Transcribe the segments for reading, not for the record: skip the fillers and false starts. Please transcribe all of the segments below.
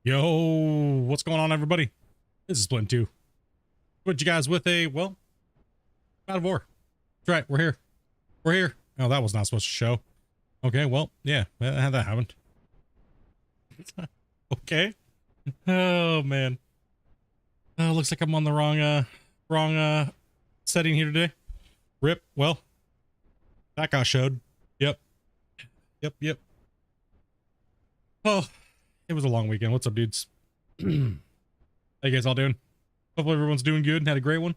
Yo, what's going on, everybody? This is Splitintwo. Put you guys with a, well, out of war. That's right, we're here. We're here. Oh, that was not supposed to show. Okay, well, yeah, that happened. Okay. Oh, man. Oh, looks like I'm on the wrong setting here today. Rip. Well, that got showed. Yep. Yep. Oh, it was a long weekend. What's up, dudes? How you guys all doing? Hopefully everyone's doing good and had a great one.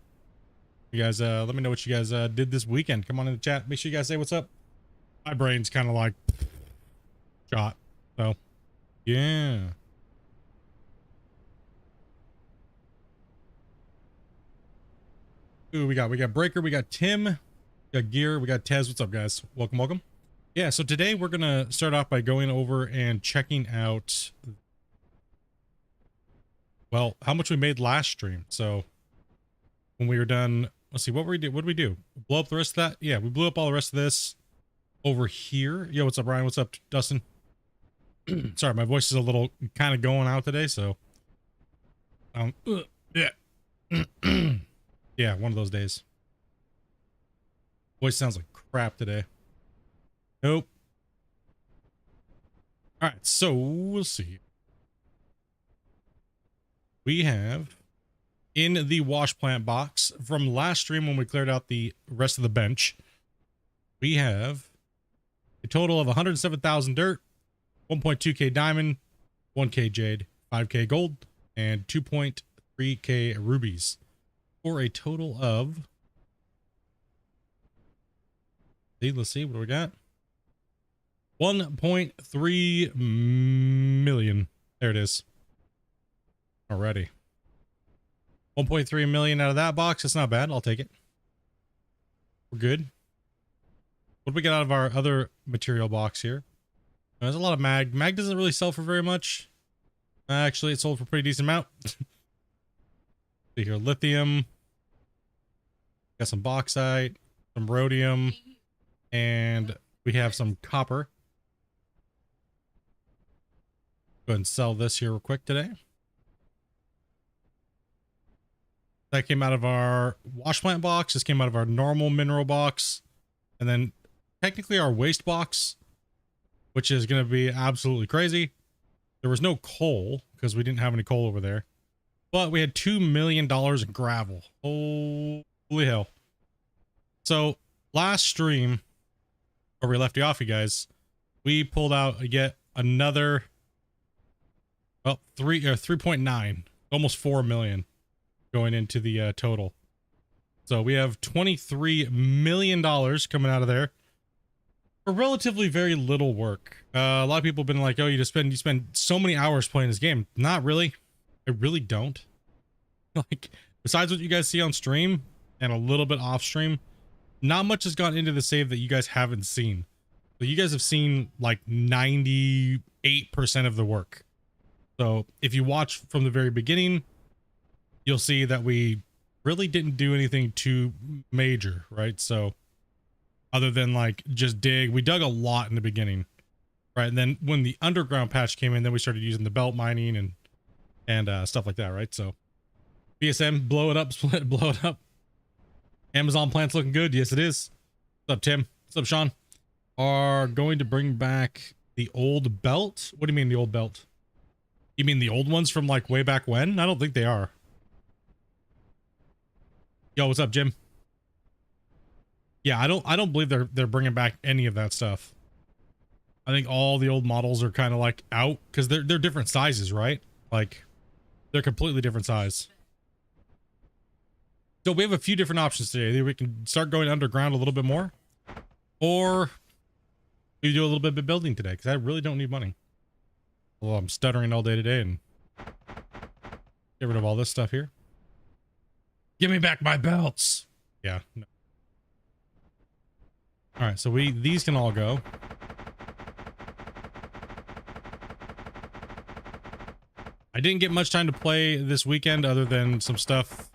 You guys, let me know what you guys did this weekend. Come on in the chat. Make sure you guys say what's up. My brain's kind of like shot. So, yeah. Ooh, we got Breaker, we got Tim, we got Gear, we got Tez. What's up, guys? Welcome. Yeah, so today we're gonna start off by going over and checking out, well, how much we made last stream. So when we were done, let's see, what did we do? Blow up the rest of that? Yeah, we blew up all the rest of this over here. Yo, what's up, Ryan? What's up, Dustin? Sorry, my voice is a little kind of going out today, so yeah. Yeah, one of those days. Voice sounds like crap today. Nope. All right, so we'll see. We have in the wash plant box from last stream when we cleared out the rest of the bench, we have a total of 107,000 dirt, 1.2k diamond, 1k jade, 5k gold, and 2.3k rubies, for a total of, let's see, what do we got? 1.3 million. There it is. Alrighty. 1.3 million out of that box. That's not bad. I'll take it. We're good. What do we get out of our other material box here? There's a lot of mag. Mag doesn't really sell for very much. Actually, it sold for a pretty decent amount. See here, lithium. Got some bauxite, some rhodium, and we have some copper. Go ahead and sell this here real quick today. That came out of our wash plant box. This came out of our normal mineral box. And then technically our waste box, which is going to be absolutely crazy. There was no coal because we didn't have any coal over there. But we had $2 million in gravel. Holy hell. So last stream, where we left you off, you guys, we pulled out yet another, well, 3.9, almost 4 million going into the total. So we have $23 million coming out of there for relatively very little work. A lot of people have been like, oh, you spend so many hours playing this game. Not really. I really don't. Like, besides what you guys see on stream and a little bit off stream, not much has gone into the save that you guys haven't seen. So you guys have seen like 98% of the work. So if you watch from the very beginning, you'll see that we really didn't do anything too major, right? So other than like just dig, we dug a lot in the beginning, right? And then when the underground patch came in, then we started using the belt mining and stuff like that, right? So BSM, blow it up, split, blow it up. Amazon plant's looking good. Yes, it is. What's up, Tim? What's up, Sean? Are going to bring back the old belt? What do you mean the old belt? You mean the old ones from like way back when? I don't think they are. Yo, what's up, Jim? Yeah, I don't believe they're bringing back any of that stuff. I think all the old models are kind of like out because they're different sizes, right? Like they're completely different size. So we have a few different options today. Either we can start going underground a little bit more, or we do a little bit of building today because I really don't need money. Well, I'm stuttering all day today and get rid of all this stuff here. Give me back my belts. Yeah. No. All right, so these can all go. I didn't get much time to play this weekend other than some stuff,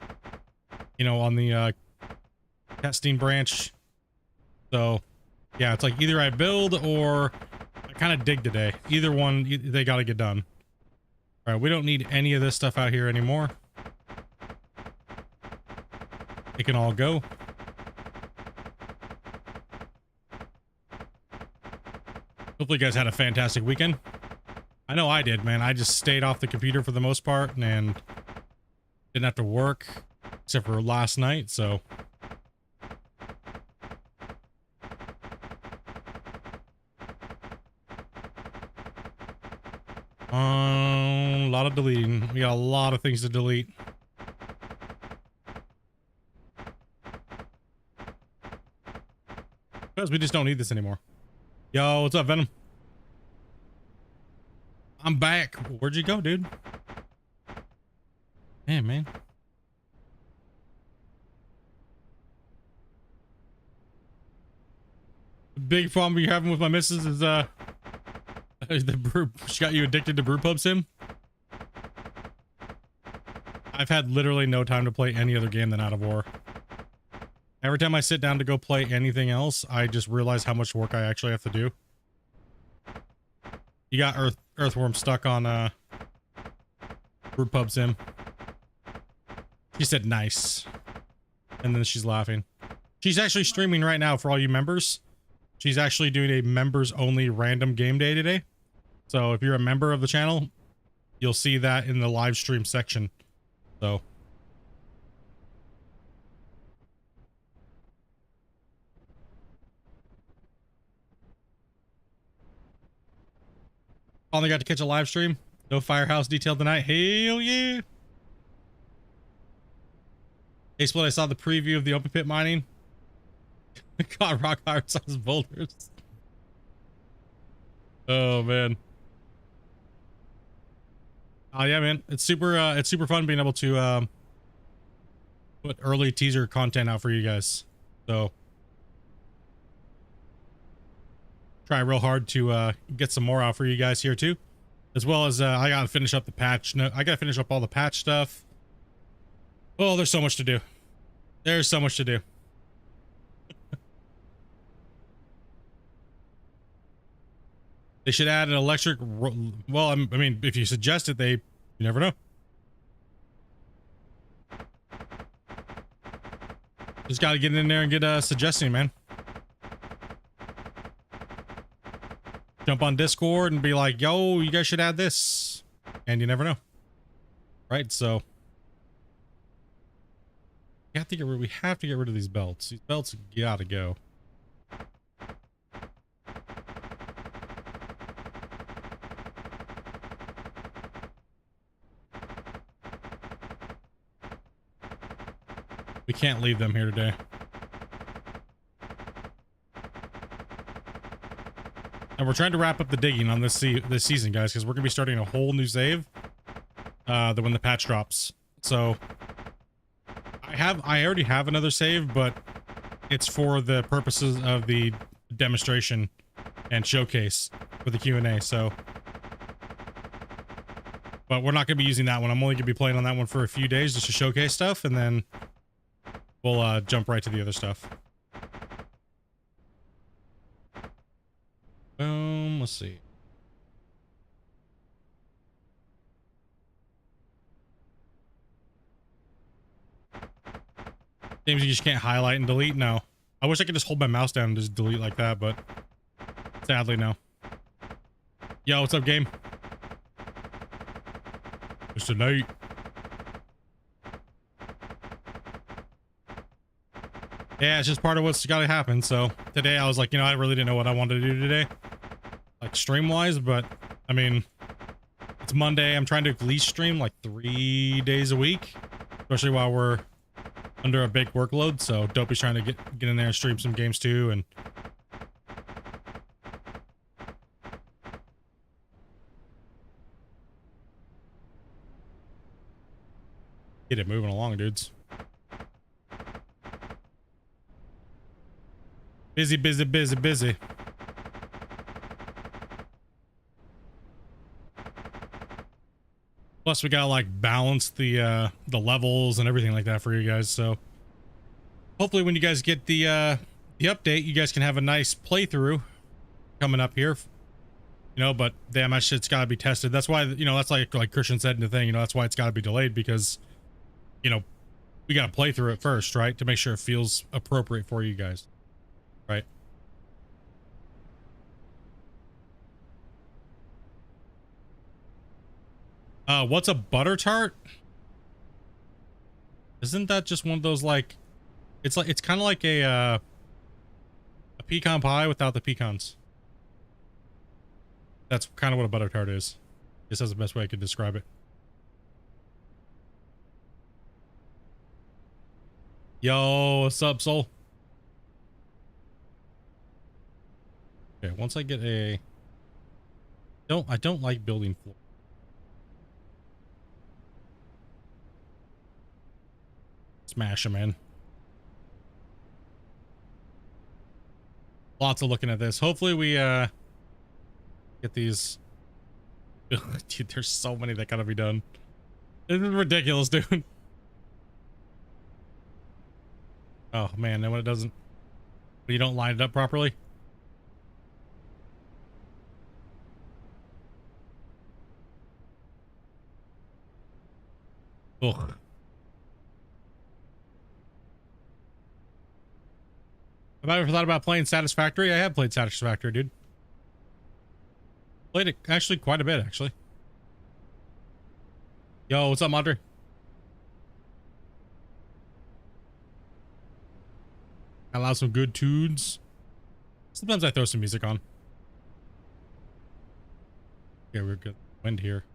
you know, on the testing branch. So yeah, it's like either I build or I kind of dig today. Either one, they got to get done. All right, we don't need any of this stuff out here anymore. It can all go. Hopefully you guys had a fantastic weekend. I know I did, man. I just stayed off the computer for the most part and didn't have to work except for last night, so. A lot of deleting. We got a lot of things to delete. Because we just don't need this anymore. Yo, what's up, Venom? I'm back. Where'd you go, dude? Damn, man. The big problem you're having with my missus is the brew. She got you addicted to brew pub sim. I've had literally no time to play any other game than Out of War. Every time I sit down to go play anything else, I just realize how much work I actually have to do. You got Earthworm stuck on brew pub sim. She said nice. And then she's laughing. She's actually streaming right now for all you members. She's actually doing a members only random game day today. So if you're a member of the channel, you'll see that in the live stream section. So only got to catch a live stream. No firehouse detail tonight. Hell yeah. Hey Split, I saw the preview of the open pit mining. Got rock hard size boulders. Oh man. Oh yeah, man. It's super fun being able to put early teaser content out for you guys. So try real hard to get some more out for you guys here too. As well as I gotta finish up the patch. No, I gotta finish up all the patch stuff. Oh, there's so much to do. There's so much to do. They should add an electric. Well, I mean, if you suggest it, you never know. Just got to get in there and get suggesting, man. Jump on Discord and be like, yo, you guys should add this. And you never know. Right? So we have to get rid of these belts. These belts gotta go. We can't leave them here today. And we're trying to wrap up the digging on this season, guys, because we're gonna be starting a whole new save when the patch drops. So I already have another save, but it's for the purposes of the demonstration and showcase for the Q&A. So, but we're not gonna be using that one. I'm only gonna be playing on that one for a few days just to showcase stuff, and then we'll jump right to the other stuff. Boom. Let's see. Things you just can't highlight and delete. No. I wish I could just hold my mouse down and just delete like that, but sadly no. Yo, what's up, game? Mr. Nate. Yeah, it's just part of what's got to happen. So today I was like, you know, I really didn't know what I wanted to do today, like stream wise, but I mean, it's Monday. I'm trying to at least stream like 3 days a week, especially while we're under a big workload. So Dopey's trying to get in there and stream some games too. And get it moving along, dudes. Busy, busy, busy, busy. Plus, we gotta like balance the levels and everything like that for you guys. So, hopefully, when you guys get the update, you guys can have a nice playthrough coming up here. you know, but damn, that shit's got to be tested. That's why, you know, that's like Christian said in the thing, you know, that's why it's got to be delayed, because, you know, we got to play through it first, right? To make sure it feels appropriate for you guys, right? What's a butter tart? Isn't that just one of those, like, it's kind of like a pecan pie without the pecans. That's kind of what a butter tart is. This is the best way I could describe it. Yo, what's up, Soul? Okay, once I get a... I don't like building floor. Smash them in. Lots of looking at this. Hopefully we get these. Dude, there's so many that gotta be done. This is ridiculous, dude. Oh man, then when it doesn't, when you don't line it up properly. Ugh. Have I ever thought about playing Satisfactory? I have played Satisfactory, dude. Played it actually quite a bit, actually. Yo, what's up, Madre? Allow some good tunes. Sometimes I throw some music on. Okay, we're good. Wind here.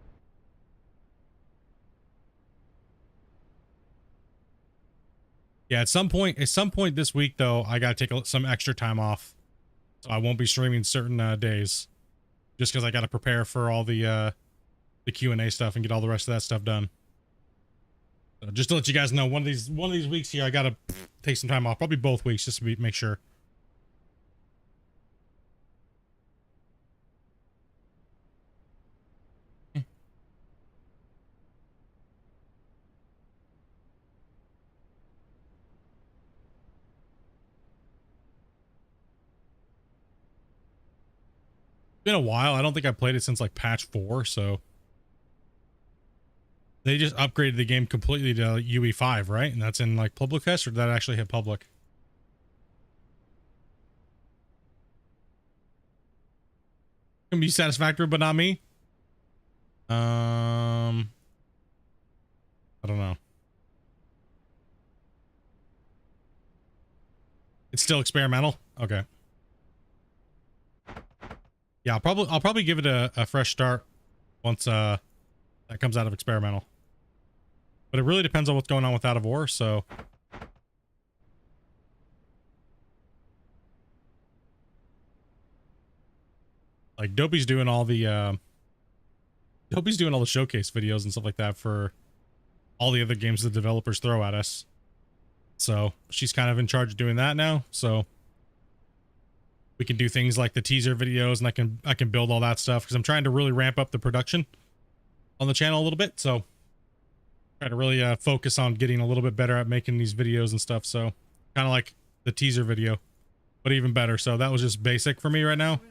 Yeah, at some point this week, though, I gotta take some extra time off, so I won't be streaming certain days, just because I gotta prepare for all the Q&A stuff and get all the rest of that stuff done. So just to let you guys know, one of these weeks here, I gotta take some time off, probably both weeks, just to make sure. Been a while. I don't think I played it since like patch 4, so they just upgraded the game completely to UE5, right? And that's in like public test, or did that actually hit public? Can be Satisfactory, but not me. I don't know. It's still experimental. Okay. Yeah, I'll probably give it a fresh start once that comes out of experimental. But it really depends on what's going on with Out of Ore, so like Dopey's doing all the showcase videos and stuff like that for all the other games the developers throw at us. So she's kind of in charge of doing that now, so we can do things like the teaser videos, and I can build all that stuff, because I'm trying to really ramp up the production on the channel a little bit. So try to really focus on getting a little bit better at making these videos and stuff. So kind of like the teaser video, but even better. So that was just basic for me right now,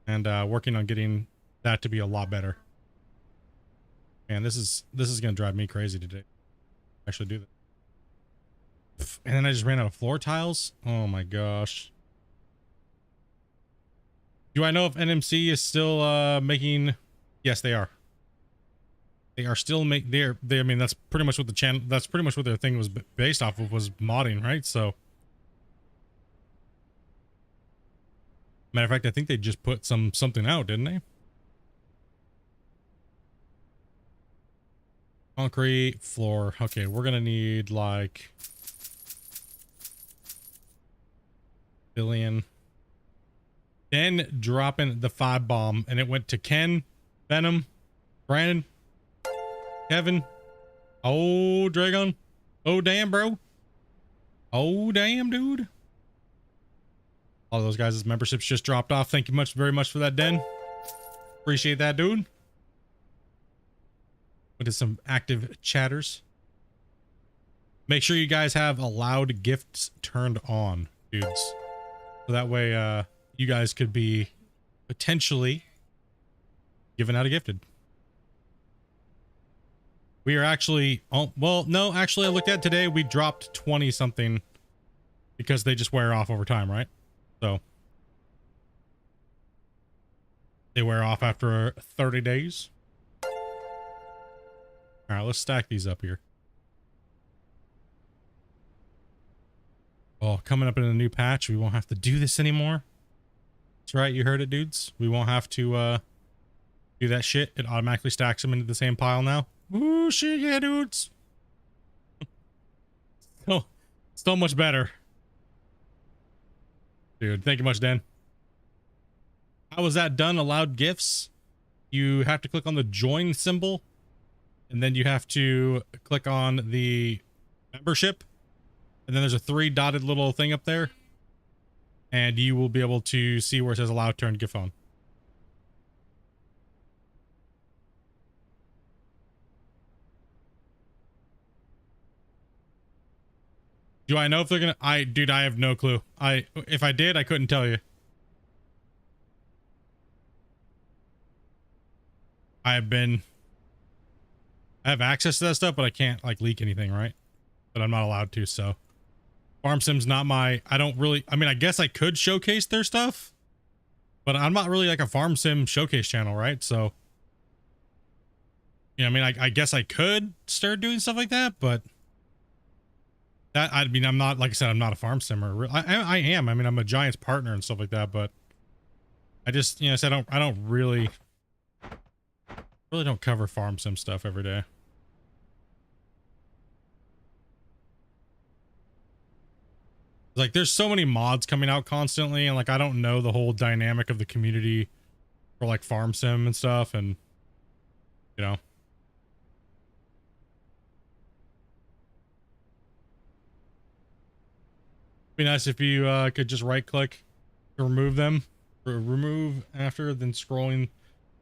and working on getting that to be a lot better. Man, this is gonna drive me crazy today. Actually do that. And then I just ran out of floor tiles. Oh my gosh. Do I know if NMC is still making? Yes, they are. They are still I mean, that's pretty much what the channel, that's pretty much what their thing was based off of, was modding, right? So matter of fact, I think they just put something out, didn't they? Concrete floor. Okay, we're gonna need like billion. Then dropping the 5 bomb, and it went to Ken, Venom, Brandon, Kevin. Oh, Dragon. Oh, damn, bro. Oh, damn, dude. All of those guys' memberships just dropped off. Thank you very much for that, Den. Appreciate that, dude. Look at some active chatters. Make sure you guys have allowed gifts turned on, dudes. So that way, you guys could be potentially given out a gifted. We are actually, oh, well, no, actually I looked at today, we dropped 20 something because they just wear off over time, right? So they wear off after 30 days. All right, let's stack these up here. Oh, coming up in a new patch, we won't have to do this anymore. That's right, you heard it, dudes. We won't have to do that shit. It automatically stacks them into the same pile now. Ooh, shit, yeah, dudes. Still much better. Dude, thank you much, Dan. How was that done? Allowed gifts? You have to click on the join symbol, and then you have to click on the membership, and then there's a 3 dotted little thing up there, and you will be able to see where it says allow turn gift on. Do I know if they're gonna? Dude, I have no clue. If I did, I couldn't tell you. I have access to that stuff, but I can't like leak anything, right? But I'm not allowed to, so. Farm Sim's not my, I don't really, I mean, I guess I could showcase their stuff, but I'm not really like a Farm Sim showcase channel, right? So, you know, I mean, I guess I could start doing stuff like that, but that, I mean, I'm not, like I said, I'm not a Farm Simmer. I am, I mean, I'm a Giants partner and stuff like that, but I just, you know, so I don't really don't cover Farm Sim stuff every day. Like, there's so many mods coming out constantly, and like I don't know the whole dynamic of the community for like Farm Sim and stuff, and you know. Be nice if you could just right click to remove them, or remove after, then scrolling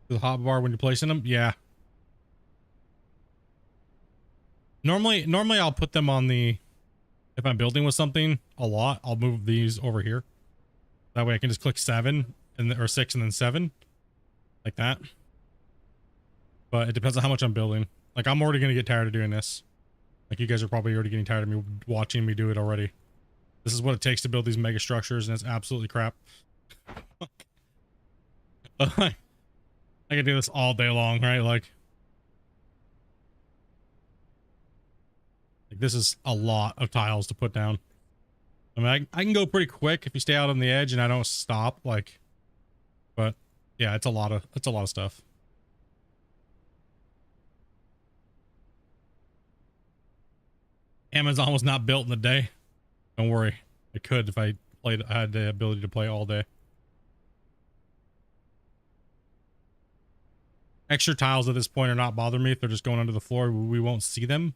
to the hotbar when you're placing them. Yeah. Normally I'll put them on the, if I'm building with something a lot, I'll move these over here. That way I can just click 7 and or 6 and then 7 like that. But it depends on how much I'm building. Like, I'm already going to get tired of doing this. Like, you guys are probably already getting tired of me watching me do it already. This is what it takes to build these mega structures, and it's absolutely crap. I can do this all day long, right? Like this is a lot of tiles to put down. I mean, I can go pretty quick if you stay out on the edge and I don't stop, like, but yeah, it's a lot of stuff. Amazon was not built in a day. Don't worry. I could if I had the ability to play all day. Extra tiles at this point are not bothering me. If they're just going under the floor, we won't see them.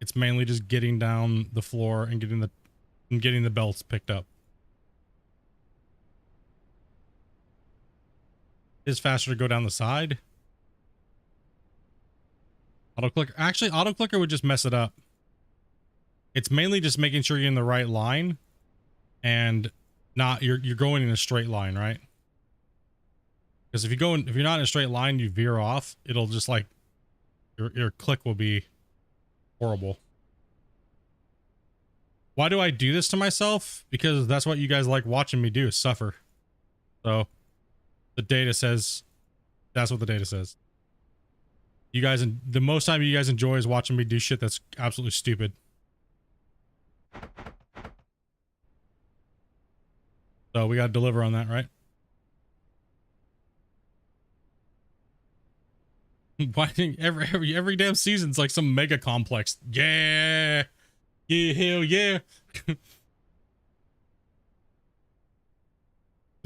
It's mainly just getting down the floor and getting the belts picked up. It's faster to go down the side. Auto clicker. Actually, auto clicker would just mess it up. It's mainly just making sure you're in the right line and not you're going in a straight line, right? Because if you're not in a straight line, you veer off, it'll just like your click will be horrible. Why do I do this to myself? Because that's what you guys like watching me do, suffer. So the data says that's what the data says. You guys, the most time you guys enjoy is watching me do shit that's absolutely stupid. So we got to deliver on that, right? Why think every damn season's like some mega complex? Yeah, yeah, hell yeah. Because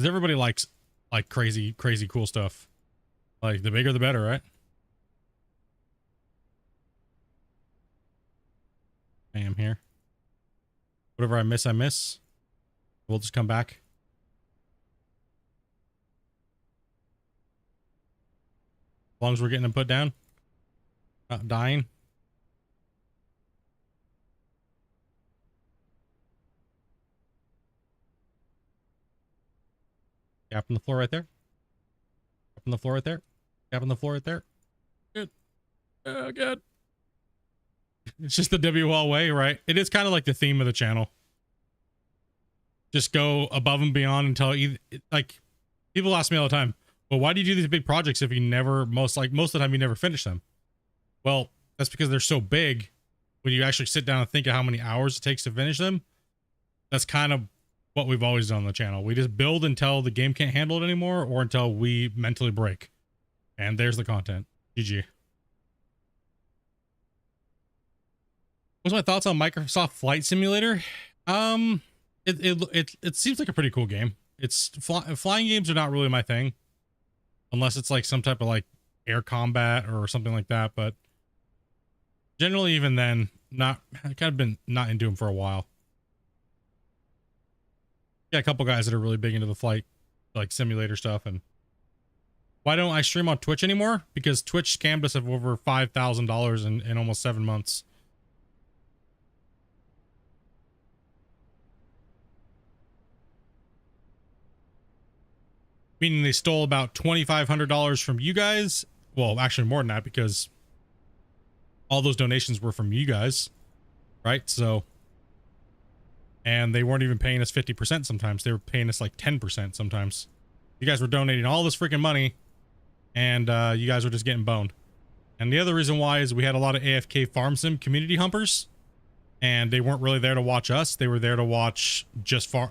everybody likes like crazy cool stuff. Like the bigger the better, right? I am here. Whatever I miss. We'll just come back. As long as we're getting them put down. Not dying. Gap in the floor right there. on the floor right there. Cap on the floor right there. Good. Good. It's just the WL way, right? It is kind of like the theme of the channel. Just go above and beyond until like people ask me all the time, well, why do you do these big projects if you never most of the time you never finish them? Well, that's because they're so big. When you actually sit down and think of how many hours it takes to finish them, that's kind of what we've always done on the channel. We just build until the game can't handle it anymore or until we mentally break. And there's the content. GG. What's my thoughts on Microsoft Flight Simulator? It seems like a pretty cool game. It's flying games are not really my thing, unless it's like some type of like air combat or something like that. But generally, even then, I've kind of been not into them for a while. Got a couple guys that are really big into the flight, like simulator stuff. And why don't I stream on Twitch anymore? Because Twitch scammed us of over $5,000 in almost 7 months. Meaning they stole about $2,500 from you guys. Well, actually more than that, because all those donations were from you guys, right? So, and they weren't even paying us 50% sometimes. They were paying us like 10% sometimes. You guys were donating all this freaking money, and you guys were just getting boned. And the other reason why is we had a lot of AFK farm sim community humpers, and they weren't really there to watch us. They were there to watch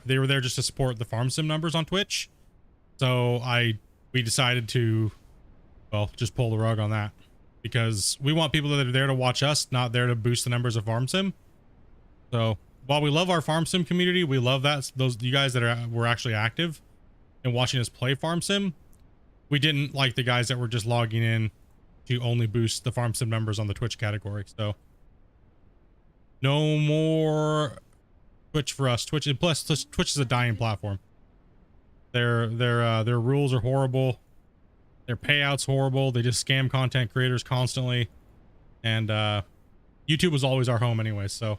they were there just to support the farm sim numbers on Twitch. So we decided to, well, just pull the rug on that, because we want people that are there to watch us, not there to boost the numbers of farm sim. So while we love our farm sim community, we love that you guys that were actually active and watching us play farm sim. We didn't like the guys that were just logging in to only boost the farm sim numbers on the Twitch category. So no more Twitch for us. Twitch, and plus Twitch is a dying platform. Their rules are horrible. Their payouts horrible. They just scam content creators constantly. And YouTube was always our home anyway, so.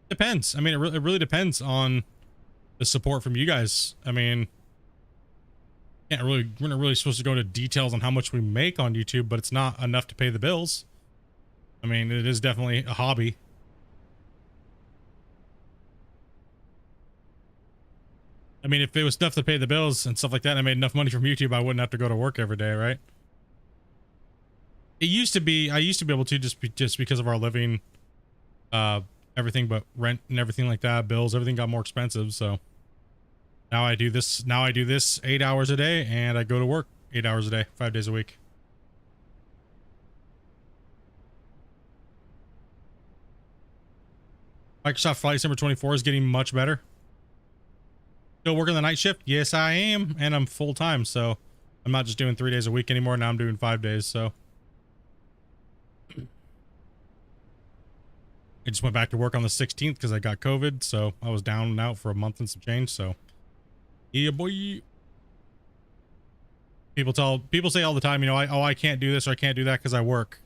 Depends. I mean, it really depends on the support from you guys. I mean, we're not really supposed to go into details on how much we make on YouTube, but it's not enough to pay the bills. I mean, it is definitely a hobby. I mean, if it was enough to pay the bills and stuff like that, and I made enough money from YouTube, I wouldn't have to go to work every day, right? It used to be, I used to be able to just because of our living, everything but rent and everything like that, bills, everything got more expensive. So now I do this 8 hours a day, and I go to work 8 hours a day, 5 days a week. Microsoft Flight Simulator 24 is getting much better. Still working the night shift? Yes, I am. And I'm full time. So I'm not just doing 3 days a week anymore. Now I'm doing 5 days. So I just went back to work on the 16th because I got COVID. So I was down and out for a month and some change. So yeah, boy. People say all the time, you know, I can't do this or I can't do that because I work.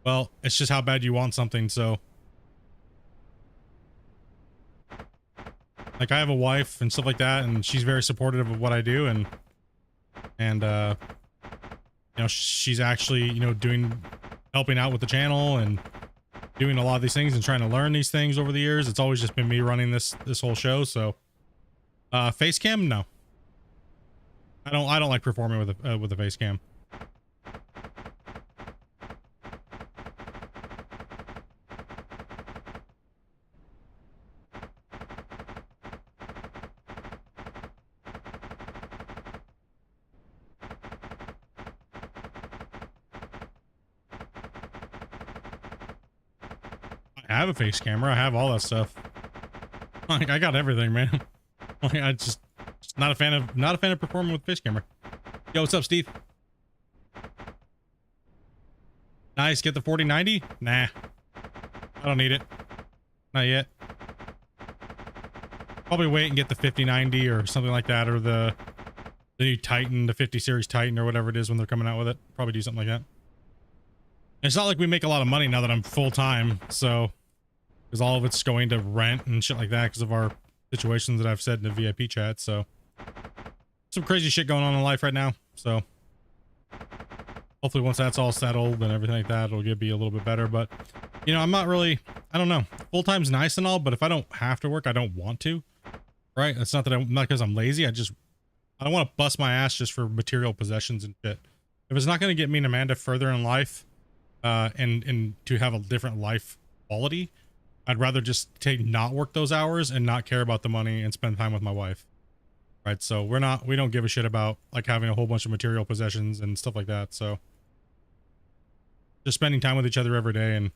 Well, it's just how bad you want something. So like I have a wife and stuff like that, and she's very supportive of what I do, and you know, she's actually, you know, helping out with the channel and doing a lot of these things and trying to learn these things over the years. It's always just been me running this whole show. So face cam, no. I don't like performing with a face cam. I have a face camera. I have all that stuff. Like, I got everything, man. Like, I just not a fan of performing with face camera. Yo, what's up, Steve? Nice. Get the 4090? Nah, I don't need it. Not yet. Probably wait and get the 5090 or something like that, or the new Titan, the 50 series Titan, or whatever it is when they're coming out with it. Probably do something like that. It's not like we make a lot of money now that I'm full time, so because all of it's going to rent and shit like that because of our situations that I've said in the VIP chat. So some crazy shit going on in life right now. So hopefully once that's all settled and everything like that, it'll be a little bit better. But you know, I'm not really, I don't know, full-time's nice and all, but if I don't have to work, I don't want to, right? It's not that not because I'm lazy. I don't want to bust my ass just for material possessions and shit. If it's not going to get me and Amanda further in life, and to have a different life quality, I'd rather just not work those hours and not care about the money and spend time with my wife. Right. So we don't give a shit about like having a whole bunch of material possessions and stuff like that. So just spending time with each other every day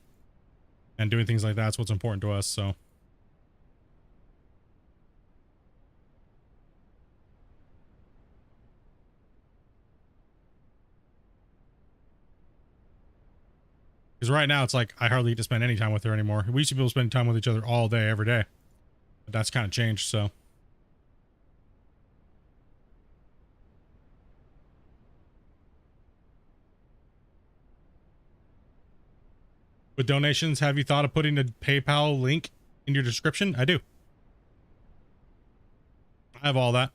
and doing things like that's what's important to us. So because right now it's like I hardly get to spend any time with her anymore. We used to be able to spend time with each other all day, every day, but that's kind of changed. So with donations, have you thought of putting a PayPal link in your description? I do. I have all that.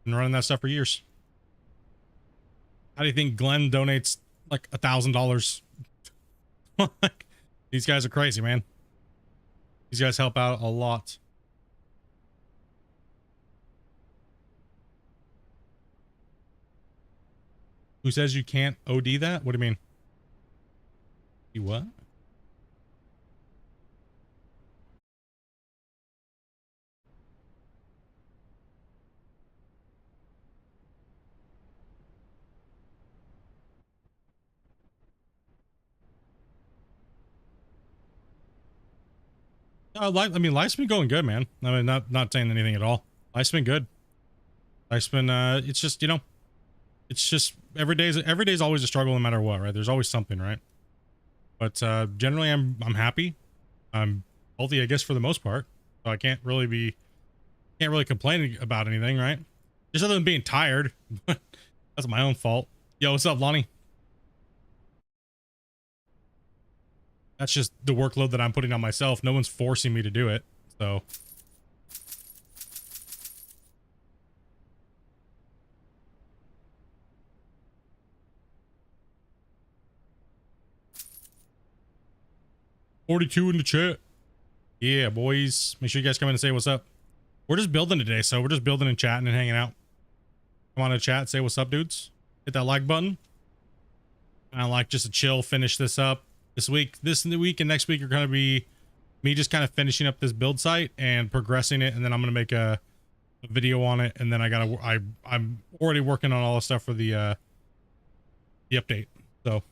Been running that stuff for years. How do you think Glenn donates like $1,000? These guys are crazy, man. These guys help out a lot. Who says you can't OD that? What do you mean? You what? I mean, life's been going good, man. I mean, not saying anything at all. Life's been good. Life's been, it's just, you know, it's just every day's always a struggle no matter what, right? There's always something, right? But generally, I'm happy. I'm healthy, I guess, for the most part. So I can't really complain about anything, right? Just other than being tired. That's my own fault. Yo, what's up, Lonnie? That's just the workload that I'm putting on myself. No one's forcing me to do it. So $42 in the chat. Yeah, boys. Make sure you guys come in and say what's up. We're just building today, so we're just building and chatting and hanging out. Come on to chat, say what's up, dudes. Hit that like button. I like just to chill, finish this up. This week and next week are going to be me just kind of finishing up this build site and progressing it, and then I'm going to make a video on it, and then I'm already working on all the stuff for the update. So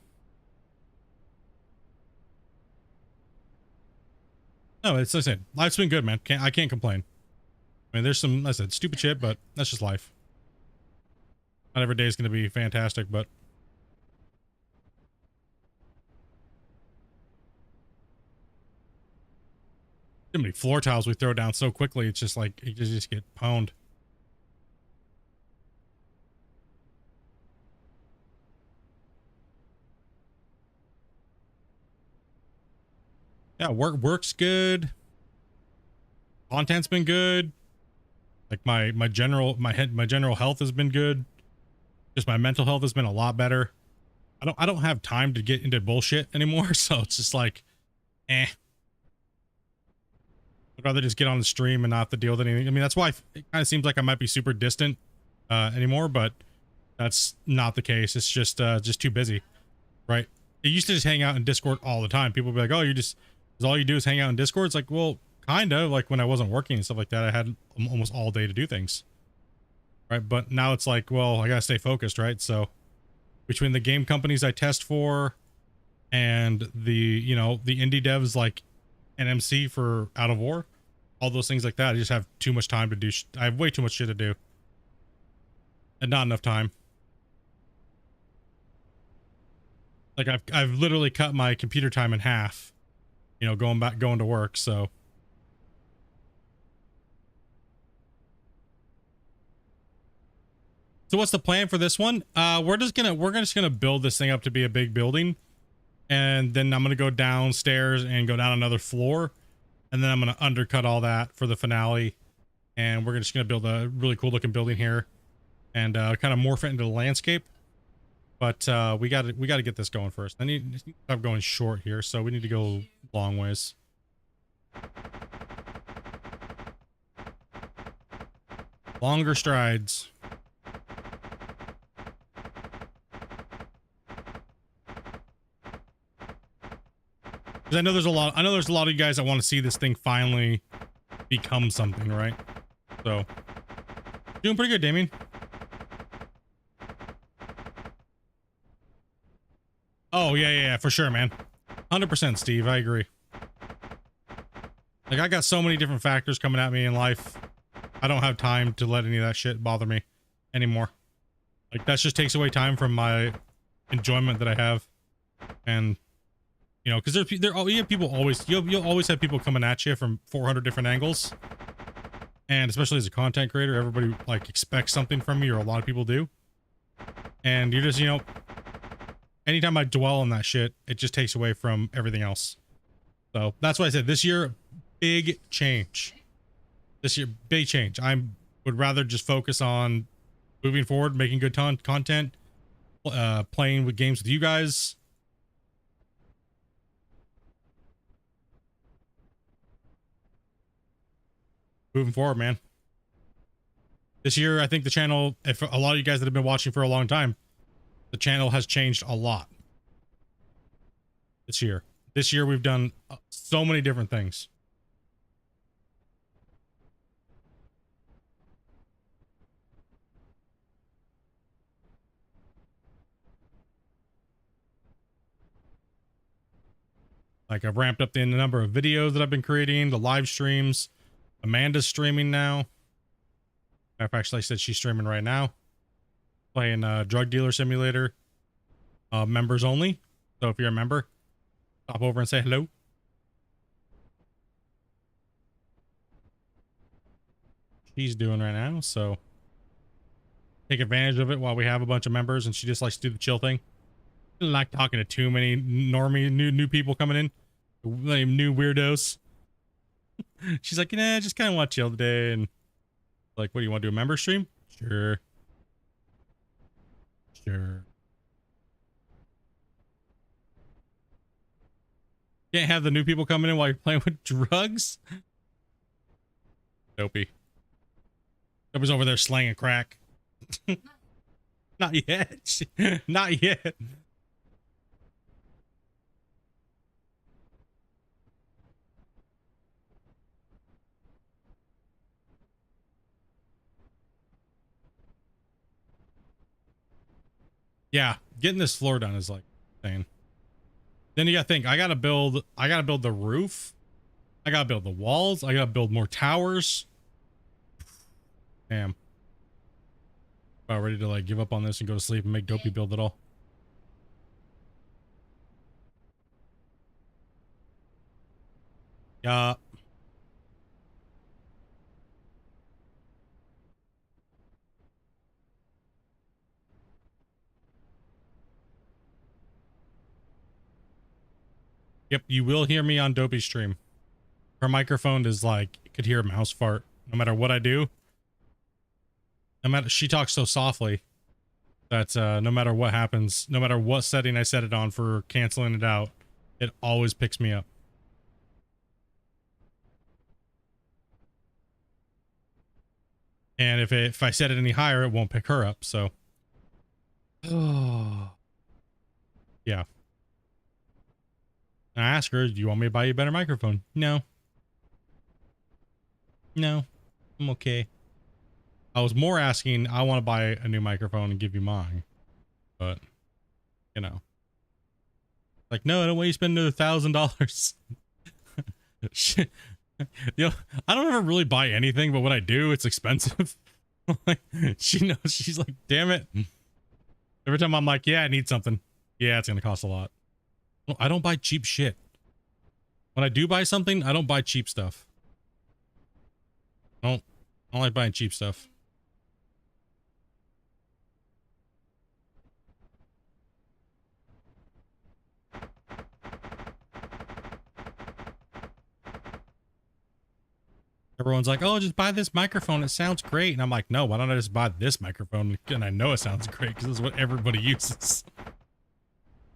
no, it's like I said, life's been good, man. I can't complain. I mean, there's some, like I said, stupid shit, but that's just life. Not every day is going to be fantastic, but too many floor tiles we throw down so quickly. It's just like you just get pwned. Yeah, work's good. Content's been good. Like my general health has been good. Just my mental health has been a lot better. I don't have time to get into bullshit anymore, so it's just like I'd rather just get on the stream and not have to deal with anything. I mean, that's why it kind of seems like I might be super distant anymore, but that's not the case. It's just too busy, right? I used to just hang out in Discord all the time. People would be like, "Oh, all you do is hang out in Discord." It's like, well, kind of like when I wasn't working and stuff like that, I had almost all day to do things, right? But now it's like, well, I gotta stay focused, right? So between the game companies I test for and the indie devs like NMC for Out of War, all those things like that, I just have too much time to do. I have way too much shit to do and not enough time. Like I've literally cut my computer time in half, going to work. So what's the plan for this one? We're just gonna build this thing up to be a big building, and then I'm gonna go downstairs and go down another floor, and then I'm gonna undercut all that for the finale, and we're just going to build a really cool looking building here and kind of morph it into the landscape. But we got to get this going first. I need to stop going short here, so we need to go long ways. Longer strides. Because I know there's a lot of you guys that want to see this thing finally become something, right? So, doing pretty good, Damien. Oh, yeah, for sure, man. 100%, Steve. I agree. Like, I got so many different factors coming at me in life. I don't have time to let any of that shit bother me anymore. Like, that just takes away time from my enjoyment that I have. And, you know, because you have people always, you'll always have people coming at you from 400 different angles. And especially as a content creator, everybody, like, expects something from you, or a lot of people do. And you just, you know, anytime I dwell on that shit, it just takes away from everything else. So that's why I said this year, big change. This year, big change. I would rather just focus on moving forward, making good content, playing with games with you guys. Moving forward, man. This year, I think the channel, if a lot of you guys that have been watching for a long time, the channel has changed a lot. This year we've done so many different things. Like, I've ramped up the number of videos that I've been creating, the live streams. Amanda's streaming now. I've actually said she's streaming right now. Playing Drug Dealer Simulator. Members only. So if you're a member, stop over and say hello. She's doing right now, so take advantage of it while we have a bunch of members, and she just likes to do the chill thing. I don't like talking to too many normie new people coming in, new weirdos. She's like, nah, just kind of want to chill today. And like, what do you want to do, a member stream? Sure. Can't have the new people coming in while you're playing with drugs. Dopey. Nobody's over there slanging crack. Not yet. Not yet. Yeah, getting this floor done is like insane. Then you gotta think, I gotta build the roof. I gotta build the walls. I gotta build more towers. Damn. About ready to like give up on this and go to sleep and make Dopey build it all. Yeah. Yep, you will hear me on Dopey's stream. Her microphone is like, you could hear a mouse fart no matter what I do. No matter, she talks so softly that no matter what happens, no matter what setting I set it on for canceling it out, it always picks me up. And if I set it any higher, it won't pick her up, so. Oh. Yeah. I asked her, do you want me to buy you a better microphone? No. No. I'm okay. I was more asking, I want to buy a new microphone and give you mine. But, you know. Like, no, I don't want you to spend another $1,000. You know, I don't ever really buy anything, but when I do, it's expensive. Like, she knows, she's like, damn it. Every time I'm like, yeah, I need something. Yeah, it's going to cost a lot. I don't buy cheap shit. When I do buy something, I don't buy cheap stuff. I don't like buying cheap stuff. Everyone's like, oh, just buy this microphone. It sounds great. And I'm like, no, why don't I just buy this microphone? And I know it sounds great because this is what everybody uses.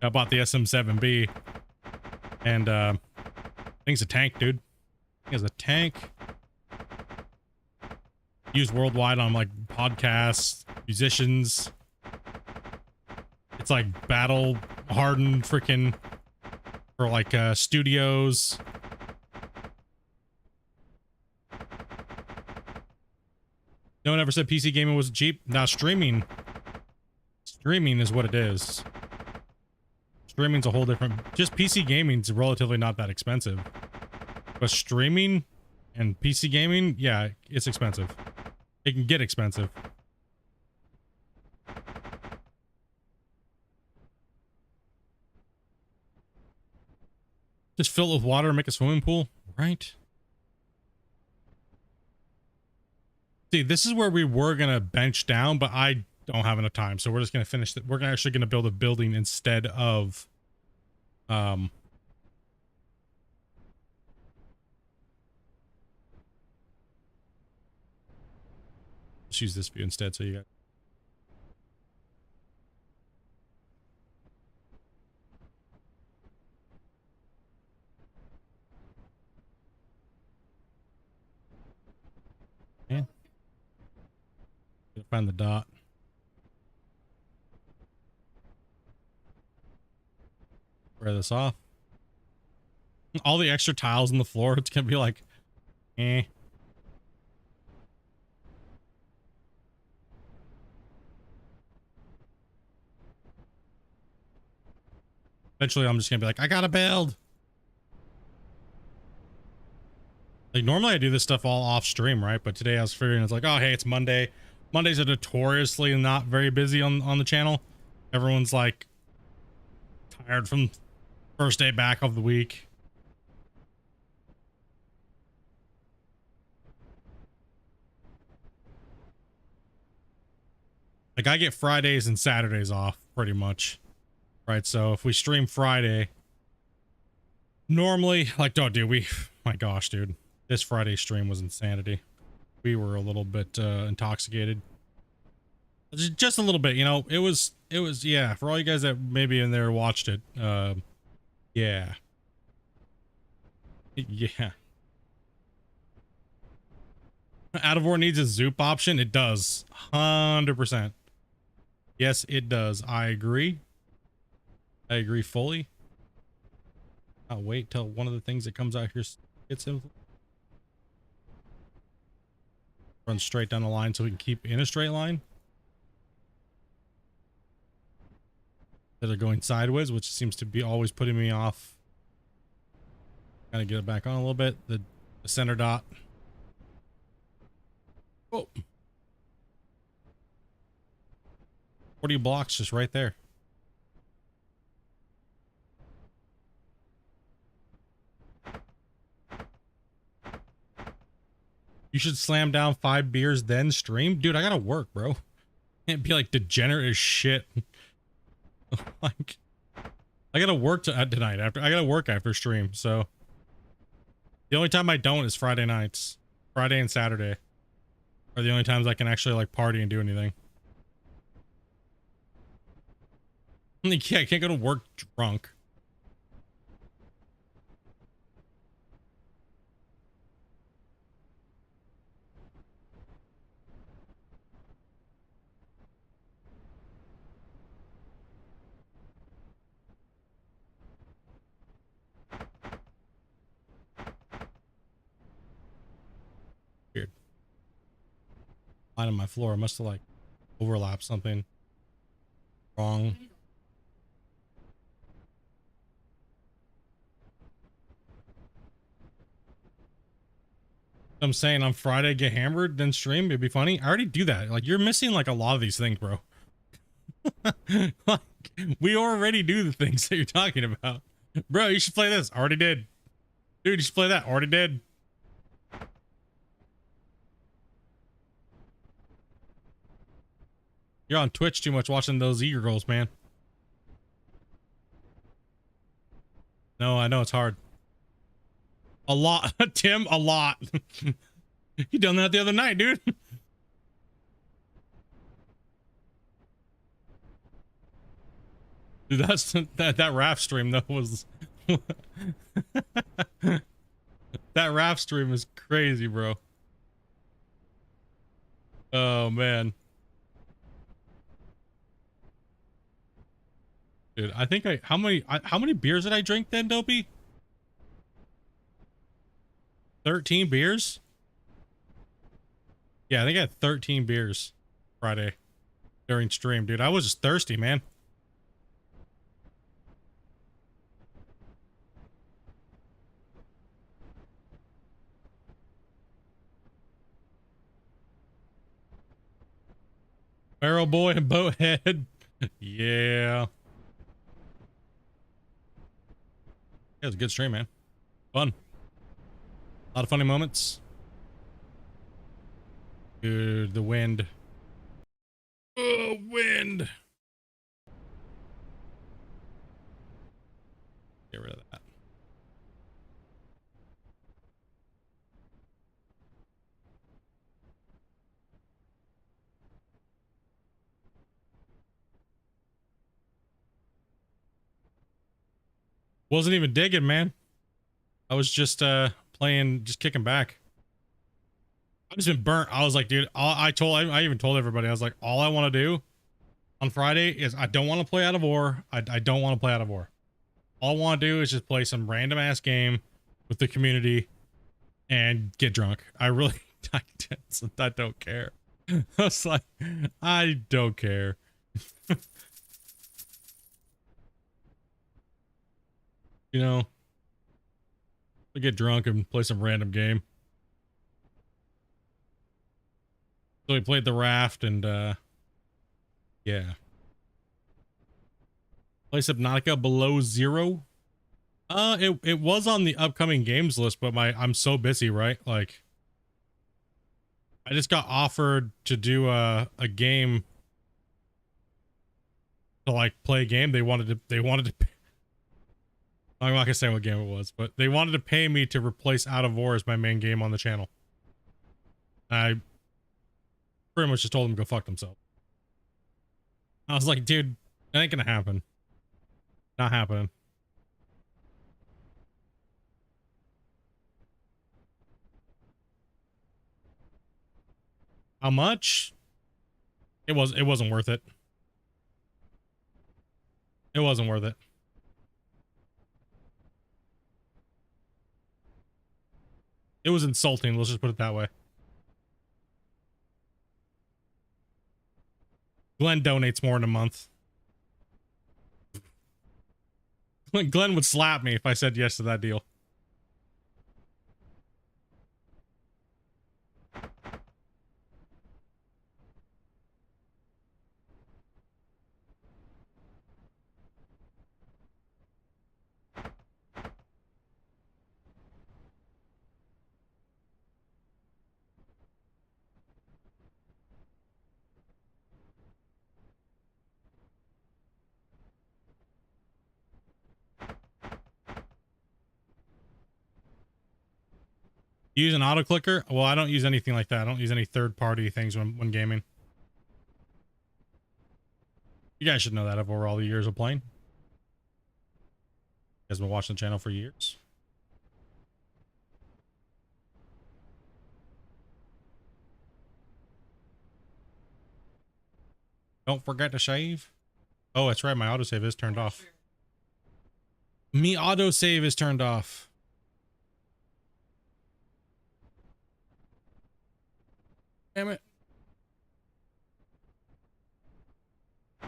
I bought the SM7B. And thing's a tank, dude. It's a tank. Used worldwide on like podcasts, musicians. It's like battle hardened freaking for like studios. No one ever said PC gaming was cheap. Now streaming is what it is. Streaming's a whole different, just PC gaming's relatively not that expensive. But streaming and PC gaming, yeah, it's expensive. It can get expensive. Just fill it with water and make a swimming pool, right? See, this is where we were gonna bench down, but I don't have enough time, so we're just gonna finish it. We're actually gonna build a building instead of let's use this view instead so you got. Yeah. Find the dot. Square this off. All the extra tiles on the floor, it's gonna be like, eh. Eventually, I'm just gonna be like, I gotta build. Like, normally I do this stuff all off stream, right? But today I was figuring it's like, oh, hey, it's Monday. Mondays are notoriously not very busy on the channel. Everyone's like tired from first day back of the week. Like, I get Fridays and Saturdays off pretty much, right? So if we stream Friday, normally, like, oh, dude, my gosh, dude, this Friday stream was insanity. We were a little bit intoxicated, just a little bit, you know. It was, yeah, for all you guys that maybe in there watched it, yeah. Out of War needs a Zoop option. It does, 100%. Yes, it does. I agree fully. I'll wait till one of the things that comes out here gets him. Run straight down the line so we can keep in a straight line. Instead of going sideways, which seems to be always putting me off. Gotta get it back on a little bit. The center dot. Oh. 40 blocks just right there. You should slam down 5 beers then stream. Dude, I gotta work, bro. Can't be like degenerate as shit. Like, I gotta work tonight after. I gotta work after stream, so the only time I don't is Friday nights. Friday and Saturday are the only times I can actually like party and do anything. Yeah, I can't go to work drunk. Weird. Line on my floor. I must have like overlapped something wrong. I'm saying on Friday get hammered then stream, it'd be funny. I already do that. Like, you're missing like a lot of these things, bro. Like, we already do the things that you're talking about. Bro, you should play this. Already did. Dude, you should play that. Already did. You're on Twitch too much watching those eager girls, man. No, I know it's hard. A lot. Tim, a lot. You done that the other night, dude. Dude, that raft stream though was that raft stream is crazy, bro. Oh man. Dude, I think how many beers did I drink then, Dopey? 13 beers? Yeah, I think I had 13 beers Friday during stream, dude. I was just thirsty, man. Barrel Boy and Boathead. Yeah. It was a good stream, man. Fun. A lot of funny moments. Dude, the wind. Oh, wind. Get rid of that. Wasn't even digging, man. I was just playing, just kicking back. I've just been burnt. I was like, dude, I even told everybody, I was like, all I want to do on Friday is I don't want to play Out of War. I don't want to play Out of War. All I want to do is just play some random ass game with the community and get drunk. I really, I don't care. I was like, I don't care. You know, I get drunk and play some random game. So we played the raft and yeah. Play Subnautica below 0. It was on the upcoming games list, but I'm so busy, right? Like I just got offered to do a game to like play a game. They wanted to I'm not gonna say what game it was, but they wanted to pay me to replace Out of War as my main game on the channel. I pretty much just told them to go fuck themselves. I was like, dude, that ain't gonna happen. Not happening. How much? It wasn't worth it. It wasn't worth it. It was insulting, let's just put it that way. Glenn donates more in a month. Glenn would slap me if I said yes to that deal. Use an auto clicker? Well, I don't use anything like that. I don't use any third-party things when gaming. You guys should know that over all the years of playing. You guys been watching the channel for years. Don't forget to save. Oh, that's right. My autosave is turned off. Me autosave is turned off. Damn it.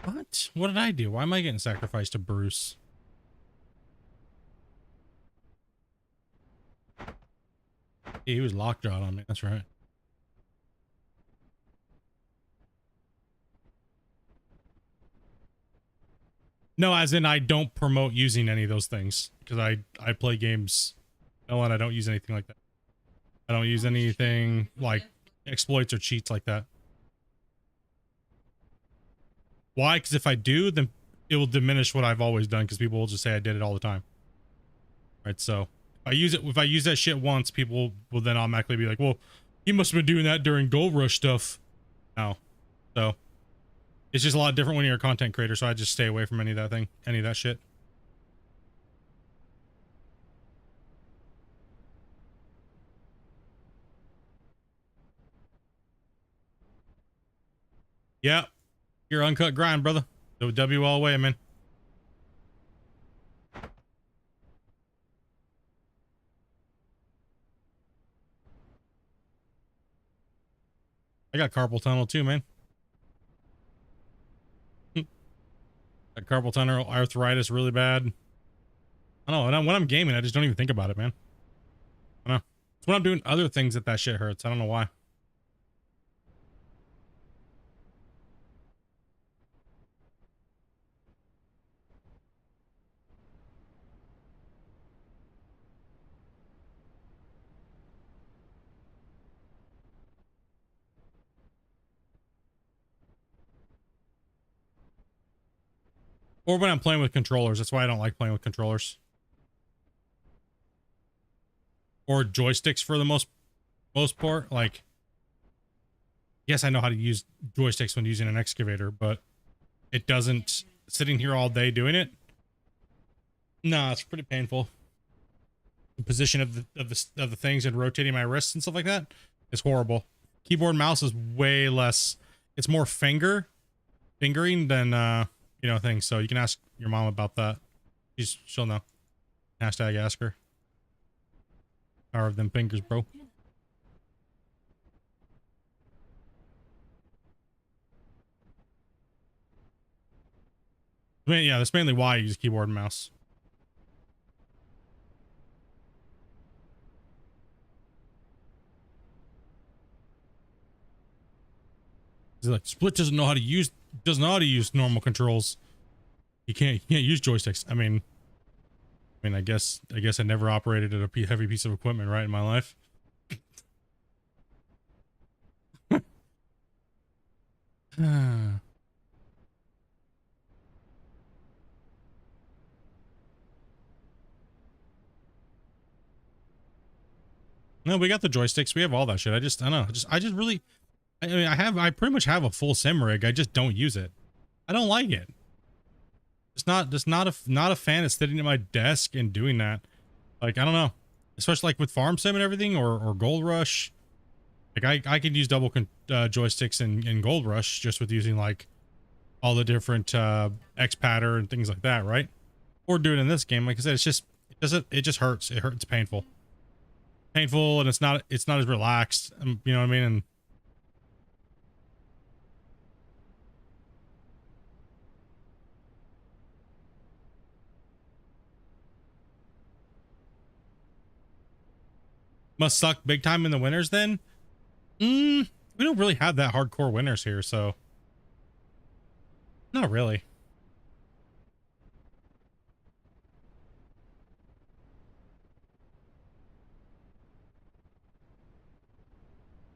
What? What did I do? Why am I getting sacrificed to Bruce? He was lockjawed on me. That's right. No, as in I don't promote using any of those things because I play games. No, and I don't use anything like that. I don't use anything like exploits or cheats like that. Why? Because if I do, then it will diminish what I've always done because people will just say I did it all the time. Right? So if I use that shit once, people will then automatically be like, well, He must have been doing that during Gold Rush stuff. No. So it's just a lot different when you're a content creator, so I just stay away from any of that shit. Yeah. Your uncut grind, brother. W all the way, man. I got carpal tunnel too, man. Got carpal tunnel arthritis really bad. I don't know. When I'm gaming, I just don't even think about it, man. I don't know. It's when I'm doing other things that shit hurts. I don't know why. Or when I'm playing with controllers. That's why I don't like playing with controllers. Or joysticks for the most part. Like, yes, I know how to use joysticks when using an excavator, but it doesn't, sitting here all day doing it. Nah, it's pretty painful. The position of the things and rotating my wrists and stuff like that is horrible. Keyboard and mouse is way less. It's more fingering than you know, things. So you can ask your mom about that. She'll know. Hashtag ask her. Power of them fingers, bro. I mean, yeah, that's mainly why I use keyboard and mouse. He's like, Split doesn't know how to use normal controls. You can't use joysticks. I mean, I guess I never operated at a heavy piece of equipment, right, in my life. No, we got the joysticks. We have all that shit. I don't know. I mean, I pretty much have a full sim rig. I just don't use it. I don't like it. Not a fan of sitting at my desk and doing that. Like, I don't know. Especially like with Farm Sim and everything, or Gold Rush. Like I could use double joysticks in Gold Rush just with using like all the different X pattern and things like that, right? Or do it in this game. Like I said, it just hurts. It's painful. Painful, and it's not as relaxed. You know what I mean? And must suck big time in the winters then. We don't really have that hardcore winters here, so not really.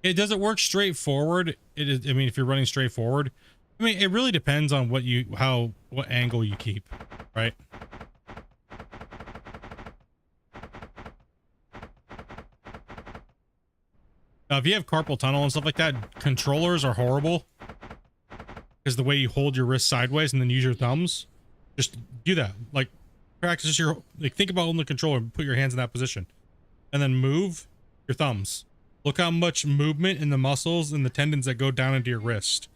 It doesn't work straightforward. It is, I mean, if you're running straightforward, I mean, it really depends on what angle you keep, right? If you have carpal tunnel and stuff like that, controllers are horrible because the way you hold your wrist sideways and then use your thumbs. Just do that. Like, practice think about holding the controller and put your hands in that position, and then move your thumbs. Look how much movement in the muscles and the tendons that go down into your wrist,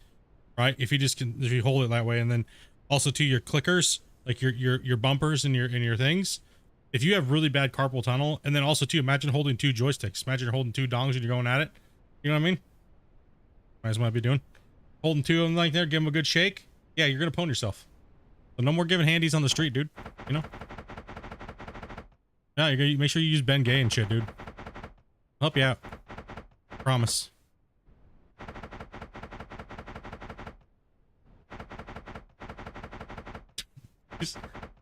right? If you hold it that way, and then also to your clickers, like your bumpers and your things. If you have really bad carpal tunnel, and then also too, imagine holding two joysticks. Imagine you're holding two dongs and you're going at it. You know what I mean? Might as well be doing. Holding two of them like there, give them a good shake. Yeah, you're gonna pwn yourself. So no more giving handies on the street, dude. You know? Yeah, you're gonna make sure you use Ben Gay and shit, dude. I'll help you out. Promise.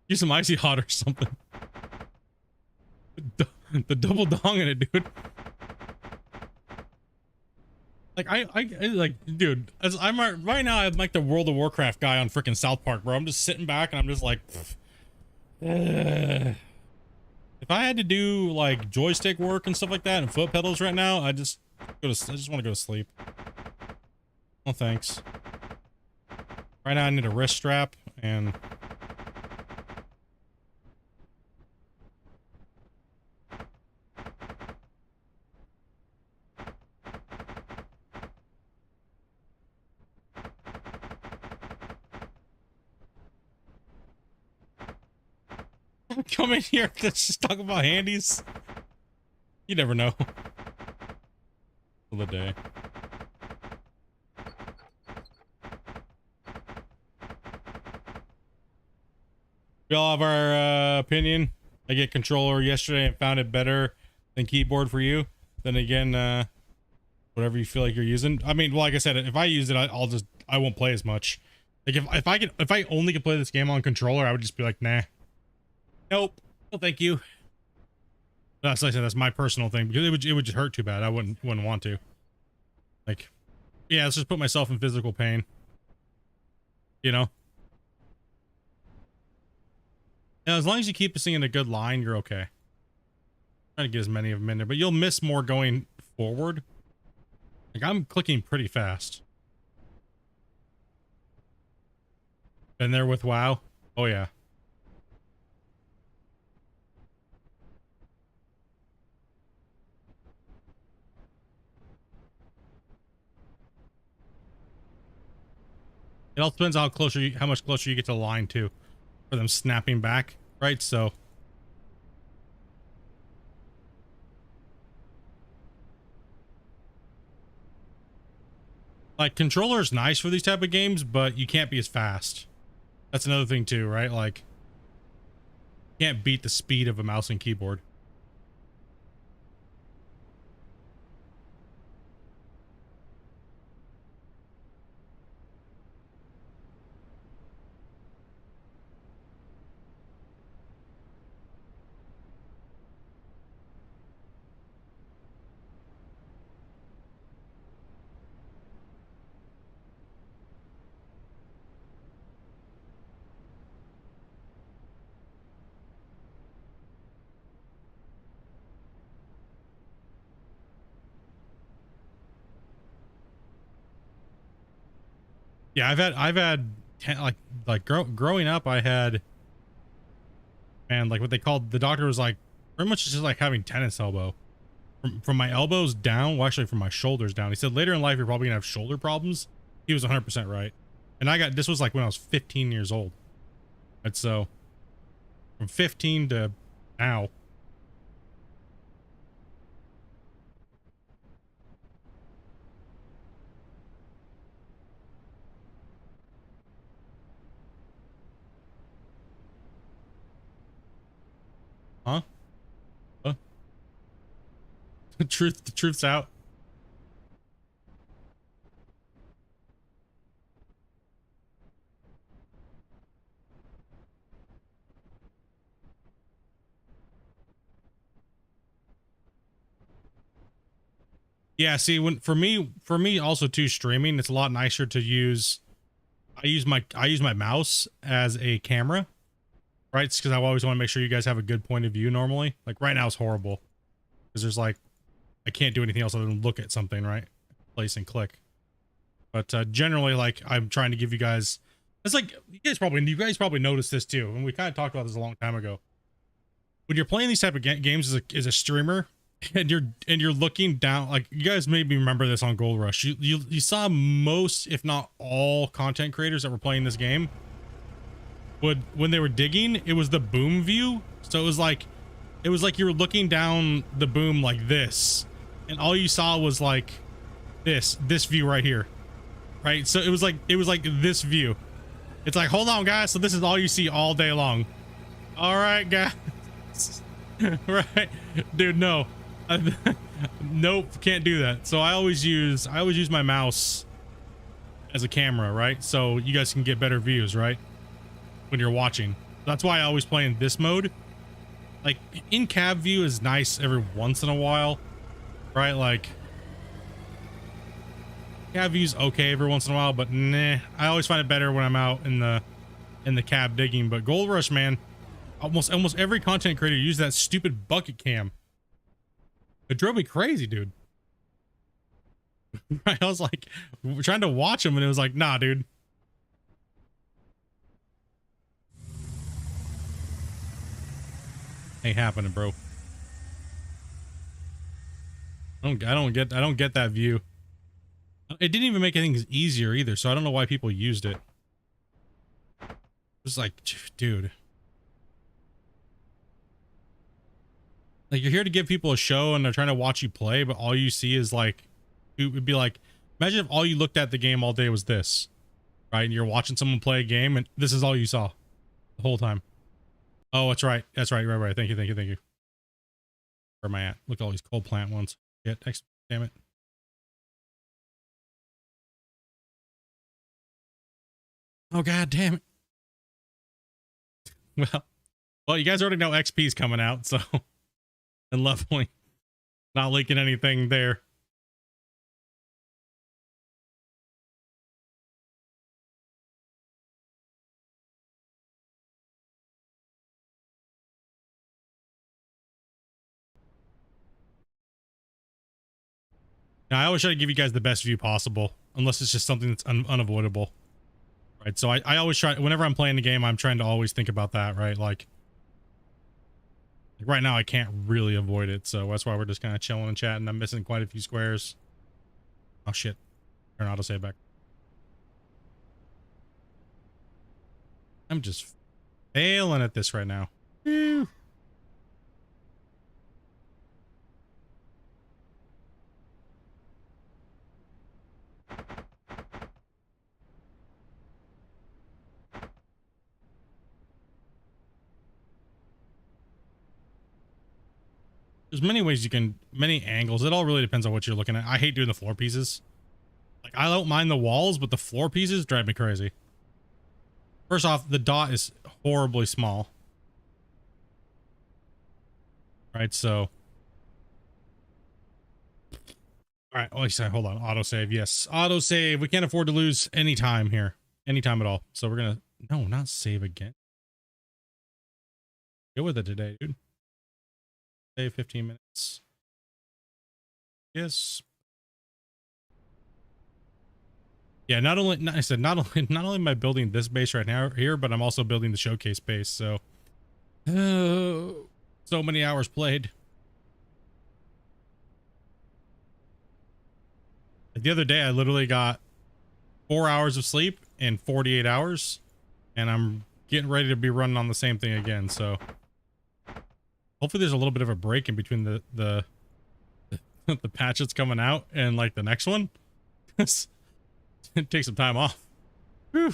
Use some icy hot or something. The double dong in it, dude. Like I like, dude. As right now, I'm like the World of Warcraft guy on freaking South Park, bro. I'm just sitting back and I'm just like, if I had to do like joystick work and stuff like that and foot pedals right now, I just want to go to sleep. Oh, thanks. Right now I need a wrist strap and come in here just talk about handies. You never know. For the day. We all have our opinion. I get controller yesterday and found it better than keyboard for you. Then again, whatever you feel like you're using. I mean, well, like I said, if I use it, I won't play as much. Like if I only could play this game on controller, I would just be like, nah, nope, no, thank you. That's like I said, that's my personal thing because it would just hurt too bad. I wouldn't want to. Like, yeah, let's just put myself in physical pain. You know. Now, as long as you keep this thing in a good line, you're okay. Trying to get as many of them in there, but you'll miss more going forward. Like, I'm clicking pretty fast. Been there with WoW? Oh, yeah. It all depends on how much closer you get to the line, too. For them snapping back, right? So like controller is nice for these type of games, but you can't be as fast. That's another thing too, right? Like you can't beat the speed of a mouse and keyboard. Yeah, I've had growing up, I had, man, like what they called, the doctor was like, pretty much just like having tennis elbow. From my elbows down, well, actually from my shoulders down. He said later in life you're probably gonna have shoulder problems. He was 100% right. And this was like when I was 15 years old. And so from 15 to now. Huh? Huh? The truth's out. Yeah, see, for me also too, streaming, it's a lot nicer to use. I use my mouse as a camera, right? Because I always want to make sure you guys have a good point of view normally. Like right now it's horrible because there's like I can't do anything else other than look at something, right? Place and click. But generally, like I'm trying to give you guys. It's like you guys probably noticed this too, and we kind of talked about this a long time ago. When you're playing these type of games as a streamer, and you're looking down, like you guys maybe remember this on Gold Rush. You saw most, if not all, content creators that were playing this game when they were digging, it was the boom view. So it was like you were looking down the boom like this, and all you saw was like this view right here, right? So it was like this view. It's like, hold on, guys. So this is all you see all day long. All right, guys. Right, dude. No. Nope, can't do that. So I always use my mouse as a camera, right? So you guys can get better views, right? When you're watching. That's why I always play in this mode. Like in cab view is nice every once in a while, right? Like cab view's okay every once in a while, but nah, I always find it better when I'm out in the cab digging. But Gold Rush, man, almost every content creator uses that stupid bucket cam. It drove me crazy, dude. Right? I was like trying to watch him and it was like, nah, dude. Ain't happening, bro. I don't get that view. It didn't even make things easier either, so I don't know why people used it. It's like, dude. Like, you're here to give people a show and they're trying to watch you play, but all you see is like, it would be like, imagine if all you looked at the game all day was this, right? And you're watching someone play a game and this is all you saw the whole time. Oh, that's right. That's right. Right. Thank you. Thank you. Thank you. Where am I at? Look at all these coal plant ones. Shit. Damn it. Oh, god damn it. Well, you guys already know XP's coming out, so and leveling. Not leaking anything there. Now, I always try to give you guys the best view possible, unless it's just something that's unavoidable. Right, so I always try, whenever I'm playing the game, I'm trying to always think about that, right? Like right now, I can't really avoid it, so that's why we're just kind of chilling and chatting. I'm missing quite a few squares. Oh, shit. Turn autosave back. I'm just failing at this right now. Whew. There's many ways you can, many angles. It all really depends on what you're looking at. I hate doing the floor pieces. Like, I don't mind the walls, but the floor pieces drive me crazy. First off, the dot is horribly small. Right, so. All right, oh, hold on. Autosave, yes. Autosave. We can't afford to lose any time here. Any time at all. So we're gonna, no, not save again. Go with it today, dude. Save 15 minutes. Yes. Yeah, not only am I building this base right now here, but I'm also building the showcase base. So, so many hours played. Like the other day, I literally got 4 hours of sleep in 48 hours, and I'm getting ready to be running on the same thing again. So, hopefully, there's a little bit of a break in between the the patch that's coming out and like the next one. Take some time off. Whew.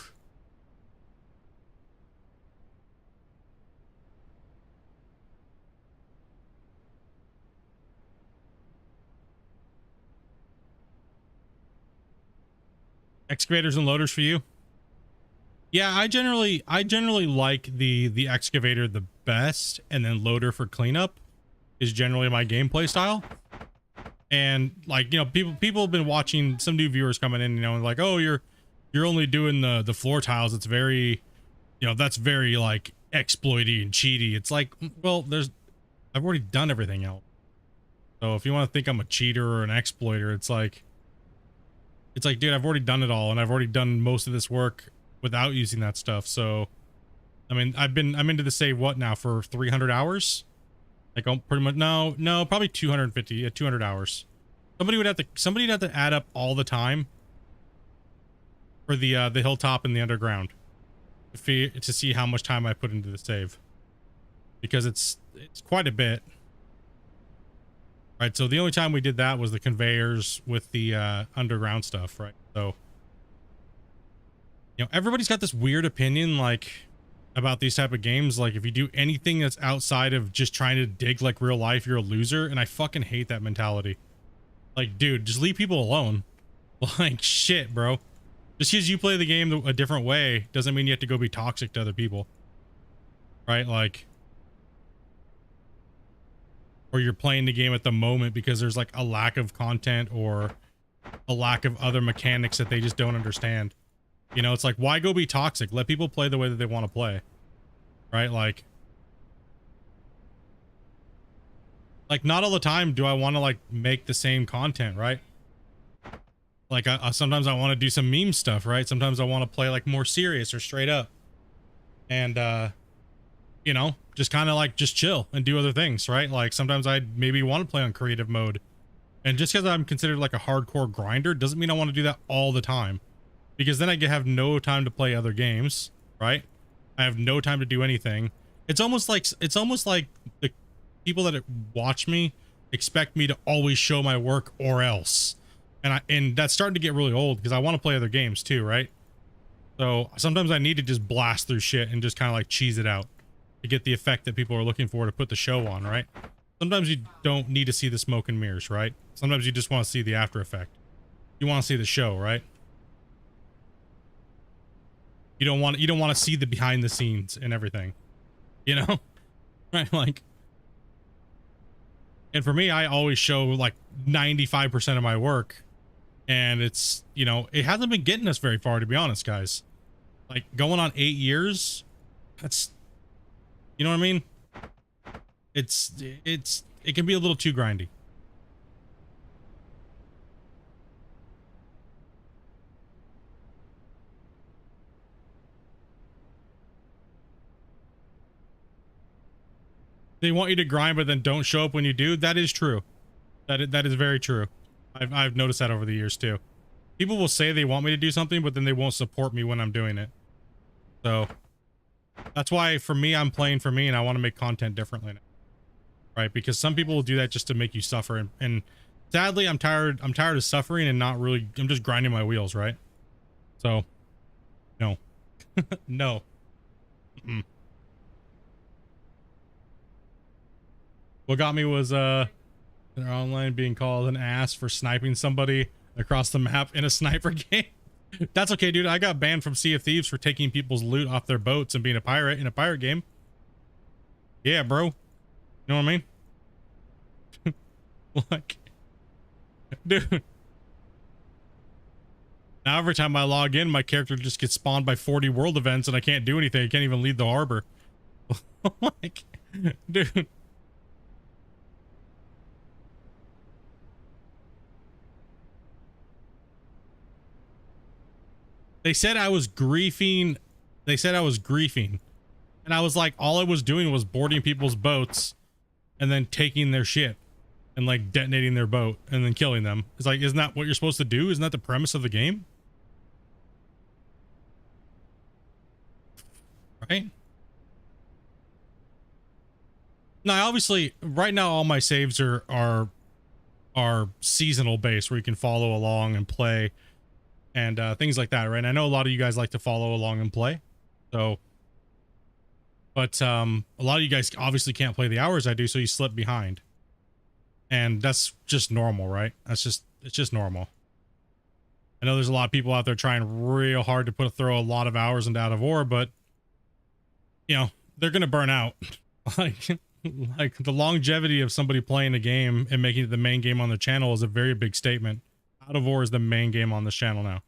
Excavators and loaders for you? Yeah, I generally like the excavator the best, and then loader for cleanup is generally my gameplay style. And like, you know, people have been watching, some new viewers coming in, you know, like, oh, you're only doing the floor tiles. It's very, you know, that's very like exploity and cheaty. It's like, well, I've already done everything else. So if you want to think I'm a cheater or an exploiter, it's like, dude, I've already done it all, and I've already done most of this work without using that stuff. So, I mean, I'm into the save what now for 300 hours? Like, pretty much, no, probably 250, 200 hours. Somebody would have to add up all the time for the hilltop and the underground to see how much time I put into the save, because it's quite a bit. Right, so the only time we did that was the conveyors with the underground stuff, right? So, you know, everybody's got this weird opinion, like, about these type of games. Like, if you do anything that's outside of just trying to dig like real life, you're a loser, and I fucking hate that mentality. Like, dude, just leave people alone. Like, shit, bro. Just because you play the game a different way doesn't mean you have to go be toxic to other people. Right, like... or you're playing the game at the moment because there's like a lack of content or a lack of other mechanics that they just don't understand. You know, it's like, why go be toxic? Let people play the way that they want to play. Right? Like not all the time do I want to like make the same content, right? Like sometimes I want to do some meme stuff, right? Sometimes I want to play like more serious or straight up, and you know, just kind of like just chill and do other things, right? Like sometimes I maybe want to play on creative mode, and just because I'm considered like a hardcore grinder doesn't mean I want to do that all the time, because then I have no time to play other games, right? I have no time to do anything. It's almost like the people that watch me expect me to always show my work or else. And that's starting to get really old because I want to play other games too, right? So sometimes I need to just blast through shit and just kind of like cheese it out to get the effect that people are looking for to put the show on, right? Sometimes you don't need to see the smoke and mirrors, right? Sometimes you just want to see the after effect. You want to see the show, right? You don't want to see the behind the scenes and everything, you know? Right? Like, and for me, I always show like 95% of my work, and it's, you know, it hasn't been getting us very far, to be honest, guys. Like going on 8 years, that's, you know what I mean? It can be a little too grindy. They want you to grind, but then don't show up when you do. That is true. That is very true. I've noticed that over the years too. People will say they want me to do something, but then they won't support me when I'm doing it. So that's why for me, I'm playing for me, and I want to make content differently now, right? Because some people will do that just to make you suffer, and sadly, I'm tired of suffering and not really. I'm just grinding my wheels, right? So, no, no. Mm-mm. What got me was they're online being called an ass for sniping somebody across the map in a sniper game. That's okay, dude. I got banned from Sea of Thieves for taking people's loot off their boats and being a pirate in a pirate game. Yeah, bro. You know what I mean? Like, dude. Now every time I log in, my character just gets spawned by 40 world events and I can't do anything. I can't even leave the harbor. Like, dude. They said I was griefing. They said I was griefing. And I was like, all I was doing was boarding people's boats and then taking their shit and like detonating their boat and then killing them. It's like, isn't that what you're supposed to do? Isn't that the premise of the game? Right? Now, obviously, right now all my saves are seasonal based, where you can follow along and play and things like that, right? And I know a lot of you guys like to follow along and play, so, but a lot of you guys obviously can't play the hours I do, so you slip behind, and that's just normal, right? It's just normal. I know there's a lot of people out there trying real hard to throw a lot of hours into Out of War, but you know, they're gonna burn out. Like the longevity of somebody playing a game and making it the main game on the channel is a very big statement. Out of War is the main game on this channel now,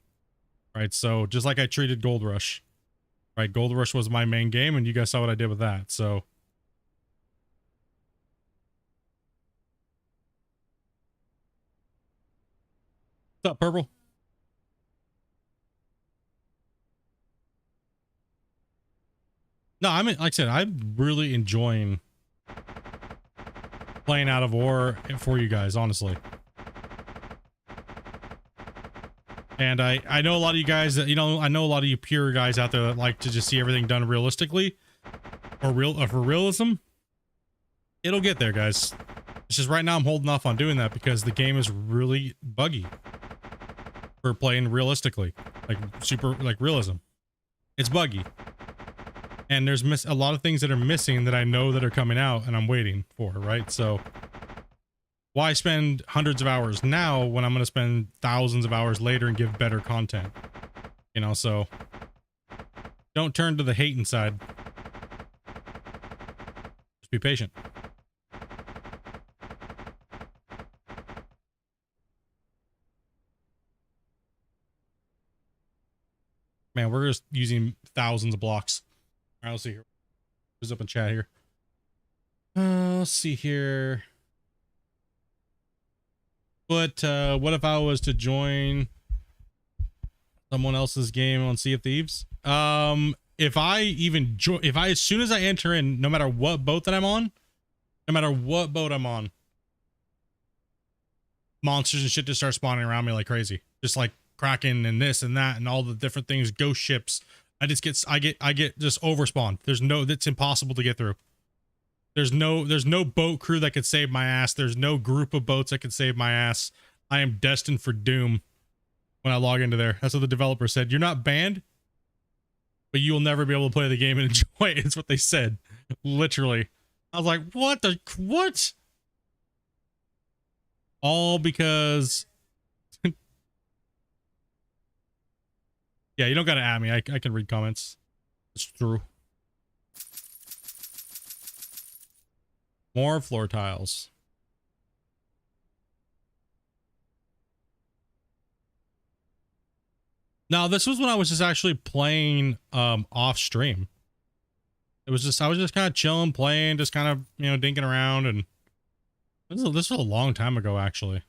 right? So just like I treated Gold Rush, right? Gold Rush was my main game, and you guys saw what I did with that. So what's up, Purple? No, I mean, like I said, I'm really enjoying playing Out of War for you guys, honestly. And I know a lot of you guys that, you know, I know a lot of you pure guys out there that like to just see everything done realistically or for realism. It'll get there, guys. It's just right now I'm holding off on doing that because the game is really buggy for playing realistically, like super, like realism. It's buggy. And there's a lot of things that are missing that I know that are coming out and I'm waiting for, right? So why spend hundreds of hours now when I'm going to spend thousands of hours later and give better content? You know, so don't turn to the hating side. Just be patient. Man, we're just using thousands of blocks. All right, let's see here. Who's up in chat here? Let's see here. But what if I was to join someone else's game on Sea of Thieves. If I even as soon as I enter in, no matter what boat that I'm on, no matter what boat I'm on, monsters and shit just start spawning around me like crazy. Just like Kraken and this and that and all the different things, ghost ships. I get just overspawned. That's impossible to get through. There's no boat crew that could save my ass. There's no group of boats that could save my ass. I am destined for doom when I log into there. That's what the developer said. You're not banned, but you will never be able to play the game and enjoy it. It's what they said. Literally. I was like, what? All because yeah, you don't gotta add me. I can read comments. It's true. More floor tiles. Now, this was when I was just actually playing off stream. I was just kind of chilling, playing, just kind of, you know, dinking around, and this was a long time ago actually.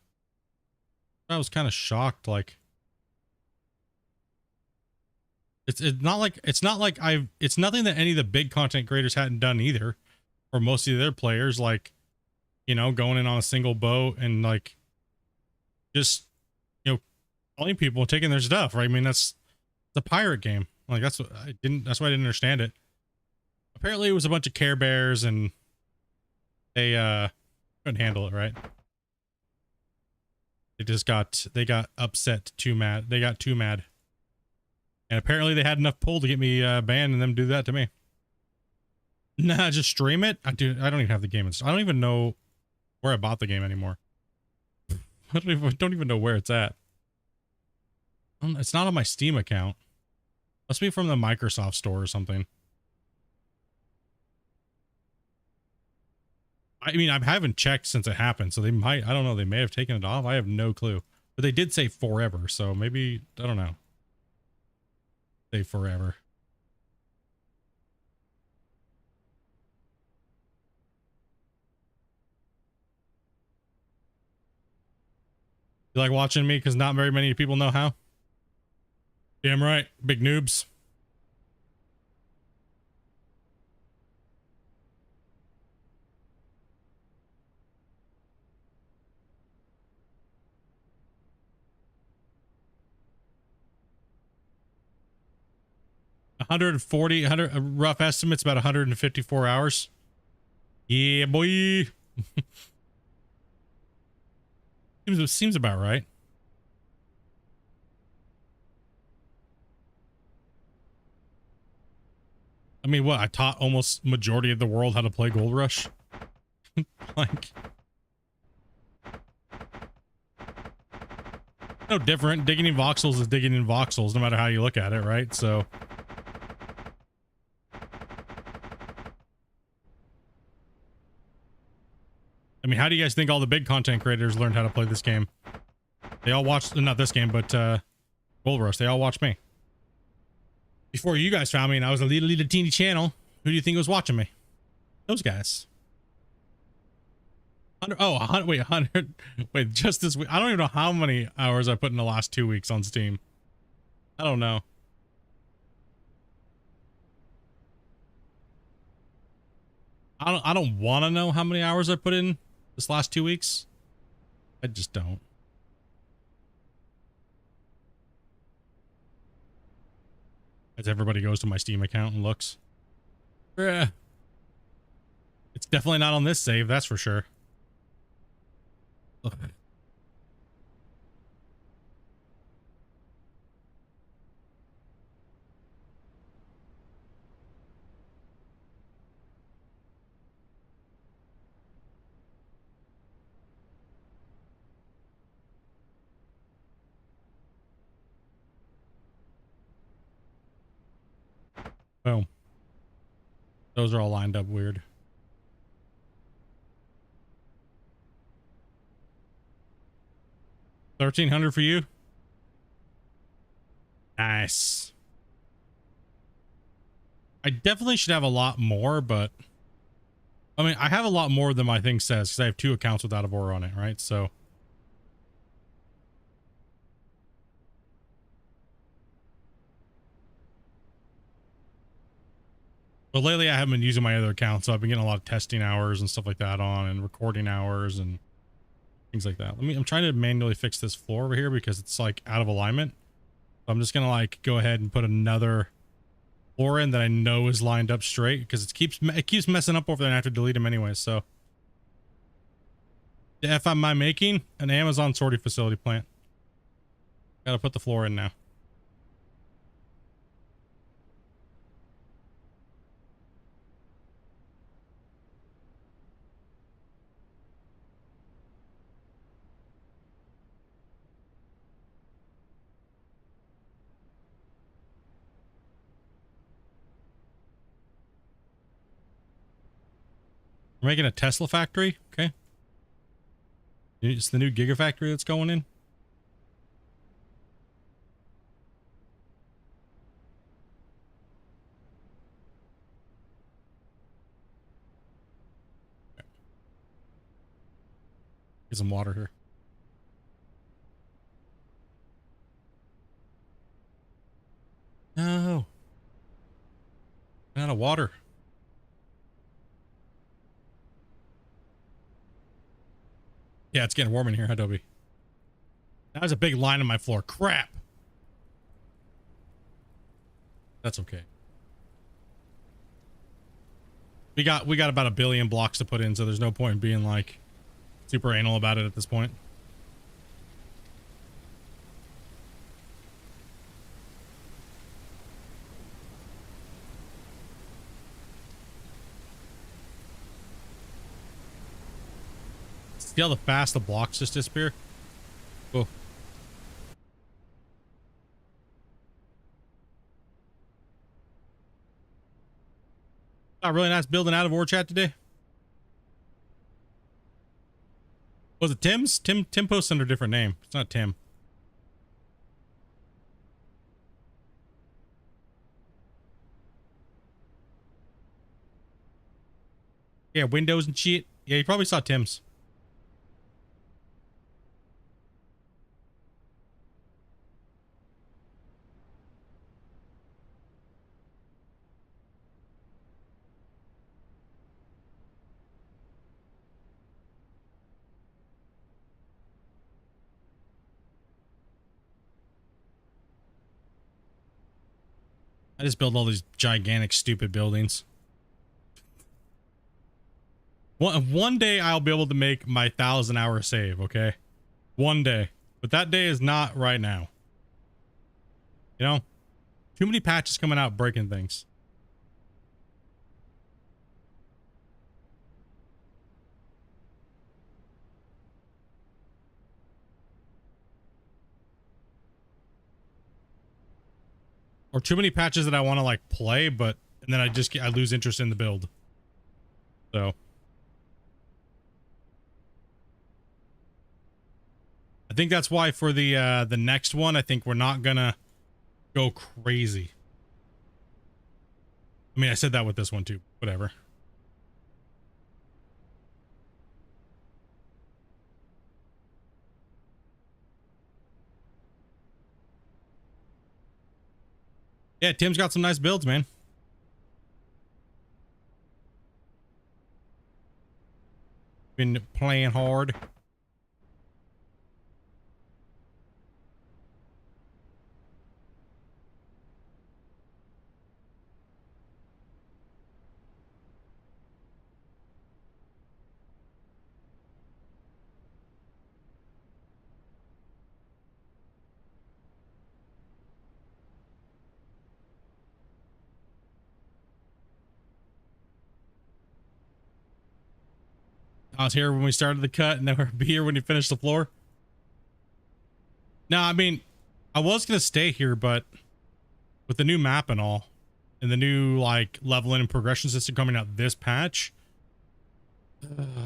I was kind of shocked, like it's not like it's nothing that any of the big content creators hadn't done either, or most of their players, like, you know, going in on a single boat and like just, you know, calling people and taking their stuff, right? I mean, that's the pirate game. Like that's why I didn't understand it. Apparently it was a bunch of Care Bears and they couldn't handle it, right? They got upset, too mad. They got too mad. And apparently they had enough pull to get me banned and them do that to me. Nah, just stream it. I don't even have the game. I don't even know where I bought the game anymore. I don't even know where it's at. It's not on my Steam account. Must be from the Microsoft store or something. I mean, I haven't checked since it happened, so they might, I don't know, they may have taken it off. I have no clue. But they did say forever, so maybe, I don't know. Say forever. You like watching me because not very many people know how? Damn right, big noobs. Rough estimates, about 154 hours. Yeah, boy. Seems about right. I mean, what? I taught almost majority of the world how to play Gold Rush. Like, no different. Digging in voxels is digging in voxels, no matter how you look at it, right? So, I mean, how do you guys think all the big content creators learned how to play this game? They all watched, not this game, but Gold Rush. They all watched me. Before you guys found me and I was a little teeny channel, who do you think was watching me? Those guys. 100, wait, just this week. I don't even know how many hours I put in the last 2 weeks on Steam. I don't know. I don't want to know how many hours I put in this last 2 weeks. I just don't. As everybody goes to my Steam account and looks. It's definitely not on this save, that's for sure. Ugh. Boom. Those are all lined up weird. $1,300 for you. Nice. I definitely should have a lot more, but I mean, I have a lot more than my thing says because I have 2 accounts with Out of Ore on it, right? So But lately I haven't been using my other account, so I've been getting a lot of testing hours and stuff like that on, and recording hours and things like that. I'm trying to manually fix this floor over here because it's like out of alignment. So I'm just gonna like go ahead and put another floor in that I know is lined up straight, because it keeps messing up over there and I have to delete them anyway. So the F am I making? An Amazon sorting facility plant. Gotta put the floor in now. We're making a Tesla factory. Okay. It's the new Gigafactory that's going in. Get some water here. No. I'm out of water. Yeah, it's getting warm in here, Adobe. That was a big line on my floor. Crap. That's okay. We got about 1 billion blocks to put in, so there's no point in being like super anal about it at this point. See how the fast the blocks just disappear? Cool. Got a really nice building out of War Chat today. Was it Tim's? Tim posts under a different name. It's not Tim. Yeah, Windows and shit. Yeah, you probably saw Tim's. I just build all these gigantic, stupid buildings. One day I'll be able to make my 1,000-hour save, okay? One day. But that day is not right now. You know? Too many patches coming out breaking things. Or too many patches that I want to like play, but and then I lose interest in the build. So I think that's why for the next one, I think we're not gonna go crazy. I mean, I said that with this one too. Whatever. Yeah, Tim's got some nice builds, man. Been playing hard. I was here when we started the cut, and then we'll be here when you finish the floor. No, I mean, I was gonna stay here, but with the new map and all, and the new like leveling and progression system coming out this patch,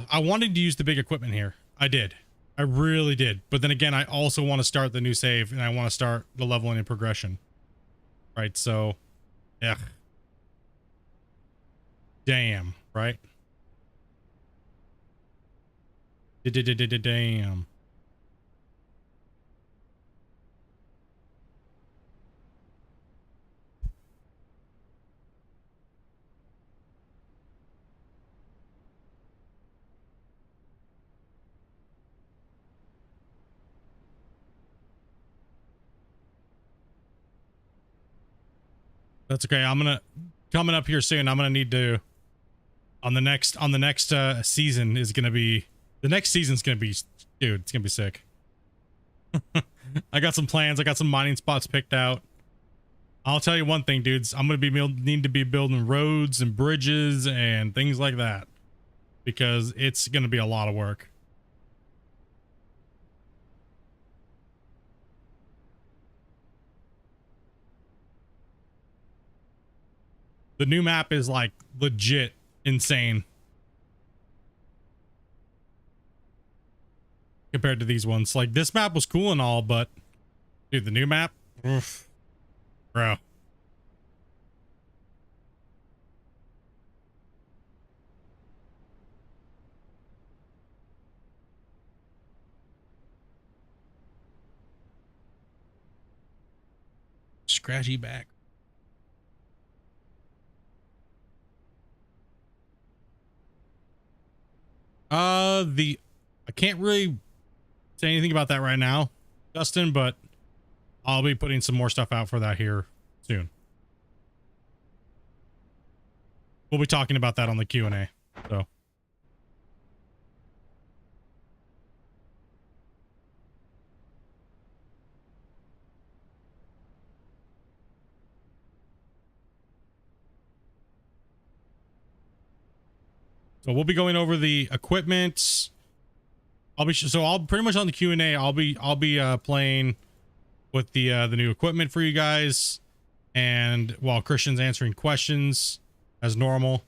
I wanted to use the big equipment here. I did. I really did. But then again, I also want to start the new save, and I want to start the leveling and progression. Right, so, yeah. Damn, right? Damn. That's okay. Coming up here soon. I'm gonna need to on the next season is gonna be the next season's gonna be, dude, it's gonna be sick. I got some plans. I got some mining spots picked out. I'll tell you one thing, dudes. I'm gonna need to be building roads and bridges and things like that because it's gonna be a lot of work. The new map is like legit insane compared to these ones. Like this map was cool and all, but dude, the new map, oof, bro. Scratchy back. I can't really say anything about that right now, Justin, but I'll be putting some more stuff out for that here soon. We'll be talking about that on the Q&A. So we'll be going over the equipment. I'll pretty much on the Q&A. I'll be playing with the new equipment for you guys, and while Christian's answering questions as normal,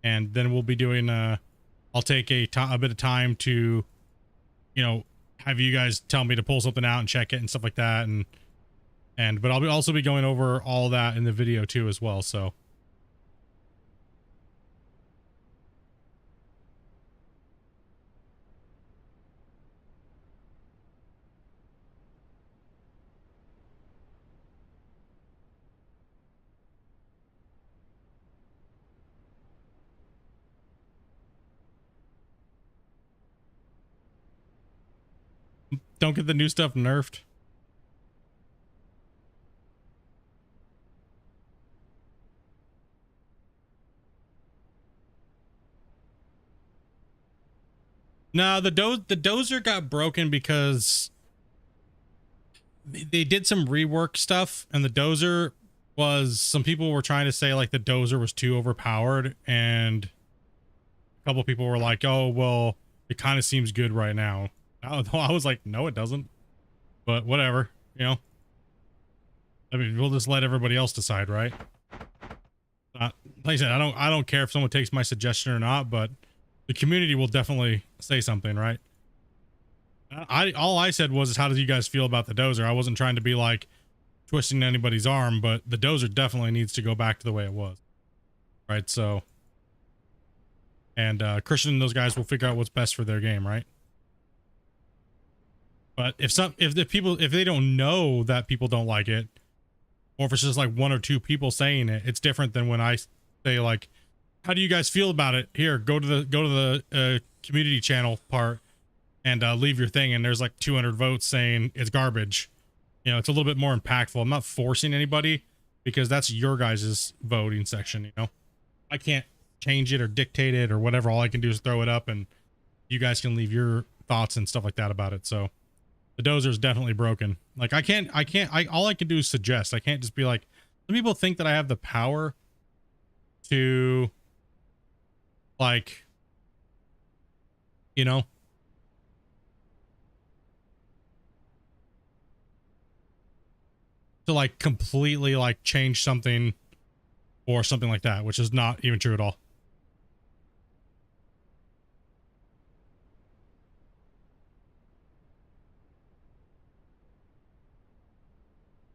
and then we'll be doing I'll take a bit of time to, you know, have you guys tell me to pull something out and check it and stuff like that, but I'll also be going over all that in the video too as well. So. Don't get the new stuff nerfed. No, the dozer got broken because they did some rework stuff, and the dozer was, some people were trying to say like the dozer was too overpowered, and a couple people were like, oh, well, it kind of seems good right now. I was like, no, it doesn't. But whatever, you know. I mean, we'll just let everybody else decide, right? Like I said, I don't care if someone takes my suggestion or not, but the community will definitely say something, right? All I said was, how do you guys feel about the dozer? I wasn't trying to be like twisting anybody's arm, but the dozer definitely needs to go back to the way it was, right? So, and Christian and those guys will figure out what's best for their game, right? But if they don't know that people don't like it, or if it's just like one or two people saying it, it's different than when I say like, how do you guys feel about it? Here, go to the community channel part and leave your thing, and there's like 200 votes saying it's garbage. You know, it's a little bit more impactful. I'm not forcing anybody because that's your guys' voting section. You know, I can't change it or dictate it or whatever. All I can do is throw it up, and you guys can leave your thoughts and stuff like that about it. So the dozer is definitely broken. Like all I can do is suggest. I can't just be like, some people think that I have the power to, like, you know, to like completely like change something or something like that, which is not even true at all.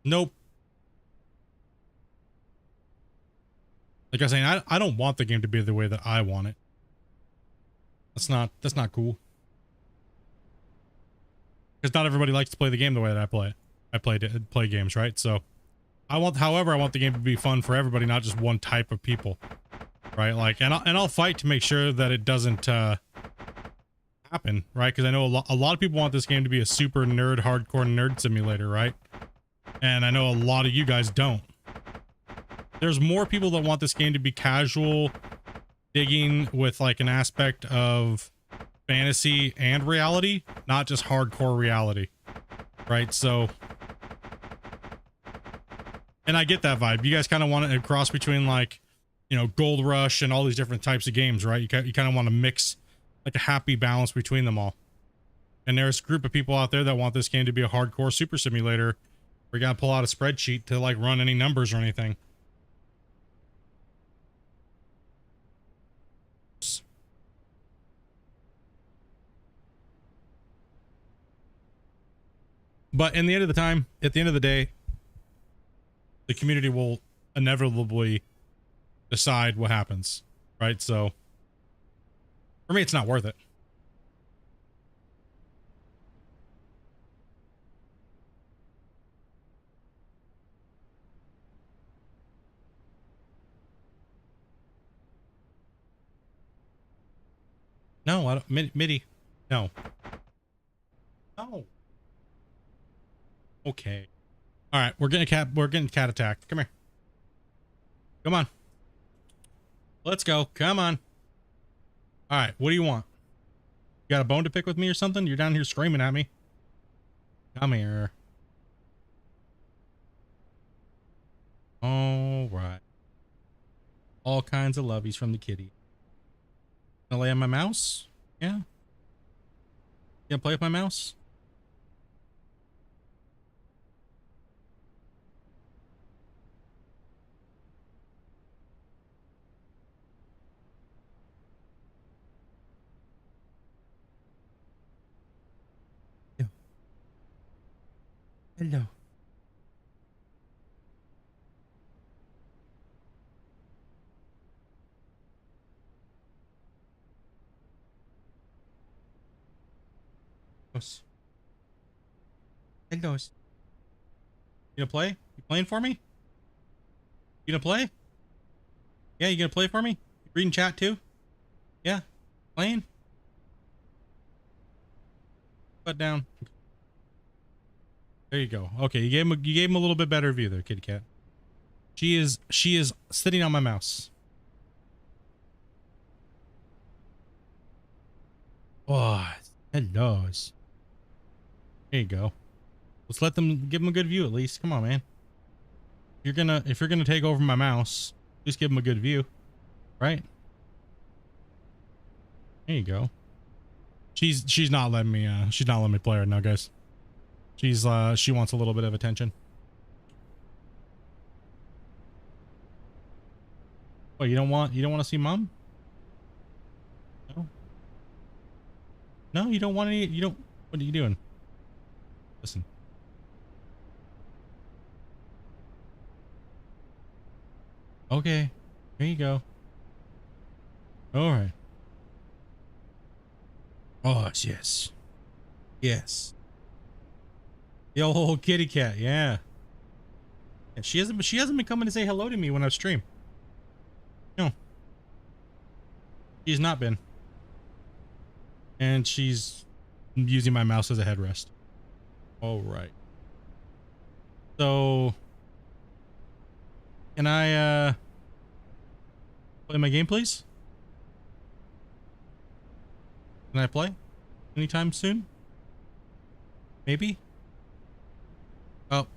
Nope. Like I was saying, I don't want the game to be the way that I want it. That's not cool. Because not everybody likes to play the game the way that I play it. I play games, right? So however, I want the game to be fun for everybody, not just one type of people, right? Like, and I'll fight to make sure that it doesn't happen, right? Because I know a lot of people want this game to be a super hardcore nerd simulator, right? And I know a lot of you guys don't. there's more people that want this game to be casual digging with like an aspect of fantasy and reality, not just hardcore reality, right? So, and I get that vibe. You guys kind of want it a cross between like, you know, Gold Rush and all these different types of games, right? You kind of want to mix like a happy balance between them all. And there's a group of people out there that want this game to be a hardcore super simulator. We got to pull out a spreadsheet to like run any numbers or anything. But in the end of the time, at the end of the day, the community will inevitably decide what happens, right? So for me, it's not worth it. No, I don't. MIDI. No. No. Okay. All right, we're getting cat attacked. Come here. Come on. Let's go. Come on. All right, what do you want? You got a bone to pick with me or something? You're down here screaming at me. Come here. All right. All kinds of lovies from the kitty. Gonna lay on my mouse? Yeah. Gonna play with my mouse? Yeah. Hello. Hello. You gonna play? You playing for me? You gonna play? Yeah, you gonna play for me? You reading chat too? Yeah? Playing? Put down. There you go. Okay, you gave him a little bit better view there, kitty cat. She is sitting on my mouse. Oh, hello. There you go. Let's let them give him a good view at least. Come on, man. If you're gonna take over my mouse, just give him a good view, right? There you go. She's not letting me play right now, guys. She wants a little bit of attention. Oh, you don't want to see mom? No. No, you don't want any. You don't. What are you doing? Listen. Okay. Here you go. All right. Oh, yes. Yes. The old kitty cat, yeah. And she hasn't been coming to say hello to me when I stream. No. She's not been. And she's using my mouse as a headrest. All right. So can I play my game, please? Can I play anytime soon? Maybe. Oh.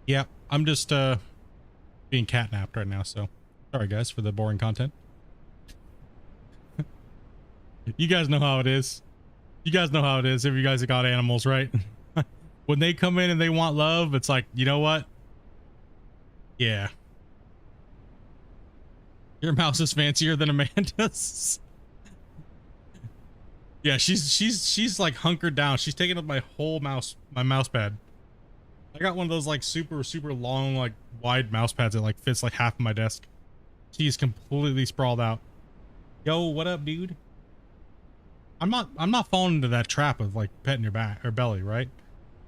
Yeah, I'm just being catnapped right now, so sorry guys for the boring content. You guys know how it is. You guys know how it is if you guys have got animals, right? When they come in and they want love, it's like, you know what? Yeah. Your mouse is fancier than Amanda's. Yeah, she's like hunkered down. She's taking up my whole mouse pad. I got one of those like super long, like wide mouse pads that like fits like half of my desk. She's completely sprawled out. Yo, what up, dude? I'm not falling into that trap of like petting your back or belly, right?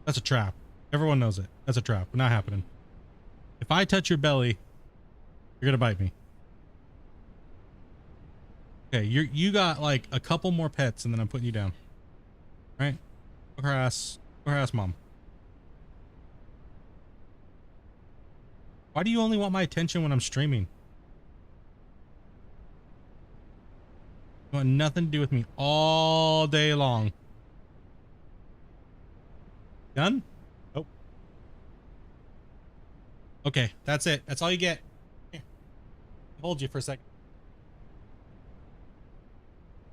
That's a trap. Everyone knows it. That's a trap. Not happening. If I touch your belly, you're gonna bite me. Okay, you got like a couple more pets and then I'm putting you down. All right? Go harass mom. Why do you only want my attention when I'm streaming? You want nothing to do with me all day long. Done? Oh. Okay, that's it. That's all you get. Here. Hold you for a second.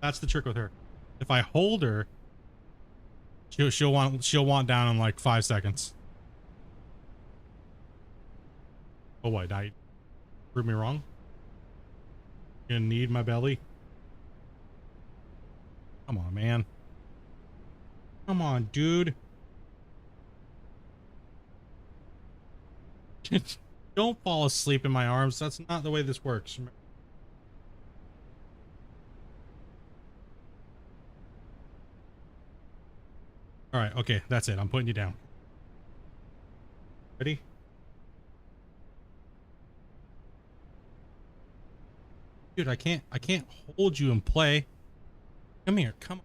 That's the trick with her. If I hold her, she'll want down in like 5 seconds. Oh wait, I proved me wrong. You're gonna need my belly. Come on, man. Come on, dude. Don't fall asleep in my arms. That's not the way this works. All right, okay, that's it. I'm putting you down. Ready? Dude, I can't hold you and play. Come here, come on.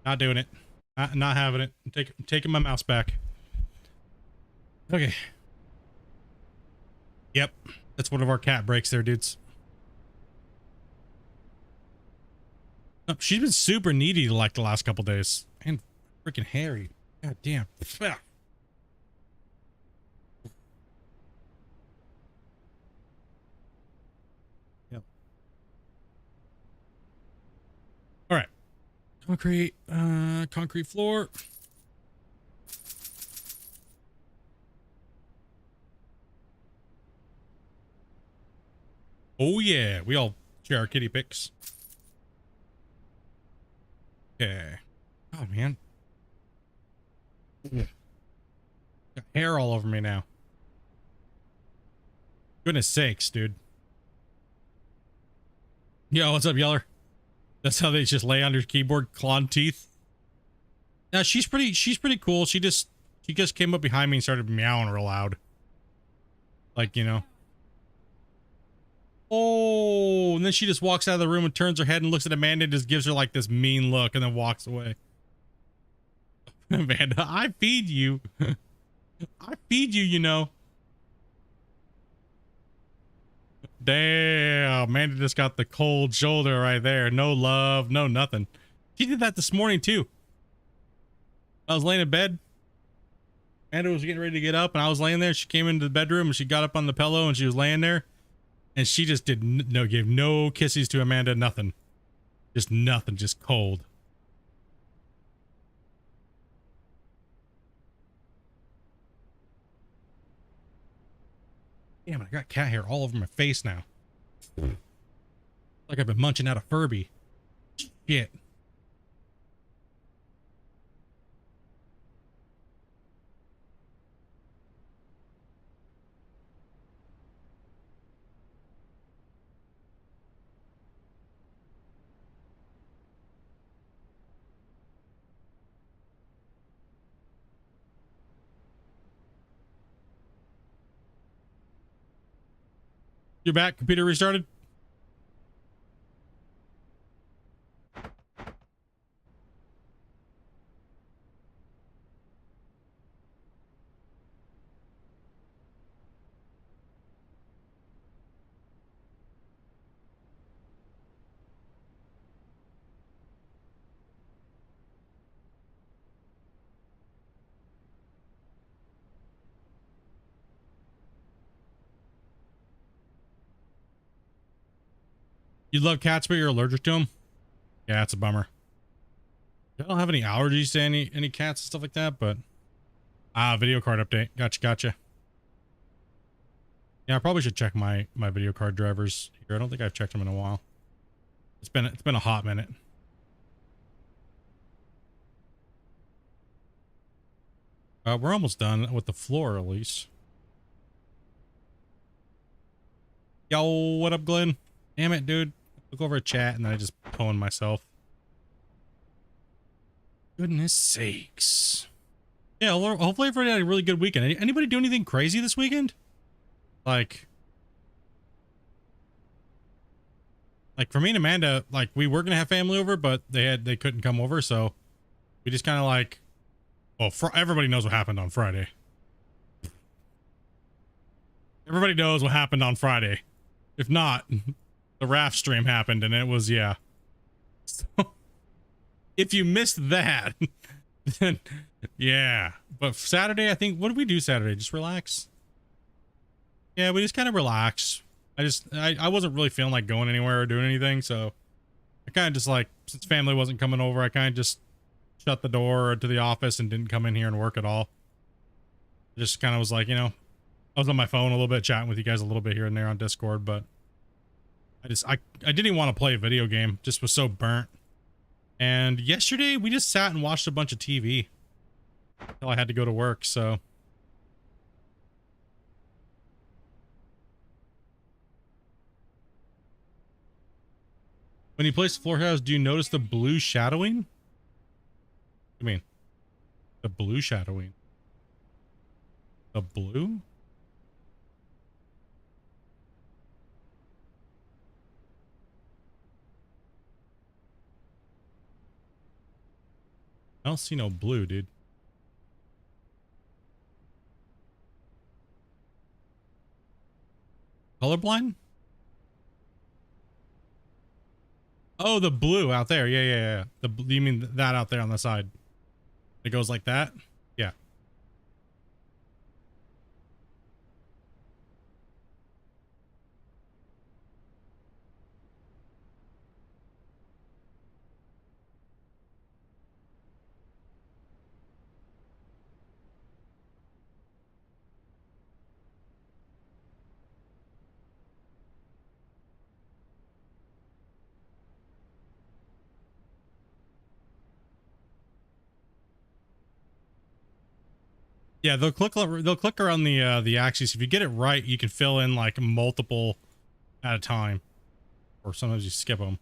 Not doing it. Not having it. I'm taking my mouse back. Okay. Yep. That's one of our cat breaks there, dudes. Oh, she's been super needy like the last couple days. And freaking hairy. God damn. Yep. All right. Concrete floor. Oh yeah, we all share our kitty pics. Okay. Oh man. Got hair all over me now. Goodness sakes, dude. Yo, what's up, Yeller? That's how they just lay on your keyboard, clawing teeth. Now she's pretty cool. She just came up behind me and started meowing real loud. Like, you know. Oh, and then she just walks out of the room and turns her head and looks at Amanda and just gives her like this mean look and then walks away. Amanda, I feed you. I feed you, you know. Damn, Amanda just got the cold shoulder right there. No love, no nothing. She did that this morning too. I was laying in bed. Amanda was getting ready to get up and I was laying there. She came into the bedroom and she got up on the pillow and she was laying there. And she just gave no kisses to Amanda, nothing. Just nothing, just cold. Damn, I got cat hair all over my face now. Like I've been munching out a Furby. Shit. You're back? Computer restarted? You love cats, but you're allergic to them? Yeah, that's a bummer. I don't have any allergies to any cats and stuff like that, but video card update. Gotcha. Yeah, I probably should check my video card drivers here. I don't think I've checked them in a while. It's been a hot minute. We're almost done with the floor, at least. Yo, what up, Glenn? Damn it, dude. Look over a chat and then I just pwned myself. Goodness sakes. Yeah, hopefully everybody had a really good weekend. Anybody do anything crazy this weekend? Like, like for me and Amanda, like we were gonna have family over, but they couldn't come over, so we just kind of like, well, everybody knows what happened on Friday. Everybody knows what happened on Friday. If not, the raft stream happened, and it was, yeah. So if you missed that, then yeah. But Saturday, I think, what did we do Saturday? Just relax. Yeah, we just kind of relax. I wasn't really feeling like going anywhere or doing anything, so I kind of just like, since family wasn't coming over, I kind of just shut the door to the office and didn't come in here and work at all. Just kind of was like, you know, I was on my phone a little bit, chatting with you guys a little bit here and there on Discord, but I didn't even want to play a video game. Just was so burnt. And yesterday we just sat and watched a bunch of TV until I had to go to work, so. When you place the floor tiles, do you notice the blue shadowing? What do you mean? The blue shadowing? The blue? I don't see no blue, dude. Colorblind? Oh, the blue out there. Yeah. You mean that out there on the side? It goes like that? Yeah. Yeah, they'll click around the axis. If you get it right, you can fill in like multiple at a time, or sometimes you skip them.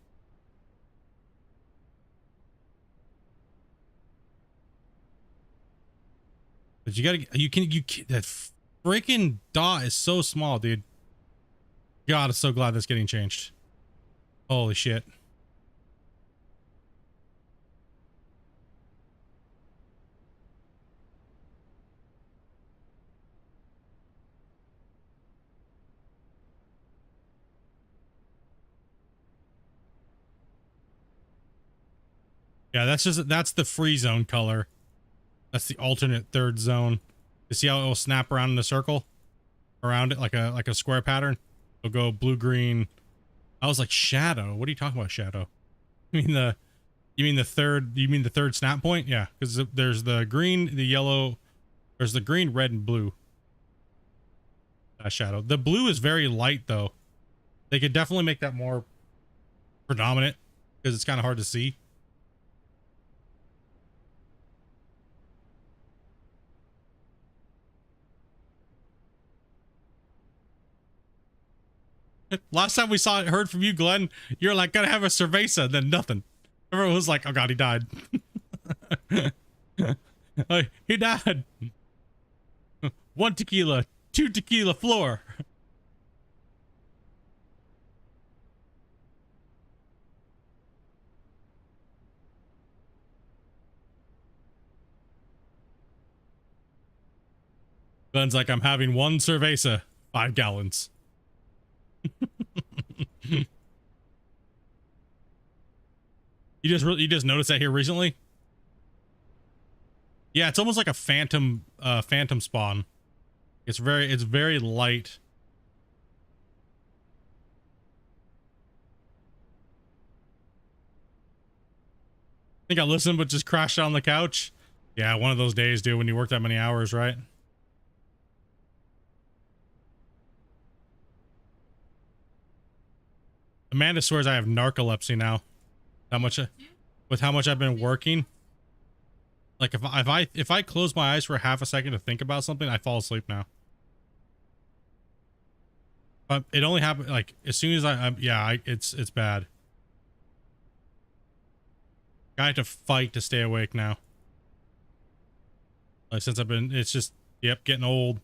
But you can that freaking dot is so small, dude. God, I'm so glad that's getting changed. Holy shit. Yeah, that's the free zone color. That's the alternate third zone. You see how it will snap around in a circle around it like a square pattern? It'll go blue, green. I was like, shadow. What are you talking about, shadow? You mean the third snap point? Yeah, because there's the green, the yellow, there's the green, red, and blue. Shadow. The blue is very light though. They could definitely make that more predominant because it's kind of hard to see. Last time we heard from you, Glenn, you're like, gotta have a cerveza, then nothing. Everyone was like, oh god, he died. He died. 1 tequila, 2 tequila floor. Glenn's like, I'm having 1 cerveza, 5 gallons. You just noticed that here recently? Yeah, it's almost like a phantom spawn. It's very light. I think I listened but just crashed on the couch. Yeah, one of those days, dude, when you work that many hours, right? Amanda swears I have narcolepsy now. With how much I've been working. Like if I close my eyes for half a second to think about something, I fall asleep now. But it only happened like as soon as it's bad. I have to fight to stay awake now. Like since it's just, yep, getting old.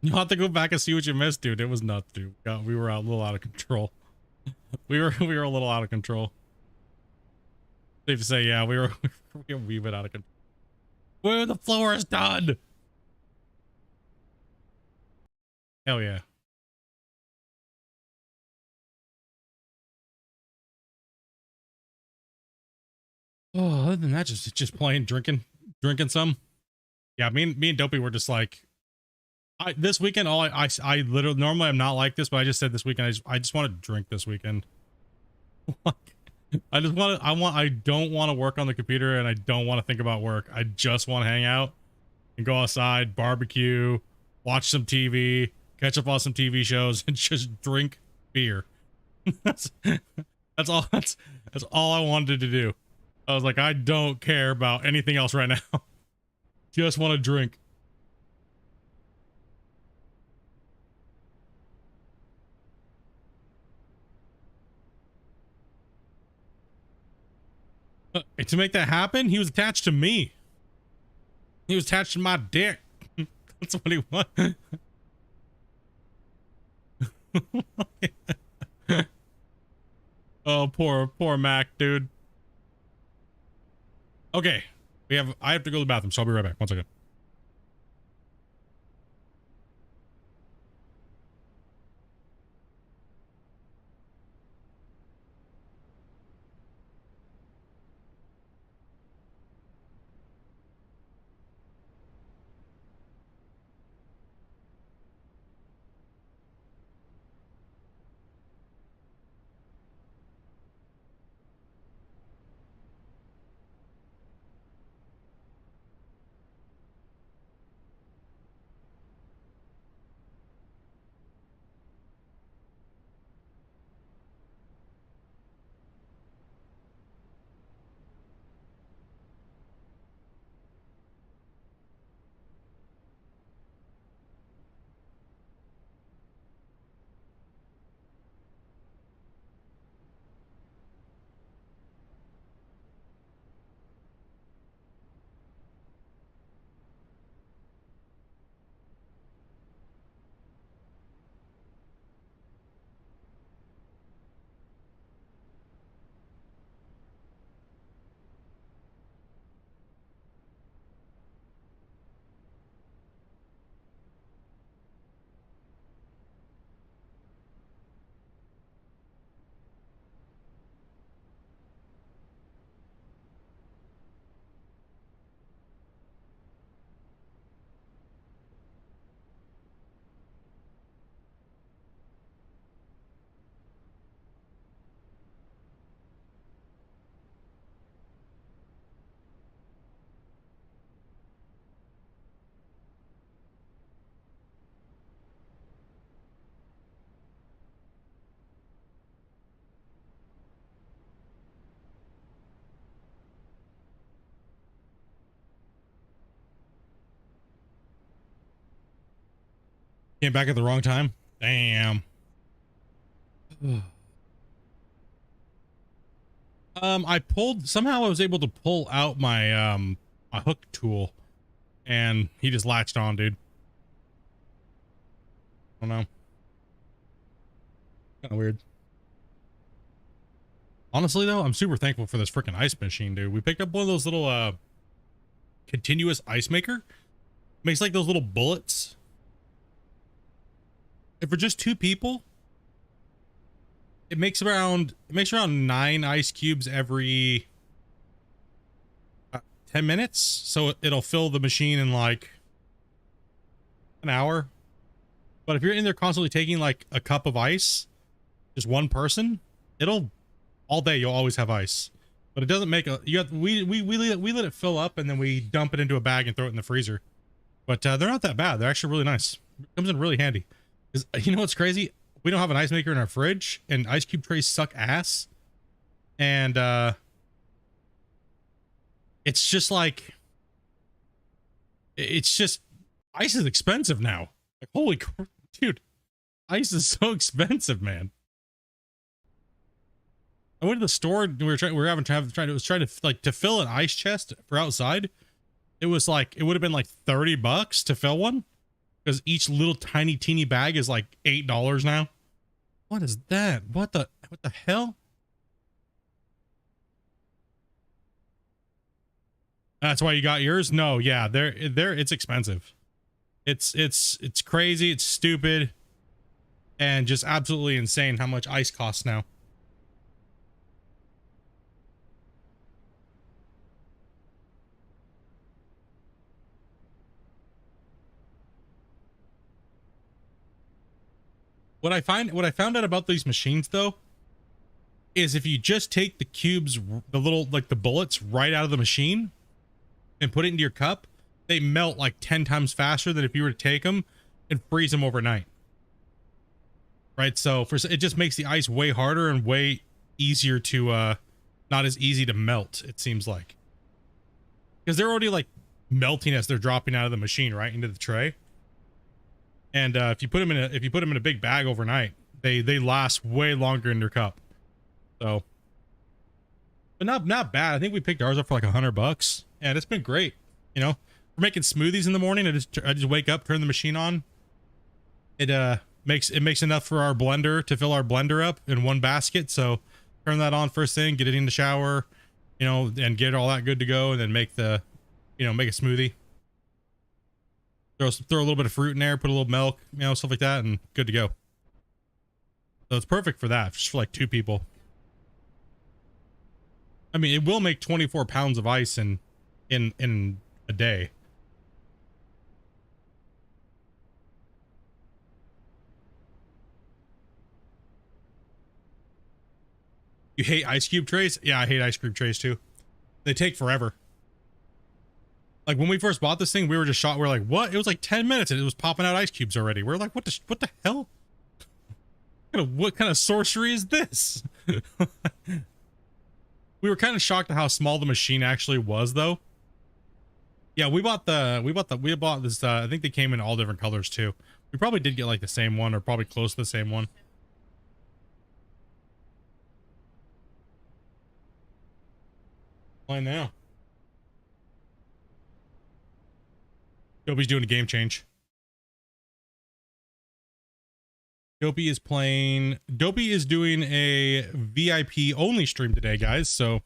You'll have to go back and see what you missed, dude. It was nuts, dude. We were a little out of control. We were a little out of control. Safe to say, yeah, we were a wee bit out of control. Where the floor is done. Hell yeah. Oh, other than that, just playing, drinking some. Yeah, me and Dopey were just like, this weekend, I literally, normally I'm not like this, but I just said this weekend, I just want to drink this weekend. I don't want to work on the computer, and I don't want to think about work. I just want to hang out and go outside, barbecue, watch some TV, catch up on some TV shows, and just drink beer. that's all I wanted to do. I was like, I don't care about anything else right now. Just want to drink. To make that happen, he was attached to me. He was attached to my dick. That's what he was. Oh, poor Mac, dude. Okay, I have to go to the bathroom, so I'll be right back. 1 second. Came back at the wrong time. Damn. Somehow I was able to pull out my my hook tool, and he just latched on, dude. I don't know. Kind of weird. Honestly though, I'm super thankful for this freaking ice machine, dude. We picked up one of those little continuous ice maker. Makes like those little bullets. If we're just 2 people, it makes around 9 ice cubes every 10 minutes. So it'll fill the machine in like an hour. But if you're in there constantly taking like a cup of ice, just one person, all day you'll always have ice. But it doesn't make we let it fill up, and then we dump it into a bag and throw it in the freezer. But they're not that bad. They're actually really nice. It comes in really handy. You know what's crazy? We don't have an ice maker in our fridge, and ice cube trays suck ass. And it's just like, ice is expensive now. Like, holy crap, dude, ice is so expensive, man. I went to the store, and we were trying to like to fill an ice chest for outside. It was like, it would have been like $30 to fill one. because each little tiny teeny bag is like $8 now. What is that? What the hell? That's why you got yours? No, yeah, it's expensive. It's crazy, it's stupid, and just absolutely insane how much ice costs now. What I found out about these machines though is if you just take the cubes, the little like the bullets right out of the machine and put it into your cup, they melt like 10 times faster than if you were to take them and freeze them overnight. Right? So it just makes the ice way harder and way easier to not as easy to melt, it seems like. Because they're already like melting as they're dropping out of the machine right into the tray. And if you put them in a big bag overnight, they last way longer in your cup. So, but not bad. I think we picked ours up for like $100, and it's been great. You know, we're making smoothies in the morning. I just wake up, turn the machine on. It makes enough for our blender to fill our blender up in one basket. So turn that on first thing, get it in the shower, you know, and get all that good to go, and then make a smoothie. Throw a little bit of fruit in there, put a little milk, you know, stuff like that, and good to go. So it's perfect for that, just for like 2 people. I mean, it will make 24 pounds of ice in a day. You hate ice cube trays? Yeah, I hate ice cube trays too. They take forever. Like when we first bought this thing, we were just shocked. We're like, what? It was like 10 minutes and it was popping out ice cubes already. We're like, what the hell? What kind of sorcery is this? We were kind of shocked at how small the machine actually was though. Yeah, we bought this, I think they came in all different colors too. We probably did get like the same one, or probably close to the same one. Why now? Dopey's doing a game change. Dopey is doing a VIP only stream today, guys. So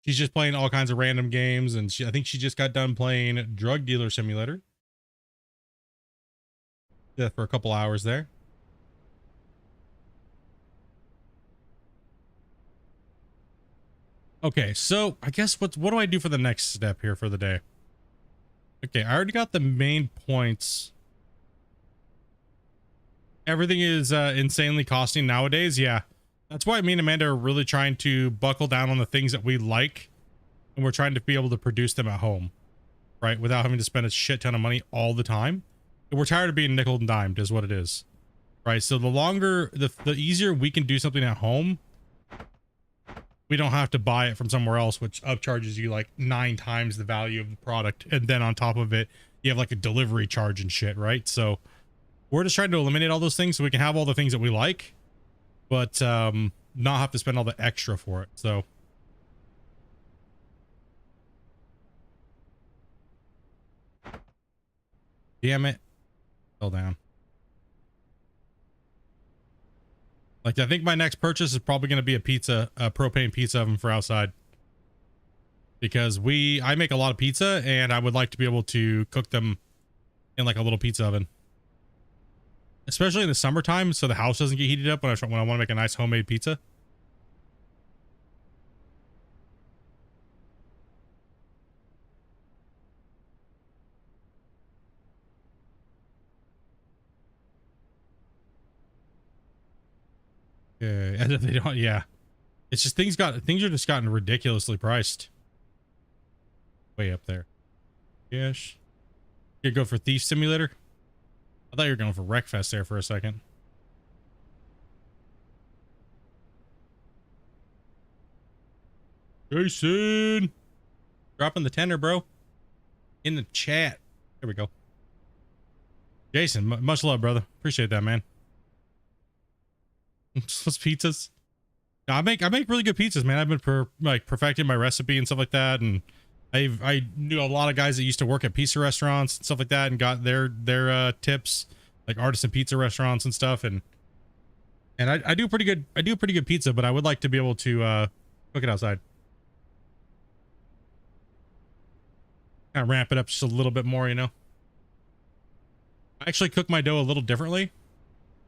she's just playing all kinds of random games, and I think she just got done playing Drug Dealer Simulator. Yeah, for a couple hours there. Okay, so I guess what do I do for the next step here for the day? Okay, I already got the main points. Everything is insanely costing nowadays. Yeah, that's why me and Amanda are really trying to buckle down on the things that we like, and we're trying to be able to produce them at home, right? Without having to spend a shit ton of money all the time. We're tired of being nickel and dimed is what it is, right? So the easier we can do something at home, we don't have to buy it from somewhere else, which upcharges you like 9 times the value of the product. And then on top of it, you have like a delivery charge and shit, right? So we're just trying to eliminate all those things so we can have all the things that we like, but not have to spend all the extra for it. So damn it. Fell down. Like, I think my next purchase is probably going to be a propane pizza oven for outside, because I make a lot of pizza and I would like to be able to cook them in like a little pizza oven, especially in the summertime, so the house doesn't get heated up when I want to make a nice homemade pizza. They don't, yeah. It's just things are just gotten ridiculously priced. Way up there. Yes. You go for Thief Simulator? I thought you were going for Wreckfest there for a second. Jason! Dropping the tender, bro. In the chat. There we go. Jason, much love, brother. Appreciate that, man. Those pizzas. No, I make really good pizzas, man. I've been perfecting my recipe and stuff like that, and I knew a lot of guys that used to work at pizza restaurants and stuff like that and got their tips, like artisan pizza restaurants and stuff. And I do pretty good. I do pretty good pizza, but I would like to be able to cook it outside. Kind of ramp it up just a little bit more, you know. I actually cook my dough a little differently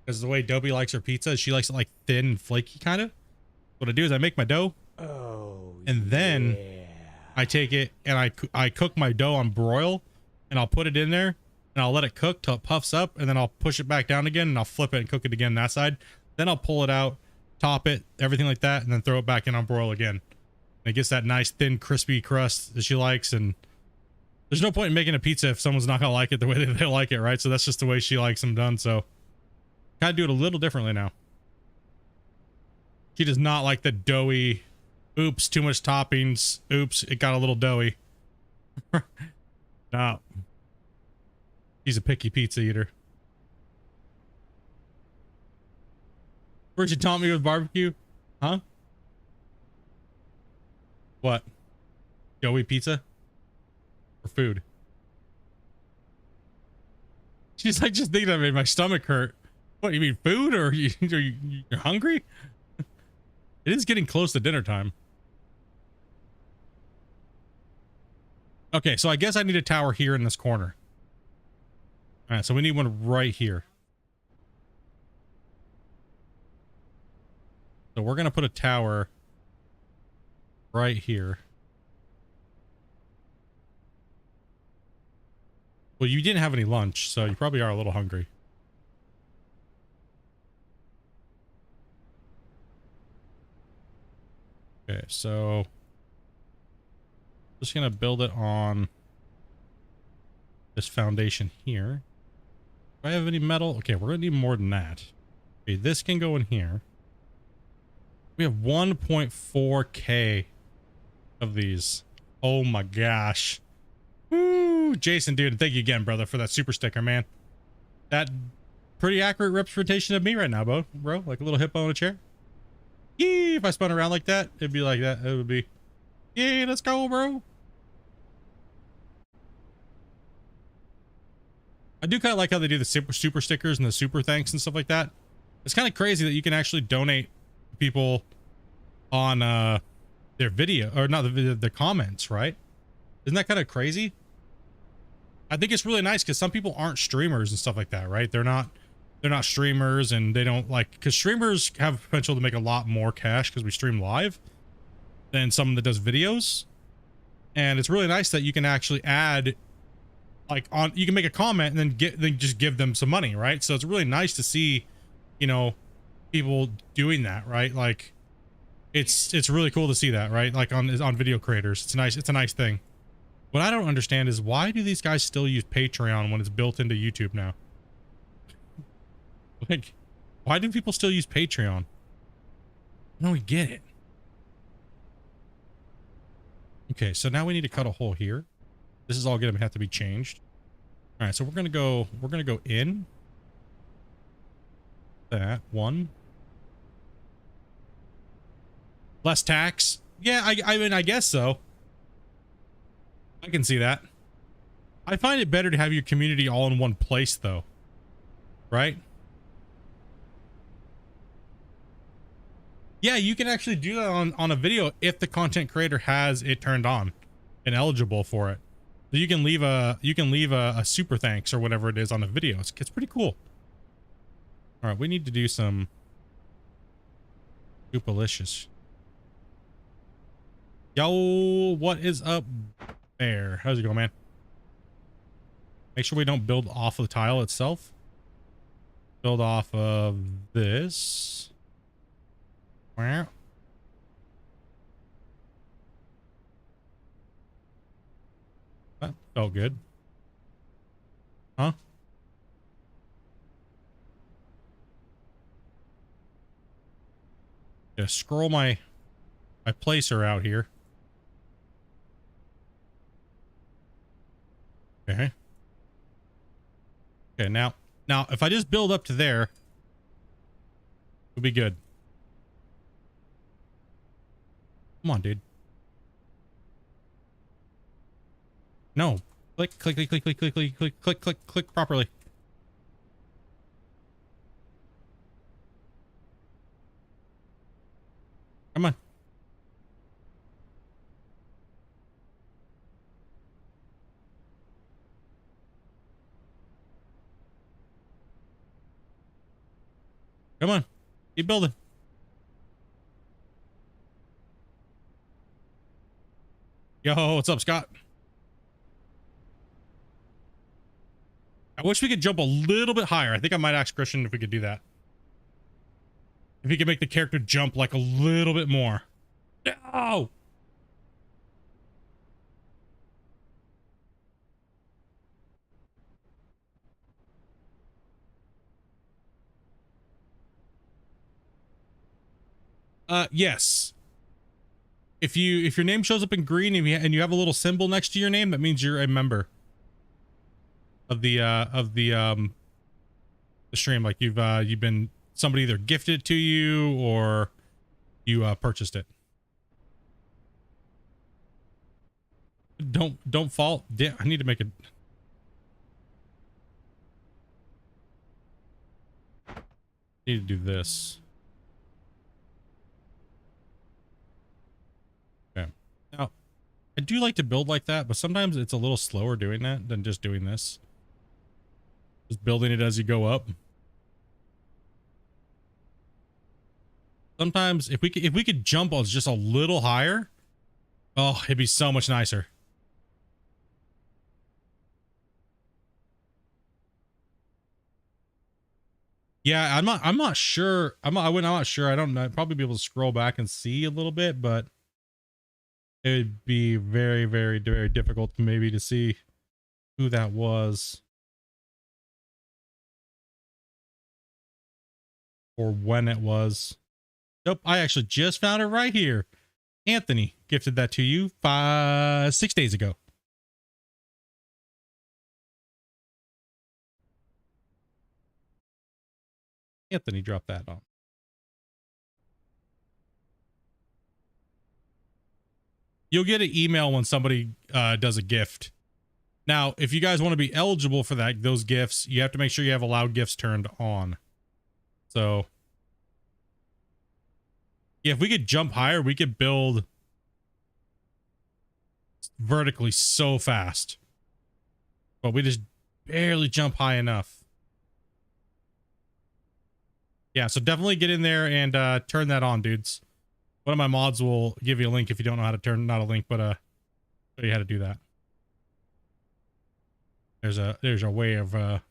because the way Dobie likes her pizza, she likes it like thin and flaky kind of. What I do is I make my dough, and then I take it and I cook my dough on broil, and I'll put it in there and I'll let it cook till it puffs up, and then I'll push it back down again and I'll flip it and cook it again that side. Then I'll pull it out, top it, everything like that, and then throw it back in on broil again. And it gets that nice thin crispy crust that she likes. And there's no point in making a pizza if someone's not gonna like it the way that they like it, right? So that's just the way she likes them done. So kind of do it a little differently now. She does not like the doughy, oops, too much toppings, oops, it got a little doughy. No. She's a picky pizza eater. Where'd you taunt me with barbecue? Huh? What? Doughy pizza? Or food? She's like, just thinking of it, my stomach hurt. What, you mean food, or you're hungry? It is getting close to dinner time. Okay, so I guess I need a tower here in this corner. All right, so we need one right here. So we're gonna put a tower right here. Well, you didn't have any lunch, so you probably are a little hungry. Okay, so just gonna build it on this foundation here. Do I have any metal? Okay, we're gonna need more than that. Okay, this can go in here. We have 1.4K of these. Oh my gosh. Woo! Jason, dude, thank you again, brother, for that super sticker, man. That pretty accurate representation of me right now, bro. Like a little hippo in a chair. Yee! If I spun around like that, it'd be like that. It would be, yay, let's go, bro. I do kind of like how they do the super stickers and the super thanks and stuff like that. It's kind of crazy that you can actually donate to people on their video, or not the video, their comments, right? Isn't that kind of crazy? I think it's really nice because some people aren't streamers and stuff like that, right? They're not streamers, and they don't like, because streamers have potential to make a lot more cash because we stream live than someone that does videos. And it's really nice that you can actually add, like, on, you can make a comment and then just give them some money, right? So it's really nice to see, you know, people doing that, right? Like, it's really cool to see that, right? Like on video creators. It's a nice thing. What I don't understand is, why do these guys still use Patreon when it's built into YouTube now? Like, why do people still use Patreon? No, we get it. Okay, so now we need to cut a hole here. This is all gonna have to be changed. All right, so we're gonna go in that one. Less tax. Yeah, I mean, I guess so. I can see that. I find it better to have your community all in one place, though. Right? Yeah, you can actually do that on a video if the content creator has it turned on and eligible for it. So you can leave a super thanks or whatever it is on a video. It's pretty cool. All right, we need to do some Goopalicious. Yo, what is up there? How's it going, man? Make sure we don't build off of the tile itself. Build off of this. Wow. That felt good. Huh? Just scroll my placer out here. Okay. Okay, now if I just build up to there, it'll be good. Come on, dude. No. Click, click, click, click, click, click, click, click, click, click, click properly. Come on. Come on. Keep building. Yo, what's up, Scott? I wish we could jump a little bit higher. I think I might ask Christian if we could do that. If he could make the character jump like a little bit more. No! Yes. If your name shows up in green and you have a little symbol next to your name, that means you're a member of the stream. Like you've been, somebody either gifted it to you or you purchased it. Don't fall. Damn, I need to make it. Need to do this. Okay. Now, I do like to build like that, but sometimes it's a little slower doing that than just doing this. Just building it as you go up. Sometimes if we could jump on just a little higher, oh, it'd be so much nicer. Yeah, I'm not sure. I'm not sure. I don't know. I'd probably be able to scroll back and see a little bit, but it would be very, very, very difficult maybe to see who that was or when it was. Nope, I actually just found it right here. Anthony gifted that to you 6 days ago. Anthony dropped that on. You'll get an email when somebody does a gift. Now, if you guys want to be eligible for those gifts, you have to make sure you have allowed gifts turned on. So, yeah, if we could jump higher, we could build vertically so fast. But we just barely jump high enough. Yeah, so definitely get in there and turn that on, dudes. One of my mods will give you a link if you don't know how to turn, not a link, but show you how to do that. There's a way of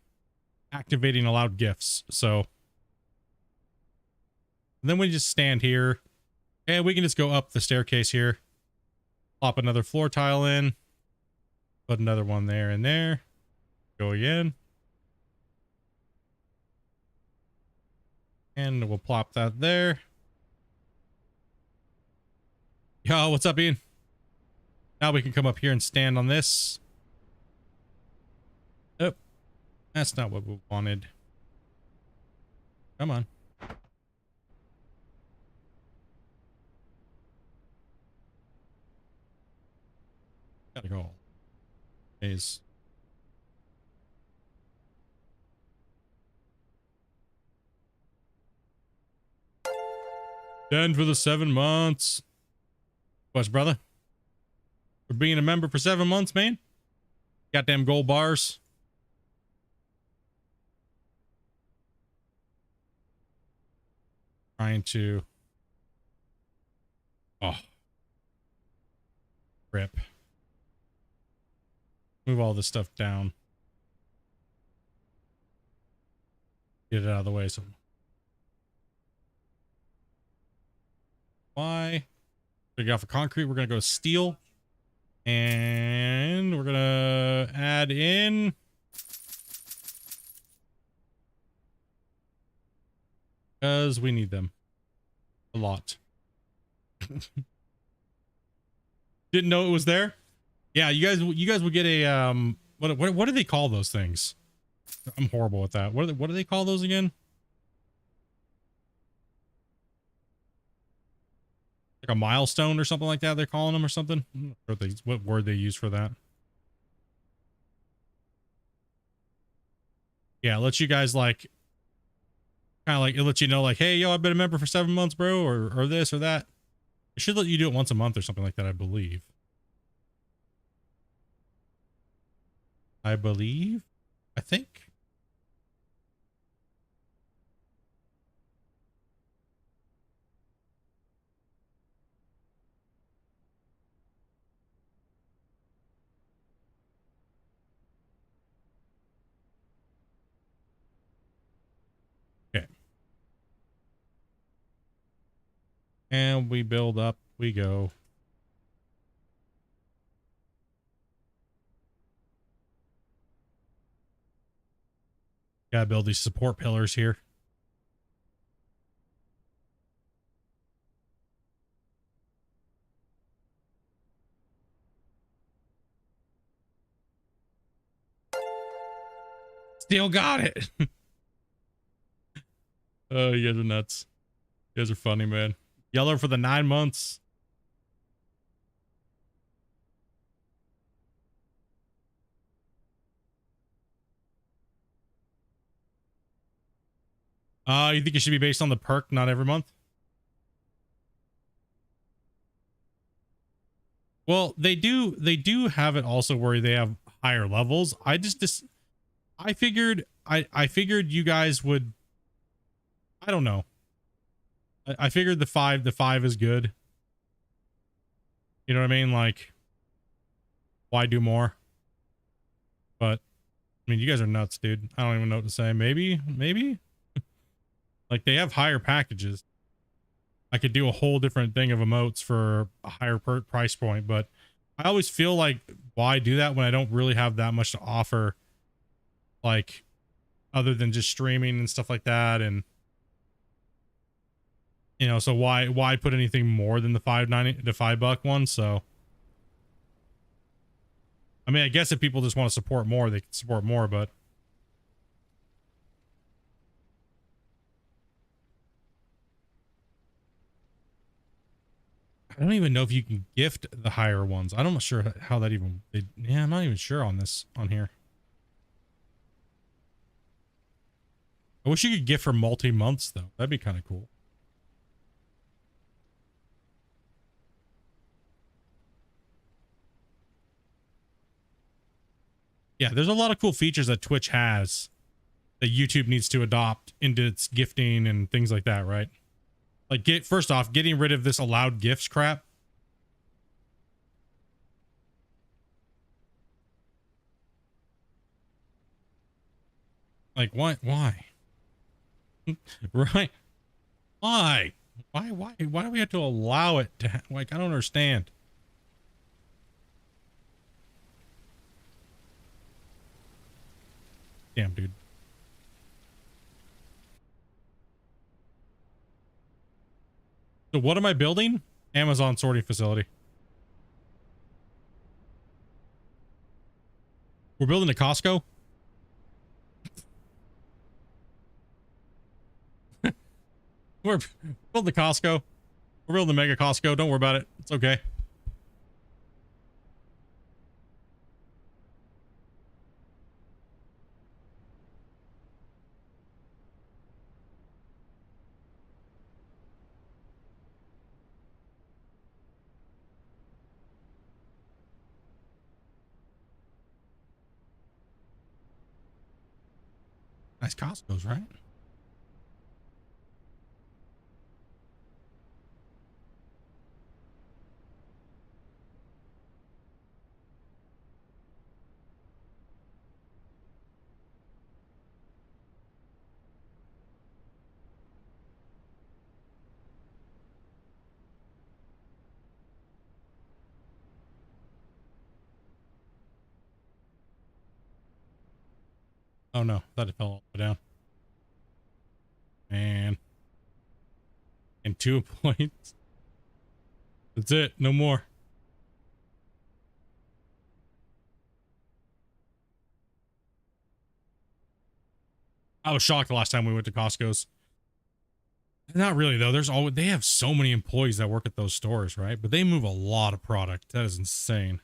activating allowed gifts. So then we just stand here and we can just go up the staircase here. Plop another floor tile in. Put another one there and there. Go again. And we'll plop that there. Yo, what's up, Ian? Now we can come up here and stand on this. Oh, that's not what we wanted. Come on. Gotta go. Is done for the 7 months. What's brother? For being a member for 7 months, man. Goddamn gold bars. Trying to. Oh. Rip. Move all this stuff down. Get it out of the way. So. Why? We got for concrete. We're gonna go steel, and we're gonna add in because we need them a lot. Didn't know it was there. Yeah, you guys will get a what do they call those things? I'm horrible at that. What do they call those again? Like a milestone or something like that they're calling them or something. What word they use for that. Yeah, it lets you guys like, kind of like, it lets you know like, hey, yo, I've been a member for 7 months, bro, or this or that. It should let you do it once a month or something like that, I believe. I think. Okay. And we build up, we go. Gotta build these support pillars here. Still got it. Oh, you guys are nuts. You guys are funny, man. Yeller for the 9 months. You think it should be based on the perk, not every month? Well, they do have it also where they have higher levels. I figured I figured you guys would, I don't know. I figured the five is good. You know what I mean? Like, why do more? But I mean, you guys are nuts, dude. I don't even know what to say. Maybe like they have higher packages. I could do a whole different thing of emotes for a higher price point, but I always feel like, why do that when I don't really have that much to offer, like, other than just streaming and stuff like that. And you know, so why put anything more than the $5.90, the $5 one? So I mean, I guess if people just want to support more, they can support more, but I don't even know if you can gift the higher ones. I'm not sure how that even, yeah, I'm not even sure on this, on here. I wish you could gift for multi-months though. That'd be kind of cool. Yeah, there's a lot of cool features that Twitch has that YouTube needs to adopt into its gifting and things like that, right? Like, first off, getting rid of this allowed gifts crap. Like, what? Why? Right? Why? Why do we have to allow it to, like, I don't understand. Damn, dude. So what am I building? Amazon sorting facility. We're building a Costco. We're building the Costco. We're building the mega Costco. Don't worry about it. It's okay. Nice Costco's, right? Oh no, I thought it fell all the way down. And 2 points. That's it. No more. I was shocked the last time we went to Costco's. Not really though. They have so many employees that work at those stores, right? But they move a lot of product. That is insane.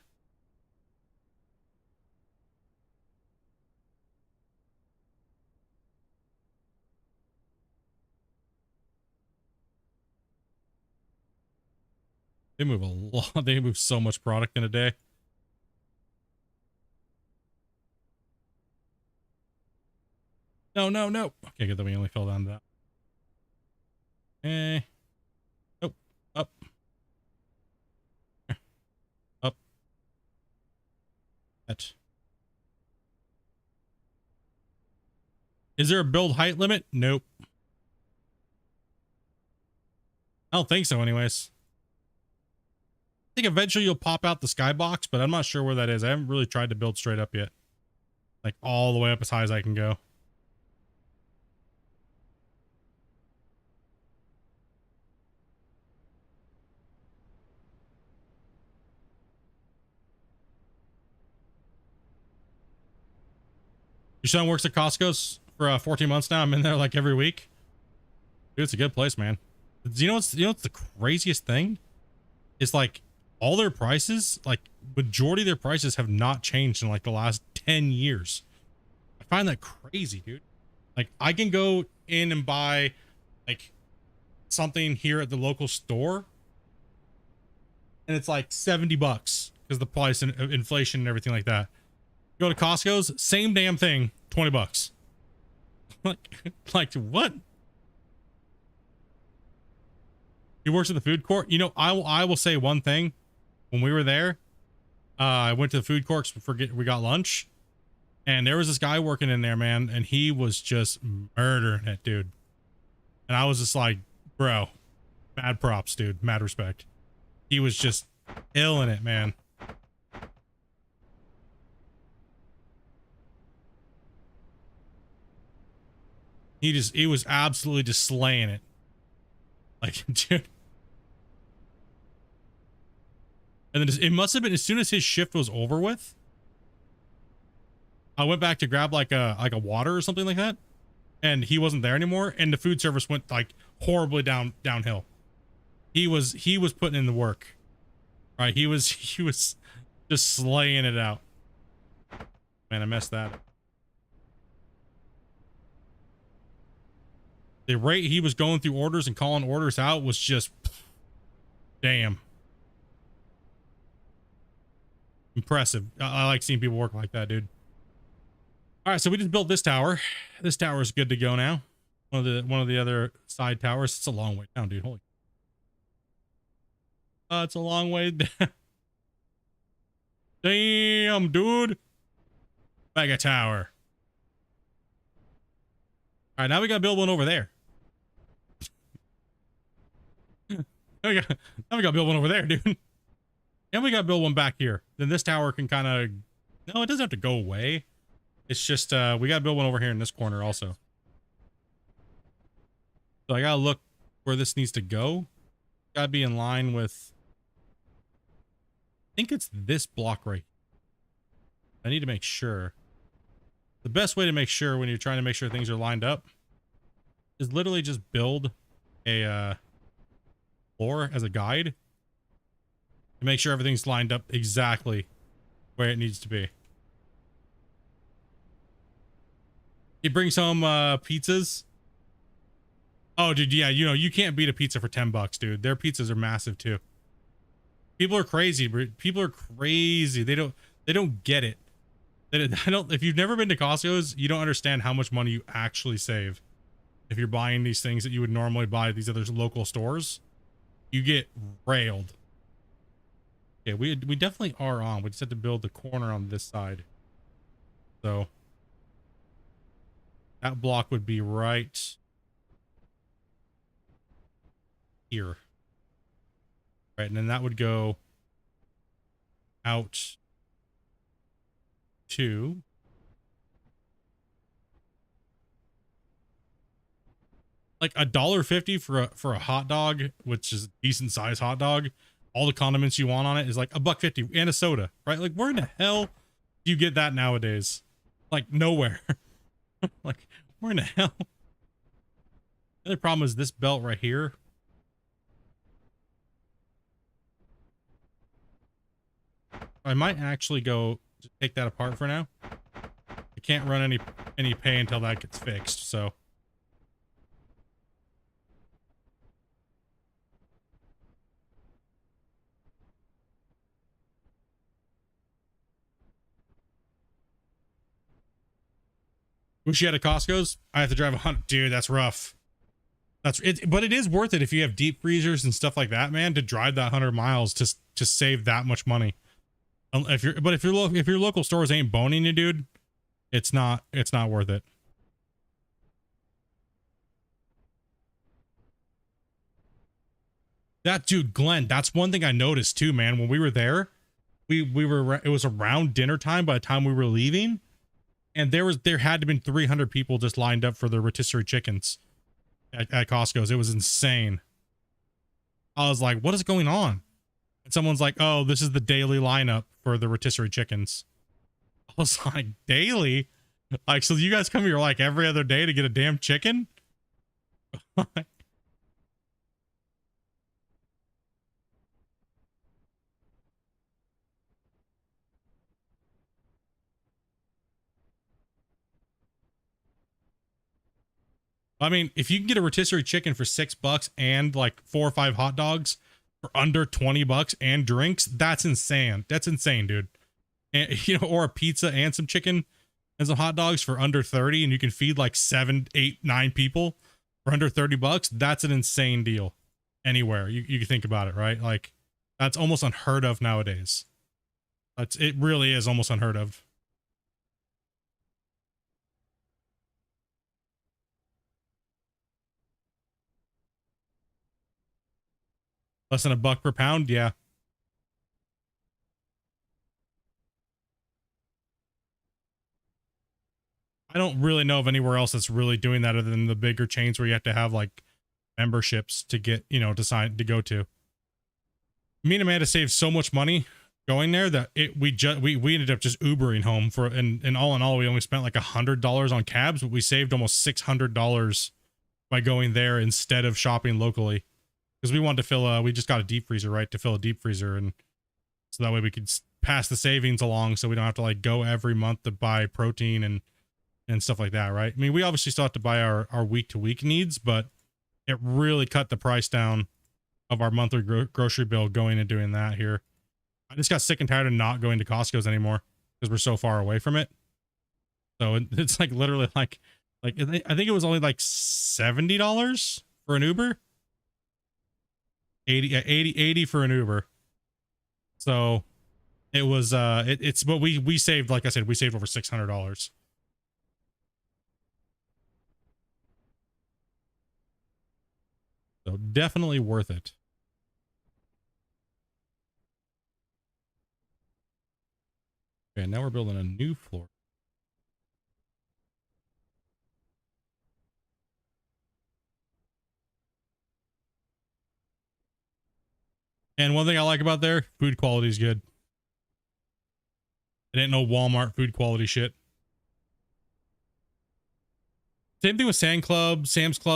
They move a lot. They move so much product in a day. No, no, no. Okay, good that we only fell down to that. Eh. Nope. Up. Up. That. Is there a build height limit? Nope. I don't think so anyways. I think eventually you'll pop out the skybox, but I'm not sure where that is. I haven't really tried to build straight up yet. Like all the way up as high as I can go. Your son works at Costco's for 14 months now. I'm in there like every week. Dude, it's a good place, man. You know what's the craziest thing? It's like all their prices, like majority of their prices have not changed in like the last 10 years. I find that crazy, dude. Like I can go in and buy like something here at the local store and it's like $70 because the price and inflation and everything like that. Go to Costco's, same damn thing, $20. like what? He works at the food court. You know, I will say one thing. When we were there, I went to the food court we got lunch, and there was this guy working in there, man, and he was just murdering it, dude. And I was just like, bro, mad props, dude, mad respect. He was just ill in it, man. He was absolutely just slaying it. Like, dude. And then it must have been as soon as his shift was over with, I went back to grab like a water or something like that, and he wasn't there anymore, and the food service went like horribly downhill. He was putting in the work. Right? He was just slaying it out. Man, I messed that up. The rate he was going through orders and calling orders out was just damn. Impressive. I like seeing people work like that, dude. All right, so we just built this tower. This tower is good to go now. One of the other side towers. It's a long way down, dude. Holy. It's a long way down. Damn, dude. Mega tower. All right, now we gotta build one over there. now we gotta build one over there, dude. And we gotta build one back here. Then this tower can kind of... No, it doesn't have to go away. It's just, we gotta build one over here in this corner also. So I gotta look where this needs to go. Gotta be in line with... I think it's this block right here. I need to make sure. The best way to make sure when you're trying to make sure things are lined up is literally just build a floor as a guide to make sure everything's lined up exactly where it needs to be. He brings home pizzas. Oh, dude, yeah, you know, you can't beat a pizza for $10, dude. Their pizzas are massive too. People are crazy. People are crazy. They don't get it. If you've never been to Costco's, you don't understand how much money you actually save. If you're buying these things that you would normally buy at these other local stores, you get railed. Okay, we definitely are on. We just have to build the corner on this side. So that block would be right here. Right, and then that would go out to like $1.50 for a hot dog, which is a decent size hot dog. All the condiments you want on it is like $1.50 and a soda, right? Like where in the hell do you get that nowadays? Like nowhere. Like where in the hell? The other problem is this belt right here. I might actually go just take that apart for now. I can't run any pay until that gets fixed, so. Wish you had a Costco's. I have to drive 100. Dude, that's rough. That's it, but it is worth it if you have deep freezers and stuff like that, man, to drive that 100 miles to save that much money. If your local stores ain't boning you, dude, it's not worth it. That dude, Glenn, that's one thing I noticed too, man. When we were there, it was around dinner time by the time we were leaving, and there had to been 300 people just lined up for the rotisserie chickens at Costco's. It was insane. I was like, what is going on? And someone's like, oh, this is the daily lineup for the rotisserie chickens. I was like, daily? Like, so you guys come here like every other day to get a damn chicken? I mean, if you can get a rotisserie chicken for $6 and like 4 or 5 hot dogs for under $20 and drinks, that's insane. That's insane, dude. And, you know, or a pizza and some chicken and some hot dogs for under 30, and you can feed like 7, 8, 9 people for under $30. That's an insane deal. Anywhere you can think about it, right? Like, that's almost unheard of nowadays. It really is almost unheard of. Less than $1 per pound, yeah. I don't really know of anywhere else that's really doing that other than the bigger chains where you have to have like memberships to get, you know, to go to. Me and Amanda saved so much money going there that we ended up just Ubering home for, and all in all, we only spent like $100 on cabs, but we saved almost $600 by going there instead of shopping locally. Because we wanted to fill we just got a deep freezer, right, to fill a deep freezer, and so that way we could pass the savings along, so we don't have to like go every month to buy protein and stuff like that, right? I mean, we obviously still have to buy our week to week needs, but it really cut the price down of our monthly grocery bill going and doing that here. I just got sick and tired of not going to Costco's anymore because we're so far away from it. So it's like literally like I think it was only like $70 for an Uber. 80 for an Uber. So it was but we saved, like I said, we saved over $600. So definitely worth it. Okay, now we're building a new floor. And one thing I like about there, food quality is good. It ain't no Walmart food quality shit. Same thing with Sam's Club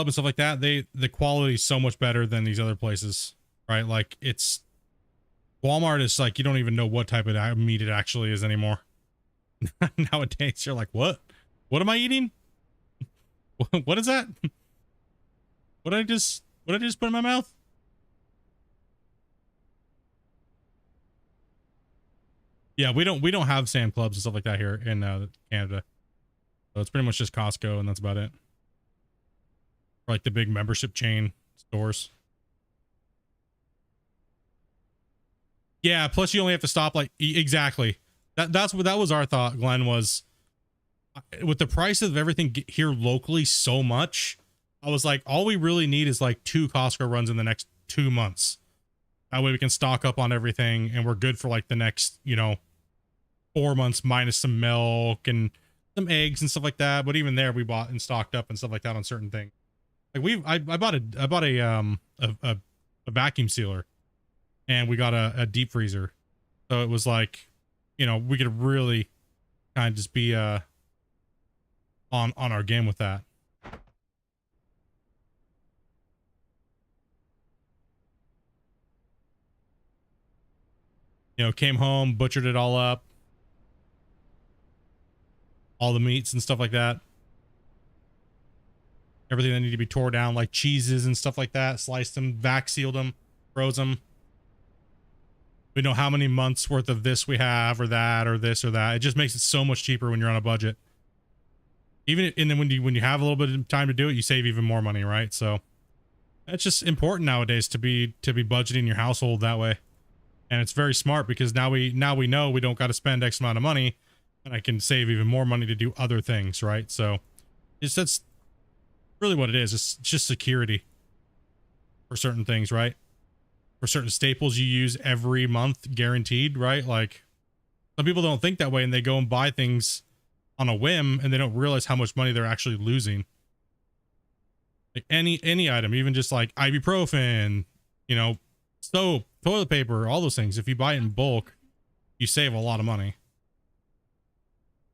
and stuff like that. The quality is so much better than these other places, right? Like, it's Walmart is like, you don't even know what type of meat it actually is anymore. Nowadays, you're like, what am I eating? What is that? What did I just put in my mouth? Yeah, we don't have Sam's Clubs and stuff like that here in Canada. So it's pretty much just Costco, and that's about it. Or like the big membership chain stores. Yeah, plus you only have to stop like exactly. That was our thought, Glenn, was with the price of everything here locally so much, I was like, all we really need is like 2 Costco runs in the next 2 months. That way we can stock up on everything and we're good for like the next, you know, 4 months minus some milk and some eggs and stuff like that. But even there we bought and stocked up and stuff like that on certain things. Like I bought a vacuum sealer, and we got a deep freezer. So it was like, you know, we could really kind of just be on our game with that. You know, came home, butchered it all up. All the meats and stuff like that. Everything that needed to be tore down, like cheeses and stuff like that. Sliced them, vac sealed them, froze them. We know how many months worth of this we have, or that, or this or that. It just makes it so much cheaper when you're on a budget. And then when you have a little bit of time to do it, you save even more money, right? So it's just important nowadays to be budgeting your household that way. And it's very smart because now we know we don't got to spend X amount of money, and I can save even more money to do other things, right? So that's really what it is. It's just security for certain things, right? For certain staples you use every month, guaranteed, right? Like some people don't think that way, and they go and buy things on a whim, and they don't realize how much money they're actually losing. Like any item, even just like ibuprofen, you know, soap, toilet paper, all those things. If you buy it in bulk, you save a lot of money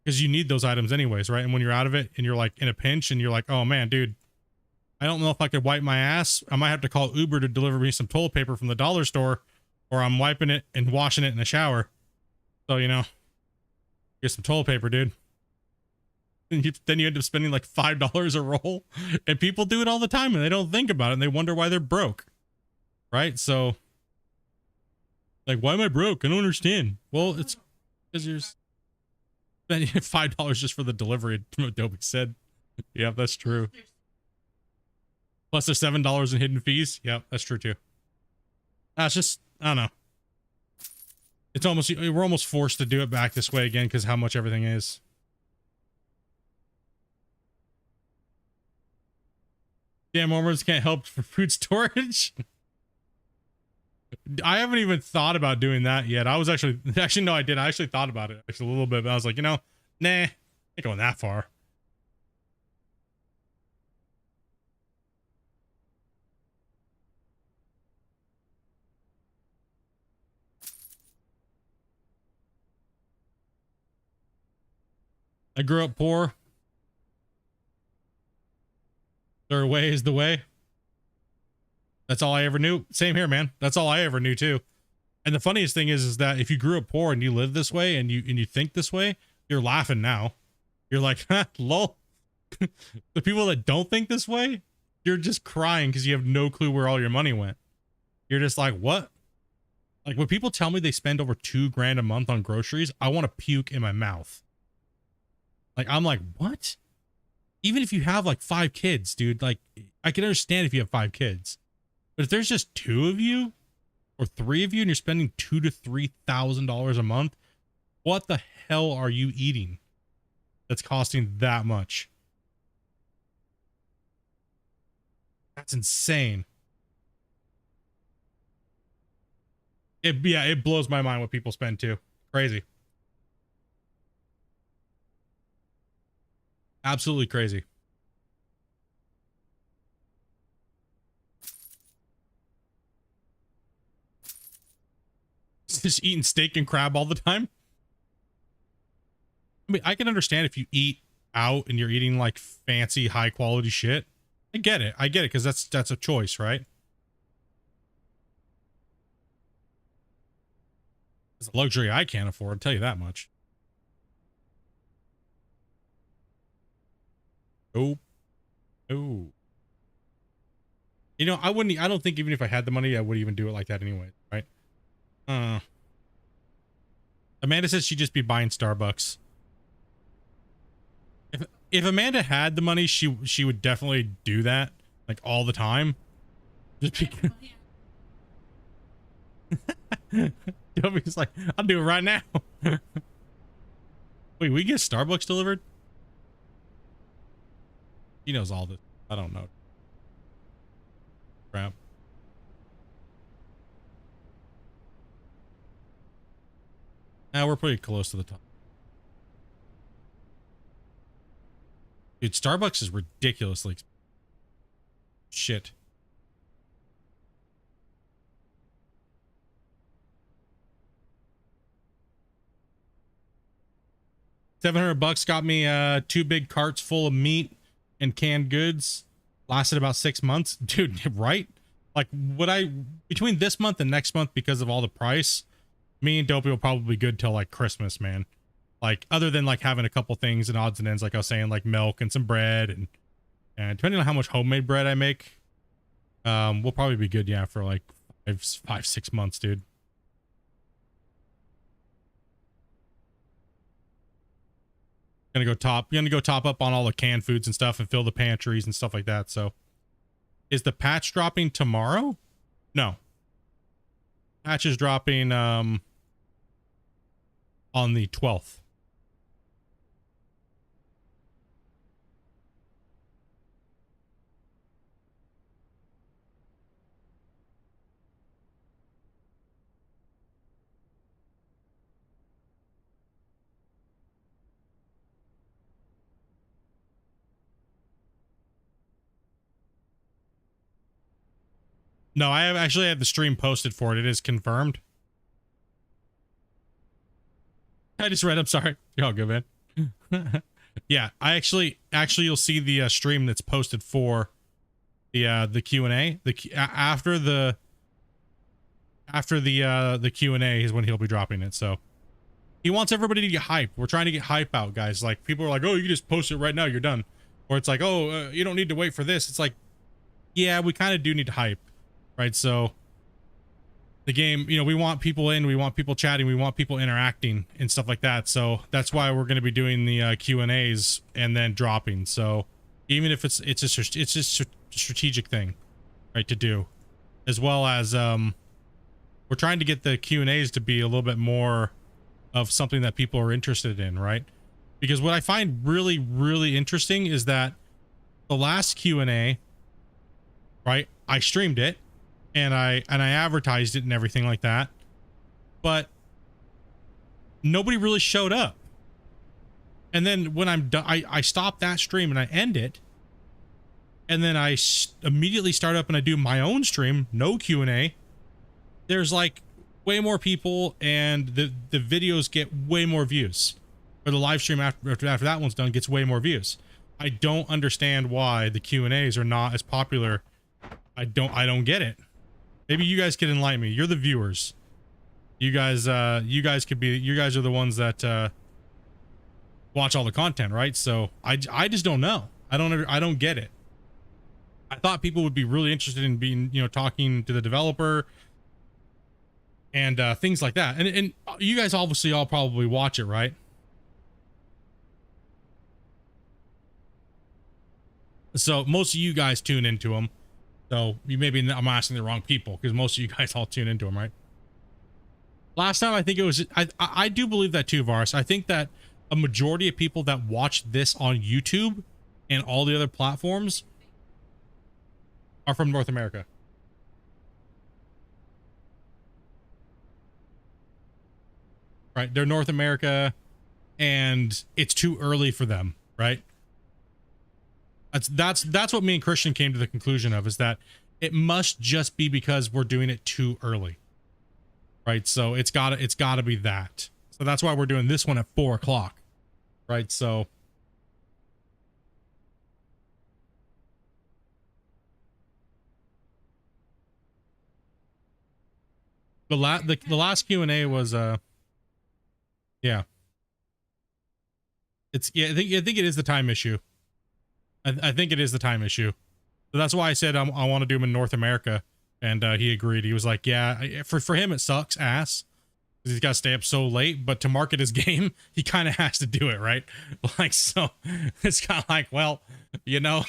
because you need those items anyways, right? And when you're out of it and you're like in a pinch and you're like, oh man, dude, I don't know if I could wipe my ass. I might have to call Uber to deliver me some toilet paper from the dollar store, or I'm wiping it and washing it in the shower. So, you know, get some toilet paper, dude. And then you end up spending like $5 a roll, and people do it all the time and they don't think about it and they wonder why they're broke, right? So like, why am I broke? I don't understand. Well, it's because you're spending $5 just for the delivery, Adobe said. Yeah, that's true. Plus there's $7 in hidden fees. Yeah, that's true too. That's just, I don't know. It's almost, we're almost forced to do it back this way again because how much everything is. Damn, Mormons can't help for food storage. I haven't even thought about doing that yet. I was actually no, I did. I actually thought about it actually a little bit, but I was like, you know, nah, ain't going that far. I grew up poor. Their way is the way. That's all I ever knew. Same here, man. That's all I ever knew too. And the funniest thing is that if you grew up poor and you live this way and you think this way, you're laughing now. You're like, lol. The people that don't think this way, you're just crying because you have no clue where all your money went. You're just like, what? Like when people tell me they spend over $2,000 a month on groceries, I want to puke in my mouth. Like, I'm like, what? Even if you have like 5 kids, dude, like I can understand if you have 5 kids, but if there's just 2 of you or 3 of you and you're spending $2,000 to $3,000 a month, what the hell are you eating that's costing that much? That's insane. It blows my mind what people spend too. Crazy. Absolutely crazy. Just eating steak and crab all the time. I mean, I can understand if you eat out and you're eating like fancy, high quality shit. I get it. I get it because that's a choice, right? It's a luxury I can't afford, I'll tell you that much. Oh. Oh. You know, I don't think even if I had the money, I would even do it like that anyway, right? Amanda says she'd just be buying Starbucks. If Amanda had the money, she would definitely do that, like all the time. Just because Toby's like, I'll do it right now. Wait, we get Starbucks delivered? He knows all this. I don't know. Crap. We're pretty close to the top. Dude, Starbucks is ridiculously expensive. Shit. $700 got me 2 big carts full of meat and canned goods. Lasted about 6 months. Dude, right? Like, between this month and next month, because of all the price, me and Dopey will probably be good till like Christmas, man. Like, other than like having a couple things and odds and ends, like I was saying, like milk and some bread, and depending on how much homemade bread I make, we'll probably be good, yeah, for like 5-6 months, dude. Gonna go top up on all the canned foods and stuff and fill the pantries and stuff like that. So is the patch dropping tomorrow? No. Patch is dropping on the 12th. No, I actually have the stream posted for it. It is confirmed. I just read. I'm sorry. You're all good, man. Yeah, I actually you'll see the stream that's posted for the Q&A. After the Q&A is when he'll be dropping it. So he wants everybody to get hype. We're trying to get hype out, guys. Like, people are like, oh, you can just post it right now, you're done. Or it's like, oh, you don't need to wait for this. It's like, yeah, we kind of do need hype. Right, so the game, you know, we want people in, we want people chatting, we want people interacting and stuff like that. So that's why we're going to be doing the Q&As and then dropping. So even if it's a strategic thing, right, to do, as well as we're trying to get the Q&As to be a little bit more of something that people are interested in, right? Because what I find really, really interesting is that the last Q&A, right, I streamed it. And I advertised it and everything like that, but nobody really showed up. And then when I'm done, I stop that stream and I end it, and then I immediately start up and I do my own stream, no Q&A. There's like way more people, and the videos get way more views, or the live stream after that one's done gets way more views. I don't understand why the Q&As are not as popular. I don't get it. Maybe you guys can enlighten me. You're the viewers. You guys are the ones that watch all the content, right? So I just don't know. I don't get it. I thought people would be really interested in being, you know, talking to the developer and things like that. And you guys obviously all probably watch it, right? So most of you guys tune into them. So I'm asking the wrong people, because most of you guys all tune into them, right? Last time, I think it was, I do believe that too, Varus. I think that a majority of people that watch this on YouTube and all the other platforms are from North America. Right? They're North America, and it's too early for them, right? That's what me and Christian came to the conclusion of, is that it must just be because we're doing it too early, right? So it's gotta be that. So that's why we're doing this one at 4 o'clock, right? So the last Q&A was yeah. I think it is the time issue. I think it is the time issue. So that's why I said I want to do them in North America, and he agreed. He was like, yeah, for him it sucks ass, because he's got to stay up so late, but to market his game, he kind of has to do it, right? Like, so it's kind of like, well, you know.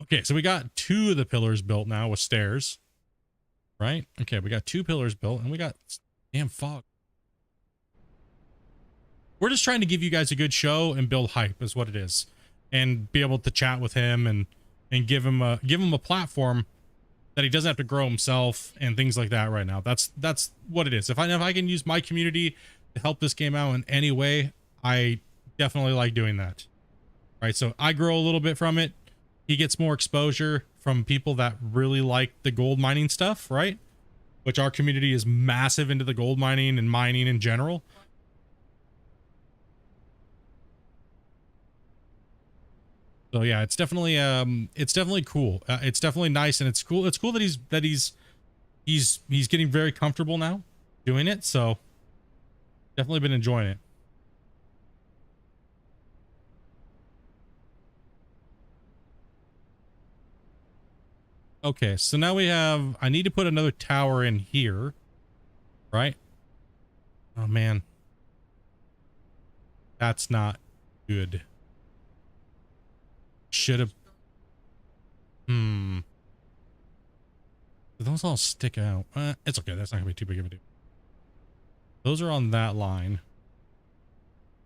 Okay, so we got 2 of the pillars built now with stairs, right? Okay, we got 2 pillars built, and we got damn fog. We're just trying to give you guys a good show and build hype, is what it is, and be able to chat with him and give him a platform that he doesn't have to grow himself and things like that right now. That's what it is. If I can use my community to help this game out in any way, I definitely like doing that. Right? So I grow a little bit from it. He gets more exposure from people that really like the gold mining stuff, right? Which our community is massive into the gold mining and mining in general. So yeah, it's definitely cool. It's definitely nice, and it's cool. It's cool that he's getting very comfortable now doing it. So definitely been enjoying it. Okay, so now I need to put another tower in here, right? Oh man. That's not good. Should have. Those all stick out. It's okay. That's not gonna be too big of a deal. Those are on that line.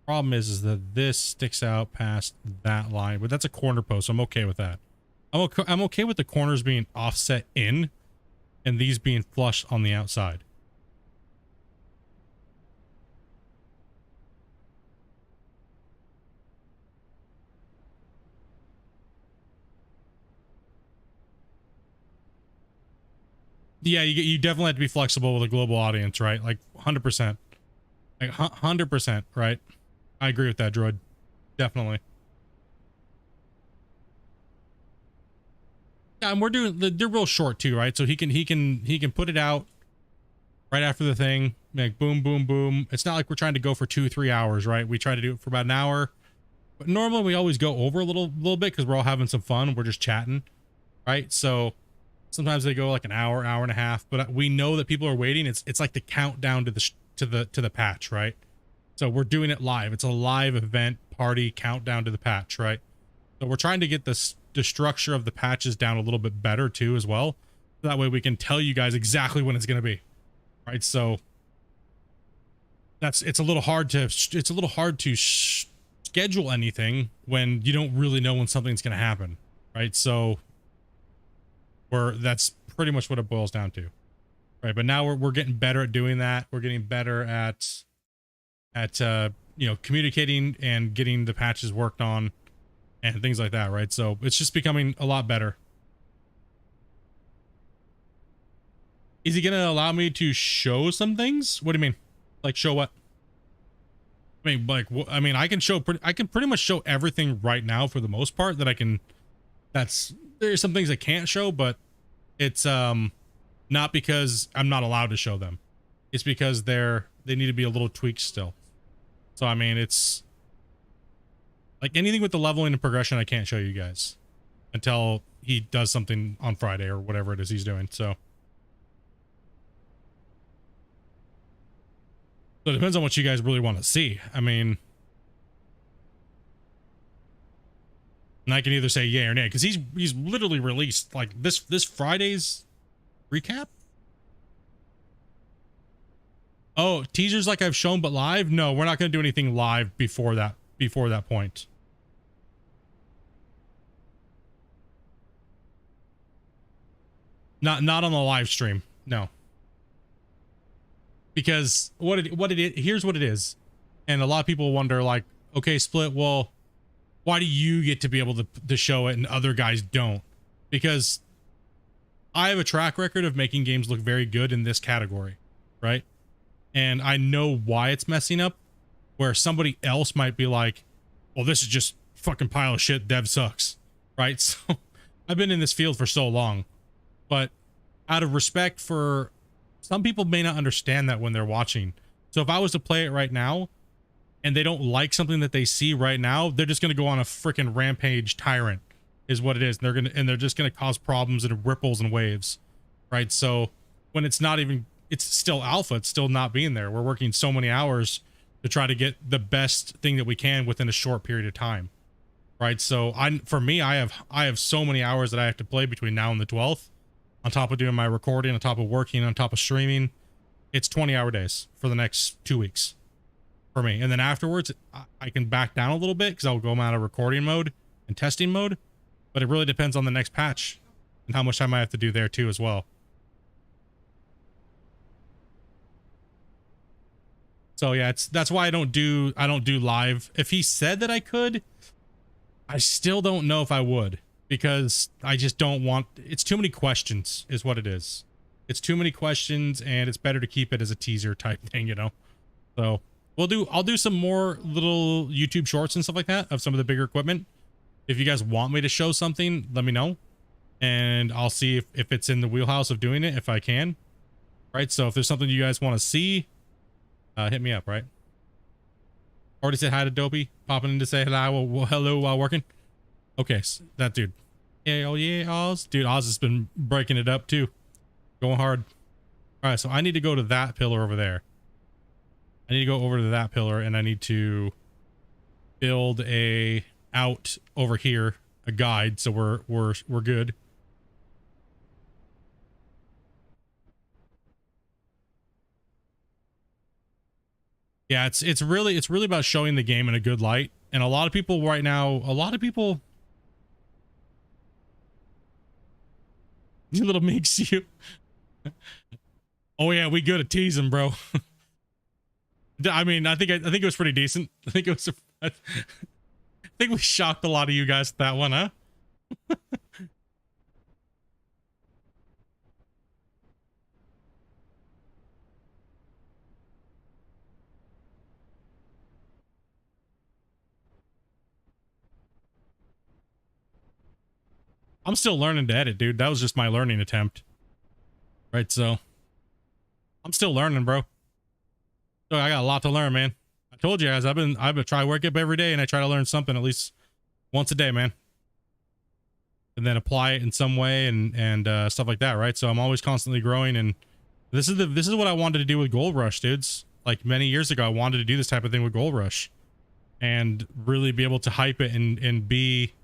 Problem is that this sticks out past that line, but that's a corner post, so I'm okay with that. I'm okay with the corners being offset in and these being flush on the outside. Yeah, you definitely have to be flexible with a global audience, right? Like 100%. Like 100%, right? I agree with that, Droid. Definitely. Yeah, and we're doing they're real short too, right? So he can put it out right after the thing, like boom, boom, boom. It's not like we're trying to go for 2-3 hours, right? We try to do it for about an hour. But normally we always go over a little bit because we're all having some fun. We're just chatting, right? So sometimes they go like an hour, hour and a half, but we know that people are waiting. It's like the countdown to the patch, right? So we're doing it live. It's a live event party countdown to the patch, right? So we're trying to get the structure of the patches down a little bit better too as well. So that way we can tell you guys exactly when it's going to be, right? So it's a little hard to schedule anything when you don't really know when something's going to happen, right? So that's pretty much what it boils down to, right? But now we're getting better at doing that. We're getting better at you know, communicating and getting the patches worked on and things like that, right? So it's just becoming a lot better. Is he gonna allow me to show some things? What do you mean? Like show what? I mean, like, I mean, I can pretty much show everything right now for the most part that I can. There's some things I can't show, but it's not because I'm not allowed to show them. It's because they need to be a little tweaked still. So I mean, it's like anything with the leveling and progression I can't show you guys until he does something on Friday or whatever it is he's doing. So it depends on what you guys really want to see. I mean, and I can either say yay or nay because he's literally released like this Friday's recap. Oh, teasers like I've shown but live? No, we're not going to do anything live before that point. Not on the live stream. No. Because here's what it is. And a lot of people wonder like, okay, Split, well, why do you get to be able to show it and other guys don't? Because I have a track record of making games look very good in this category, right? And I know why it's messing up, where somebody else might be like, well, this is just fucking pile of shit, dev sucks, right? So I've been in this field for so long, but out of respect for some people may not understand that when they're watching. So if I was to play it right now and they don't like something that they see right now, they're just going to go on a freaking rampage tyrant is what it is. And they're just going to cause problems and ripples and waves, right? So when it's still alpha, it's still not being there. We're working so many hours to try to get the best thing that we can within a short period of time, right? So for me, I have so many hours that I have to play between now and the 12th, on top of doing my recording, on top of working, on top of streaming. It's 20-hour days for the next 2 weeks for me. And then afterwards, I can back down a little bit because I'll go out of recording mode and testing mode. But it really depends on the next patch and how much time I have to do there too as well. So yeah, that's why I don't do live. If he said that I could, I still don't know if I would, because I just don't want, it's too many questions is what it is. It's too many questions, and it's better to keep it as a teaser type thing, you know? So I'll do some more little YouTube shorts and stuff like that of some of the bigger equipment. If you guys want me to show something, let me know, and I'll see if it's in the wheelhouse of doing it, if I can. Right? So if there's something you guys want to see, hit me up, right? Already said hi to Dopey, popping in to say hello while working. Okay, so that dude. Yeah, oh yeah, Oz. Dude, Oz has been breaking it up too. Going hard. All right, so I need to go to that pillar over there. I need to go over to that pillar, and I need to build a out over here, a guide, so we're good. Yeah, it's really about showing the game in a good light. And a lot of people right now, little makes you. Oh yeah, we good at teasing, bro. I mean, I think it was pretty decent. I think it was. I think we shocked a lot of you guys with that one, huh? I'm still learning to edit, dude. That was just my learning attempt. Right, so I'm still learning, bro. So I got a lot to learn, man. I told you guys, I've been trying to work up every day, and I try to learn something at least once a day, man. And then apply it in some way and stuff like that, right? So I'm always constantly growing, and this is what I wanted to do with Gold Rush, dudes. Like many years ago, I wanted to do this type of thing with Gold Rush and really be able to hype it and be,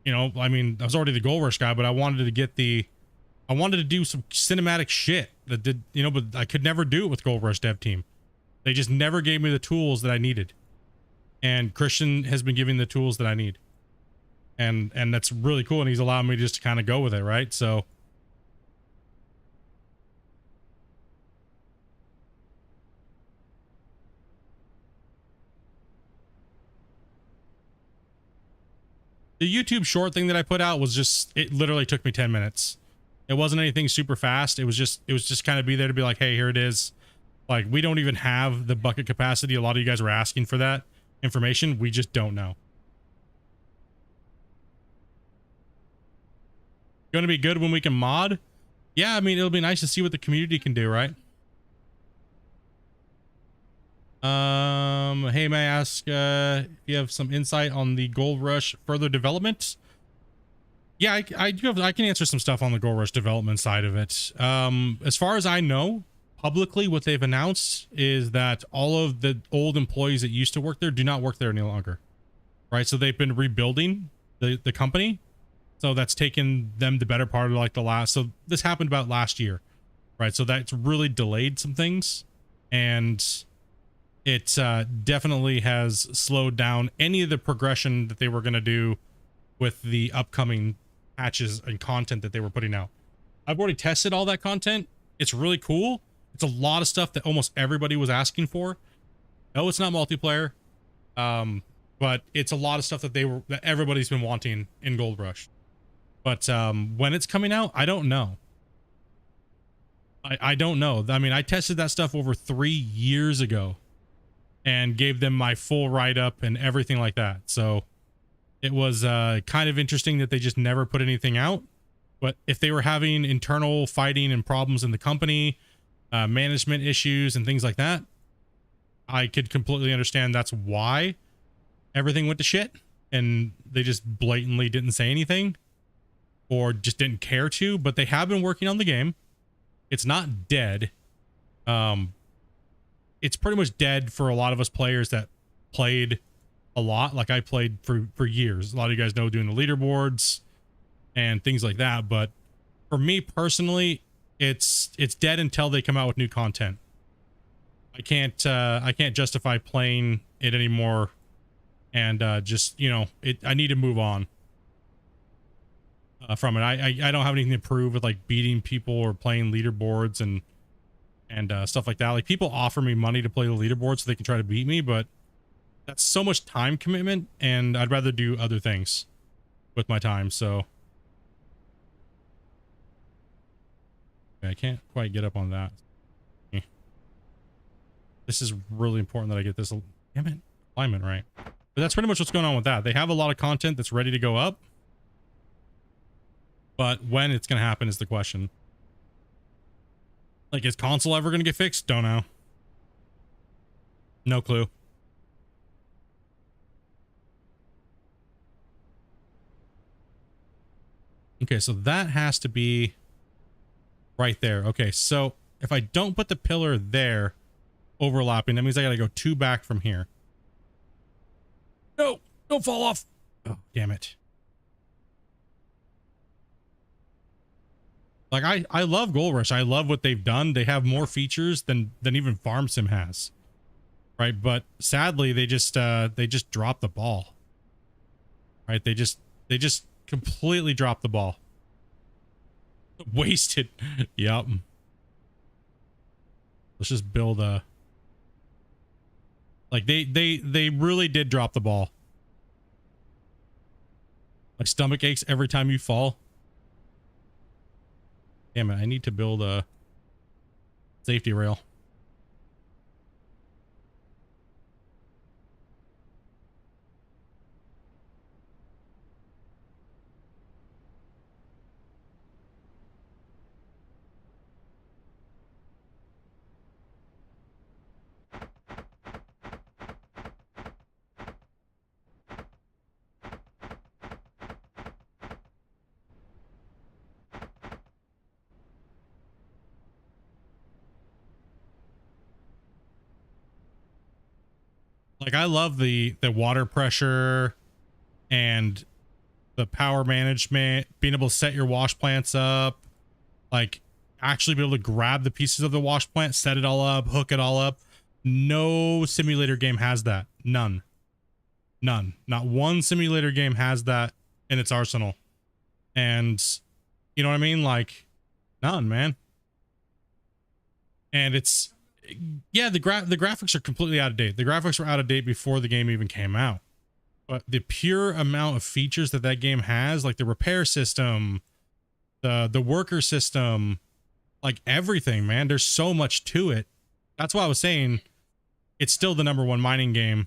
you know, I mean, I was already the Gold Rush guy, but I wanted to do some cinematic shit that did, you know, but I could never do it with Gold Rush dev team. They just never gave me the tools that I needed. And Christian has been giving the tools that I need. And that's really cool. And he's allowing me just to kind of go with it, right? So the YouTube short thing that I put out was just, it literally took me 10 minutes. It wasn't anything super fast. It was just kind of be there to be like, hey, here it is. Like, we don't even have the bucket capacity. A lot of you guys were asking for that information. We just don't know. Going to be good when we can mod? Yeah, I mean, it'll be nice to see what the community can do, right? Hey, may I ask if you have some insight on the Gold Rush further development? Yeah, I can answer some stuff on the Gold Rush development side of it. As far as I know, publicly, what they've announced is that all of the old employees that used to work there do not work there any longer, right? So they've been rebuilding the company. So that's taken them the better part of like the last, so this happened about last year, right? So that's really delayed some things, and it definitely has slowed down any of the progression that they were going to do with the upcoming patches and content that they were putting out. I've already tested all that content. It's really cool. It's a lot of stuff that almost everybody was asking for. No, it's not multiplayer, but it's a lot of stuff that everybody's been wanting in Gold Rush. But when it's coming out, I don't know. I don't know. I mean, I tested that stuff over 3 years ago and gave them my full write-up and everything like that. So it was kind of interesting that they just never put anything out. But if they were having internal fighting and problems in the company, management issues and things like that, I could completely understand that's why everything went to shit. And they just blatantly didn't say anything or just didn't care to. But they have been working on the game. It's not dead. It's pretty much dead for a lot of us players that played a lot. Like I played for years. A lot of you guys know, doing the leaderboards and things like that. But for me personally, it's dead until they come out with new content. I can't justify playing it anymore, and just, you know, I need to move on from it. I don't have anything to prove with like beating people or playing leaderboards and stuff like that. Like, people offer me money to play the leaderboard so they can try to beat me, but that's so much time commitment, and I'd rather do other things with my time. So I can't quite get up on that. This is really important that I get this, damn it, alignment right. But that's pretty much what's going on with that. They have a lot of content that's ready to go up, but when it's going to happen is the question. Like, is console ever going to get fixed? Don't know. No clue. Okay, so that has to be right there. Okay, so if I don't put the pillar there overlapping, that means I got to go 2 back from here. Don't fall off. Oh, damn it. Like I love Gold Rush. I love what they've done. They have more features than even Farm Sim has. Right? But sadly, they just dropped the ball. Right? They just completely dropped the ball. Wasted. Yep. Let's just build a, like they really did drop the ball. My stomach aches every time you fall. Damn it, I need to build a safety rail. Like I love the water pressure and the power management, being able to set your wash plants up, like actually be able to grab the pieces of the wash plant, set it all up, hook it all up. No simulator game has that. None. Not one simulator game has that in its arsenal. And you know what I mean? Like none, man. And it's, yeah, the graphics are completely out of date. The graphics were out of date before the game even came out. But the pure amount of features that game has, like the repair system, the worker system, like everything, man, there's so much to it. That's why I was saying it's still the #1 mining game,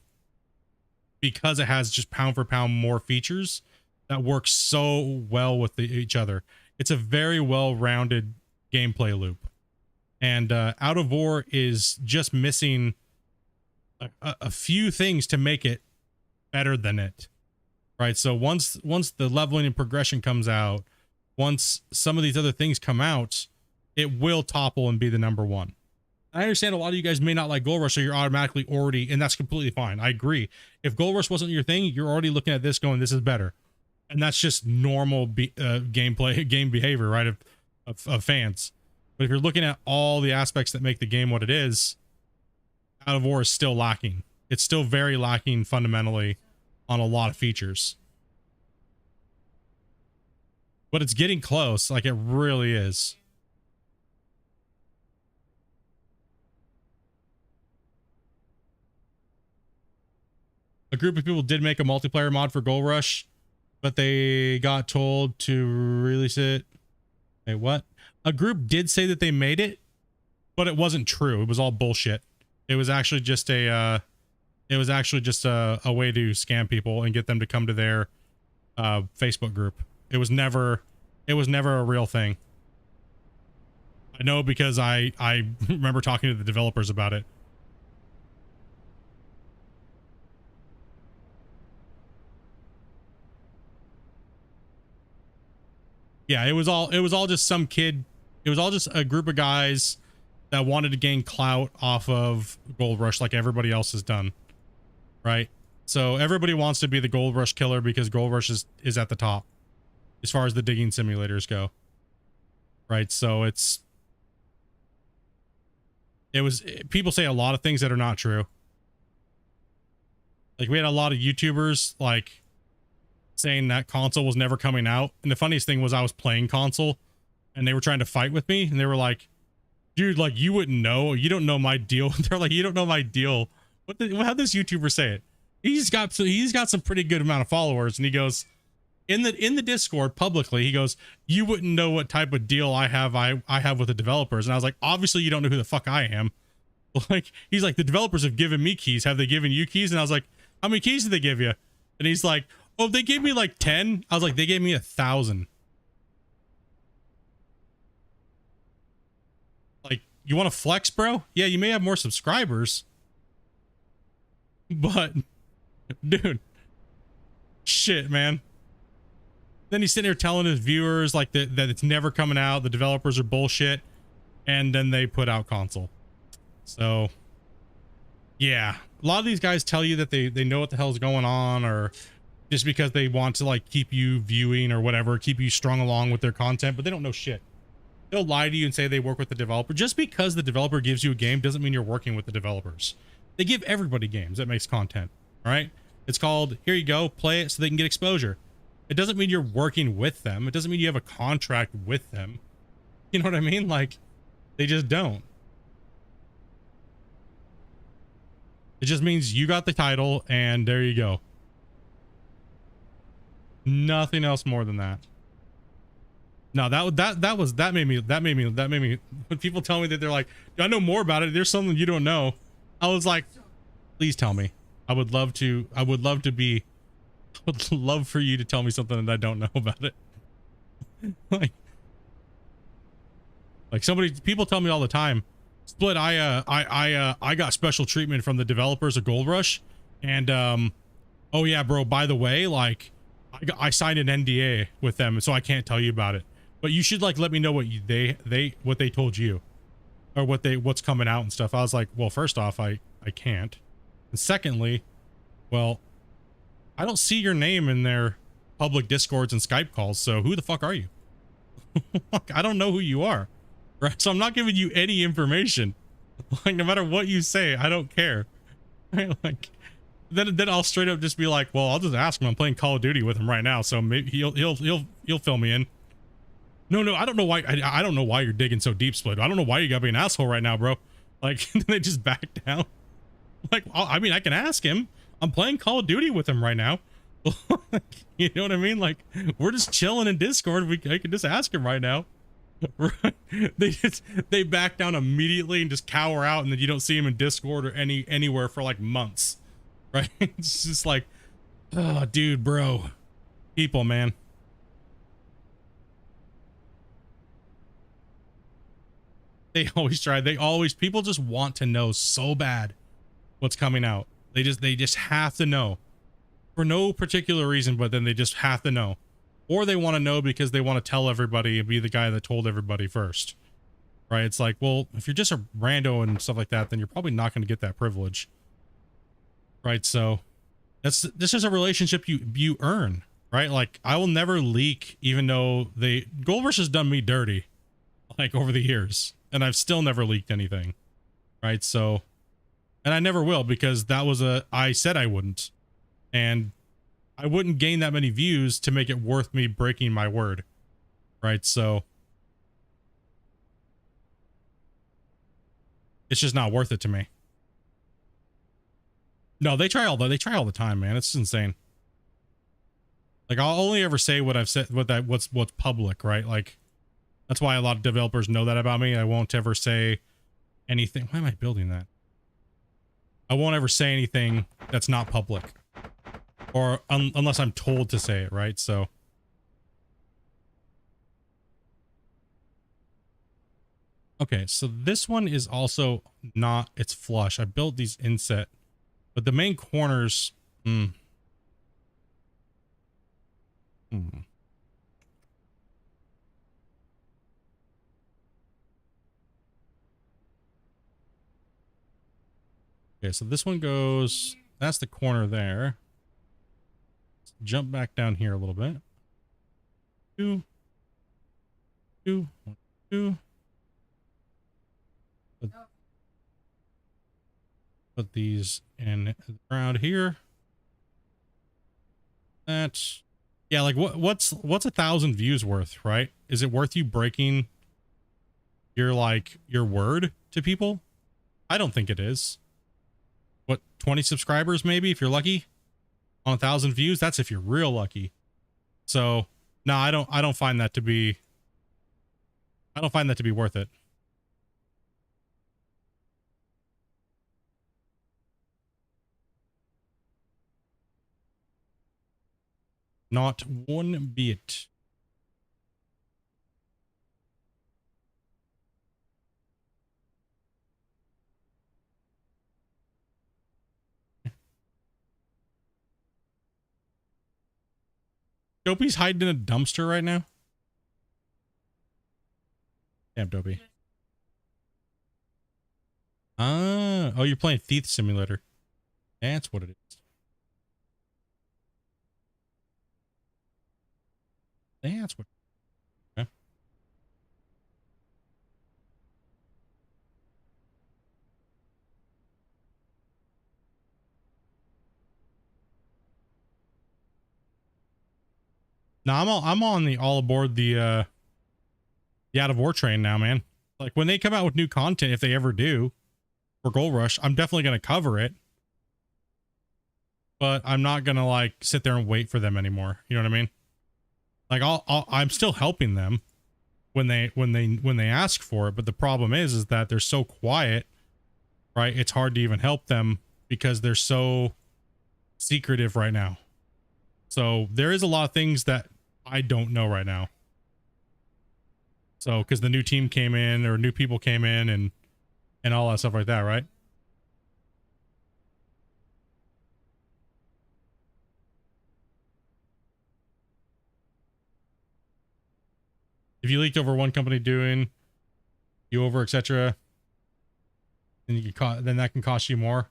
because it has just pound for pound more features that work so well with each other. It's a very well-rounded gameplay loop. And Out of Ore is just missing a few things to make it better than it, right? So once the leveling and progression comes out, once some of these other things come out, it will topple and be the #1. I understand a lot of you guys may not like Gold Rush, so you're automatically already, and that's completely fine. I agree. If Gold Rush wasn't your thing, you're already looking at this going, this is better. And that's just normal gameplay, game behavior, right, of fans. But if you're looking at all the aspects that make the game what it is, Out of Ore is still lacking. It's still very lacking fundamentally on a lot of features. But it's getting close, like it really is. A group of people did make a multiplayer mod for Gold Rush, but they got told to release it. Wait, what? A group did say that they made it, but it wasn't true. It was all bullshit. It was actually just a way to scam people and get them to come to their Facebook group. It was never a real thing. I know because I remember talking to the developers about it. Yeah, it was all just some kid. It was all just a group of guys that wanted to gain clout off of Gold Rush like everybody else has done. Right? So everybody wants to be the Gold Rush killer because Gold Rush is at the top as far as the digging simulators go. Right? So people say a lot of things that are not true. Like we had a lot of YouTubers like saying that console was never coming out. And the funniest thing was I was playing console and they were trying to fight with me and they were like, dude, like you wouldn't know, you don't know my deal. They're like, you don't know my deal. How'd this YouTuber say it? He's got some pretty good amount of followers. And he goes in the Discord publicly, he goes, you wouldn't know what type of deal I have with the developers. And I was like, obviously you don't know who the fuck I am. Like, he's like, the developers have given me keys. Have they given you keys? And I was like, how many keys did they give you? And he's like, oh, they gave me like 10. I was like, they gave me 1,000. Like, you want to flex, bro? Yeah, you may have more subscribers. But, dude, shit, man. Then he's sitting there telling his viewers like that it's never coming out. The developers are bullshit. And then they put out console. So, yeah. A lot of these guys tell you that they know what the hell's going on, or just because they want to like keep you viewing or whatever, keep you strung along with their content, but they don't know shit. They'll lie to you and say they work with the developer. Just because the developer gives you a game doesn't mean you're working with the developers. They give everybody games that makes content, right? It's called, here you go, play it so they can get exposure. It doesn't mean you're working with them. It doesn't mean you have a contract with them. You know what I mean? Like, they just don't. It just means you got the title and there you go. Nothing else more than that. No, that made me, when people tell me that they're like, I know more about it, there's something you don't know. I was like, please tell me. I would love for you to tell me something that I don't know about it. like people tell me all the time, Split, I got special treatment from the developers of Gold Rush, and oh yeah, bro, by the way, like I signed an NDA with them, so I can't tell you about it. But you should like let me know what what they told you, or what's coming out and stuff. I was like, well, first off, I can't, and secondly, well, I don't see your name in their public Discords and Skype calls, so who the fuck are you? I don't know who you are, right? So I'm not giving you any information. Like, no matter what you say, I don't care. Right? Like, then I'll straight up just be like, well, I'll just ask him. I'm playing Call of Duty with him right now, so maybe he'll fill me in. No, I don't know why. I don't know why you're digging so deep, Split. I don't know why you gotta be an asshole right now, bro. Like, they just back down. Like, I mean, I can ask him. I'm playing Call of Duty with him right now. You know what I mean? Like, we're just chilling in Discord. I can just ask him right now. Right? They back down immediately and just cower out, and then you don't see him in Discord or anywhere for like months. Right? It's just like, oh, dude, bro. People, man. They always try. People just want to know so bad what's coming out. They just have to know for no particular reason, but then they just have to know, or they want to know because they want to tell everybody and be the guy that told everybody first. Right? It's like, well, if you're just a rando and stuff like that, then you're probably not going to get that privilege. Right? So this is a relationship you earn, right? Like, I will never leak, even though Gold Rush has done me dirty, like, over the years, and I've still never leaked anything. Right? So, and I never will, because I said I wouldn't, and I wouldn't gain that many views to make it worth me breaking my word. Right? So it's just not worth it to me. No, they try all the time, man. It's insane. Like, I'll only ever say what I've said, what's public, right? Like, that's why a lot of developers know that about me. I won't ever say anything. Why am I building that? I won't ever say anything that's not public, or unless I'm told to say it, right? So okay, so this one is also not, it's flush. I built these inset, but the main corners, Okay, so this one goes, that's the corner there. Let's jump back down here a little bit. Two. Put these in the ground here. That's, yeah, like what's 1,000 views worth, right? Is it worth you breaking your word to people? I don't think it is. What, 20 subscribers maybe, if you're lucky, on 1,000 views? That's if you're real lucky. So no, I don't find that to be worth it. Not one bit. Dopey's hiding in a dumpster right now. Damn, Dopey. Ah, oh, you're playing Thief Simulator. That's what it is. That's what. Okay. No, I'm on the all aboard the out of war train now, man. Like when they come out with new content, if they ever do, for Gold Rush, I'm definitely gonna cover it. But I'm not gonna like sit there and wait for them anymore. You know what I mean? Like I'm still helping them when they ask for it. But the problem is that they're so quiet, right? It's hard to even help them because they're so secretive right now. So there is a lot of things that I don't know right now. So because the new team came in or new people came in and all that stuff like that, right? If you leaked over one company doing you over, etc., then then that can cost you more.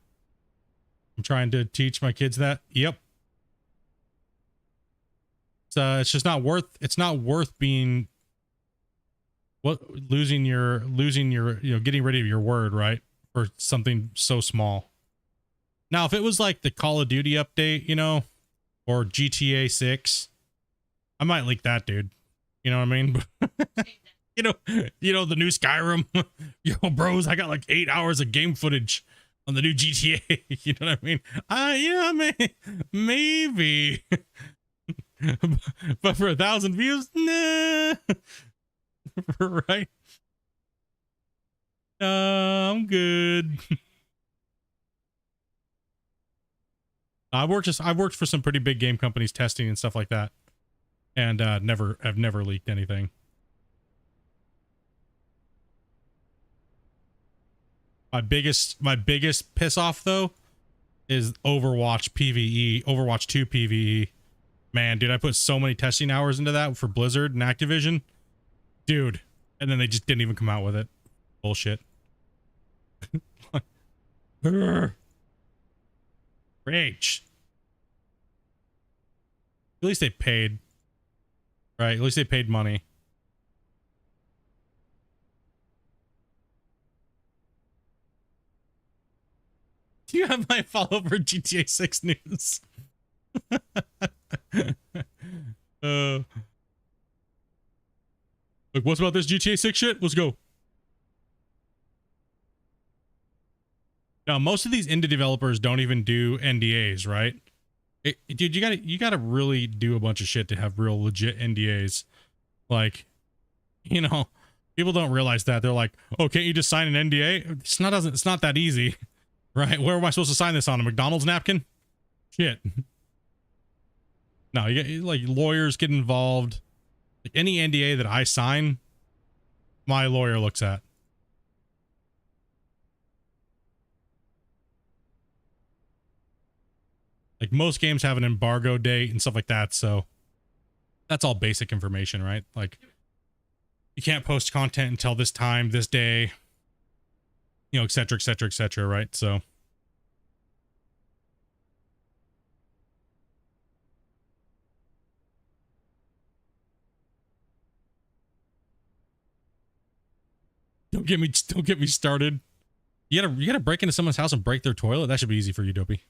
I'm trying to teach my kids that. Yep. It's just not worth. It's not worth being losing your getting rid of your word, right, for something so small. Now, if it was like the Call of Duty update, or GTA 6, I might leak that, dude. You know what I mean? The new Skyrim. Yo, bros, I got like 8 hours of game footage on the new GTA. You know what I mean? Yeah, man, maybe. But for 1,000 views, nah. Right? I'm good. I've worked for some pretty big game companies testing and stuff like that, and I've never leaked anything. My biggest piss off though is Overwatch PvE, Overwatch 2 PvE. Man, dude, I put so many testing hours into that for Blizzard and Activision, dude, and then they just didn't even come out with it. Bullshit. Rage. At least they paid. Right, at least they paid money. Do you have my follow for GTA 6 news? Like, what's about this GTA 6 shit? Let's go. Now, most of these indie developers don't even do NDAs, right? Dude, you gotta really do a bunch of shit to have real legit NDAs. Like, people don't realize that. They're like, oh, can't you just sign an NDA? It's not that easy, right? Where am I supposed to sign this on? A McDonald's napkin? Shit. No, you get like lawyers get involved. Like any NDA that I sign, my lawyer looks at. Like most games have an embargo date and stuff like that, so that's all basic information, right? Like you can't post content until this time, this day, et cetera, et cetera, et cetera, right? So don't get me started. You gotta break into someone's house and break their toilet. That should be easy for you, Dopey.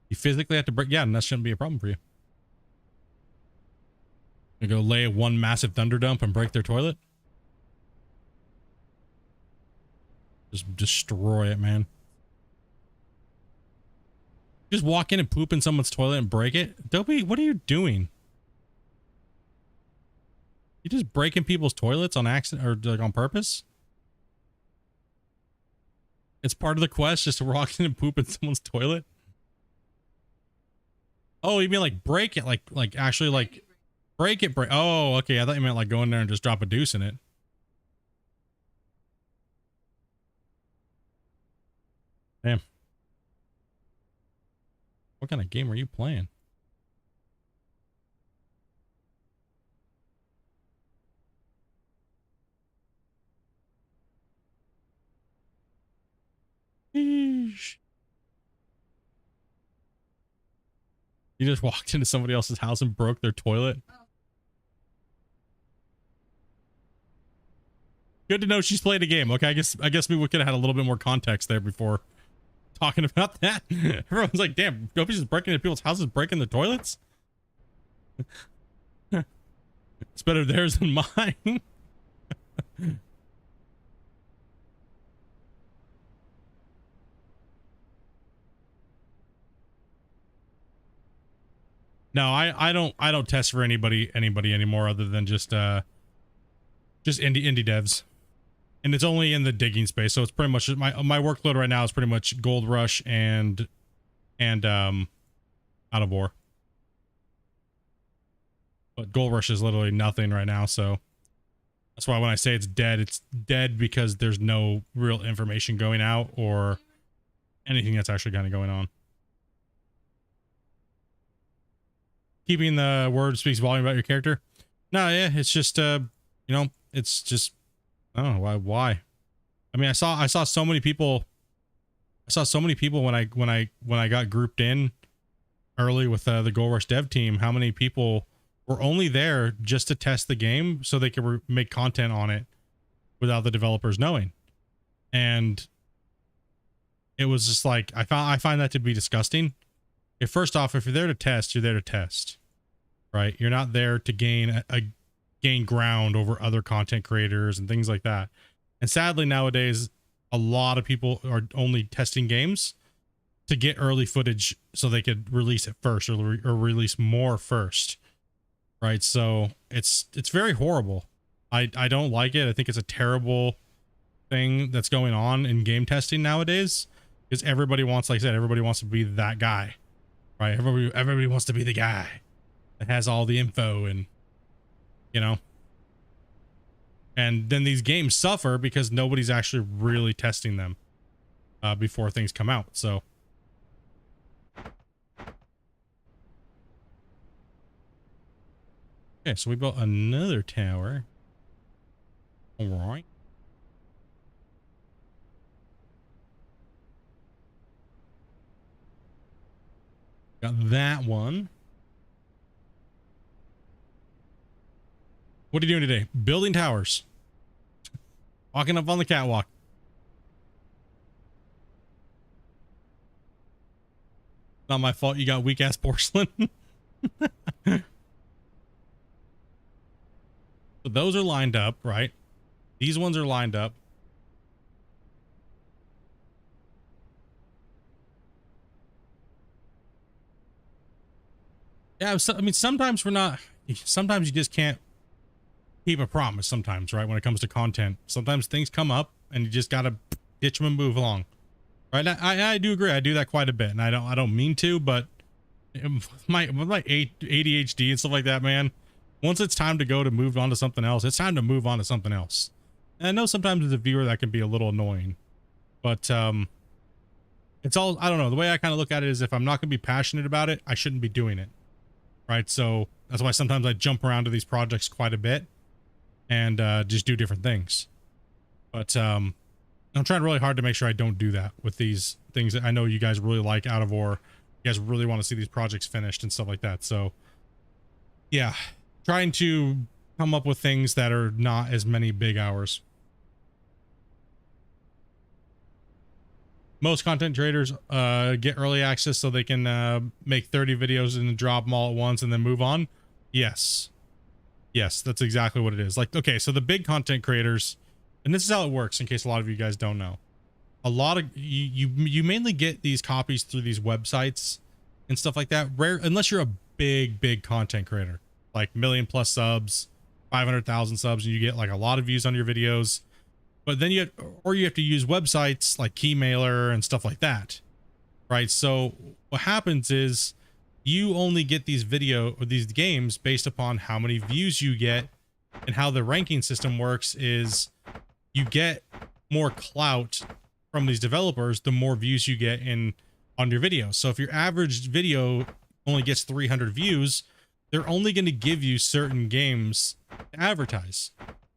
You physically have to break, yeah, and that shouldn't be a problem for you. You go lay one massive thunder dump and break their toilet. Just destroy it, man. Just walk in and poop in someone's toilet and break it. Dopey, what are you doing? You just breaking people's toilets on accident or like on purpose? It's part of the quest just to walk in and poop in someone's toilet. Oh, you mean like break it, like actually like break it? Oh, okay. I thought you meant like go in there and just drop a deuce in it. Damn. What kind of game are you playing? Eesh. You just walked into somebody else's house and broke their toilet. Good to know she's played a game. Okay, I guess we could have had a little bit more context there before talking about that. Everyone's like, damn, nobody's just breaking into people's houses, breaking the toilets. It's better theirs than mine. No, I don't test for anybody anymore other than just indie devs. And it's only in the digging space, so it's pretty much my workload right now is pretty much Gold Rush and Out of Ore. But Gold Rush is literally nothing right now, so that's why when I say it's dead because there's no real information going out or anything that's actually kind of going on. Keeping the word speaks volume about your character. No, yeah, it's just you know, it's just I don't know why. I mean, I saw so many people. I saw so many people when I got grouped in early with the Gold Rush dev team. How many people were only there just to test the game so they could make content on it without the developers knowing? And it was just like I find that to be disgusting. First off, if you're there to test, you're there to test, right? You're not there to gain gain ground over other content creators and things like that. And sadly, nowadays, a lot of people are only testing games to get early footage so they could release it first or release more first, right? So it's very horrible. I don't like it. I think it's a terrible thing that's going on in game testing nowadays because everybody wants, like I said, everybody wants to be that guy, right? Everybody wants to be the guy that has all the info and, you know, and then these games suffer because nobody's actually really testing them before things come out. So okay, so we built another tower. All right. Got that one. What are you doing today? Building towers. Walking up on the catwalk. Not my fault you got weak ass porcelain. So those are lined up, right? These ones are lined up. Yeah, so, I mean, sometimes you just can't keep a promise sometimes, right? When it comes to content, sometimes things come up and you just gotta ditch them and move along, right? I do agree. I do that quite a bit, and I don't mean to, but my ADHD and stuff like that, man, once it's time to move on to something else, it's time to move on to something else. And I know sometimes as a viewer that can be a little annoying, but it's all, I don't know, the way I kind of look at it is if I'm not gonna be passionate about it, I shouldn't be doing it, right? So that's why sometimes I jump around to these projects quite a bit and just do different things. But I'm trying really hard to make sure I don't do that with these things that I know you guys really like out of Ore. You guys really want to see these projects finished and stuff like that. So yeah, trying to come up with things that are not as many big hours. Most content creators get early access so they can make 30 videos and drop them all at once and then move on. Yes. Yes, that's exactly what it is. Like, okay, so the big content creators, and this is how it works in case a lot of you guys don't know. A lot of you mainly get these copies through these websites and stuff like that. Rare, unless you're a big content creator, like 1 million+ subs, 500,000 subs, and you get like a lot of views on your videos. But then you have to use websites like Keymailer and stuff like that, right? So what happens is you only get these games based upon how many views you get, and how the ranking system works is you get more clout from these developers the more views you get on your video. So if your average video only gets 300 views, they're only going to give you certain games to advertise.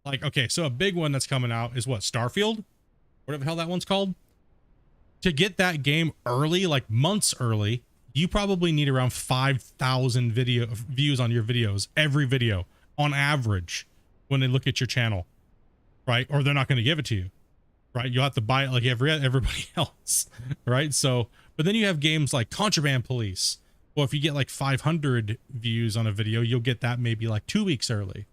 Like, okay, so a big one that's coming out is what, Starfield? Whatever the hell that one's called. To get that game early, like months early, you probably need around 5,000 video views on your videos, every video on average, when they look at your channel, right? Or they're not going to give it to you, right? You'll have to buy it like everybody else, right? So, but then you have games like Contraband Police. Well, if you get like 500 views on a video, you'll get that maybe like 2 weeks early,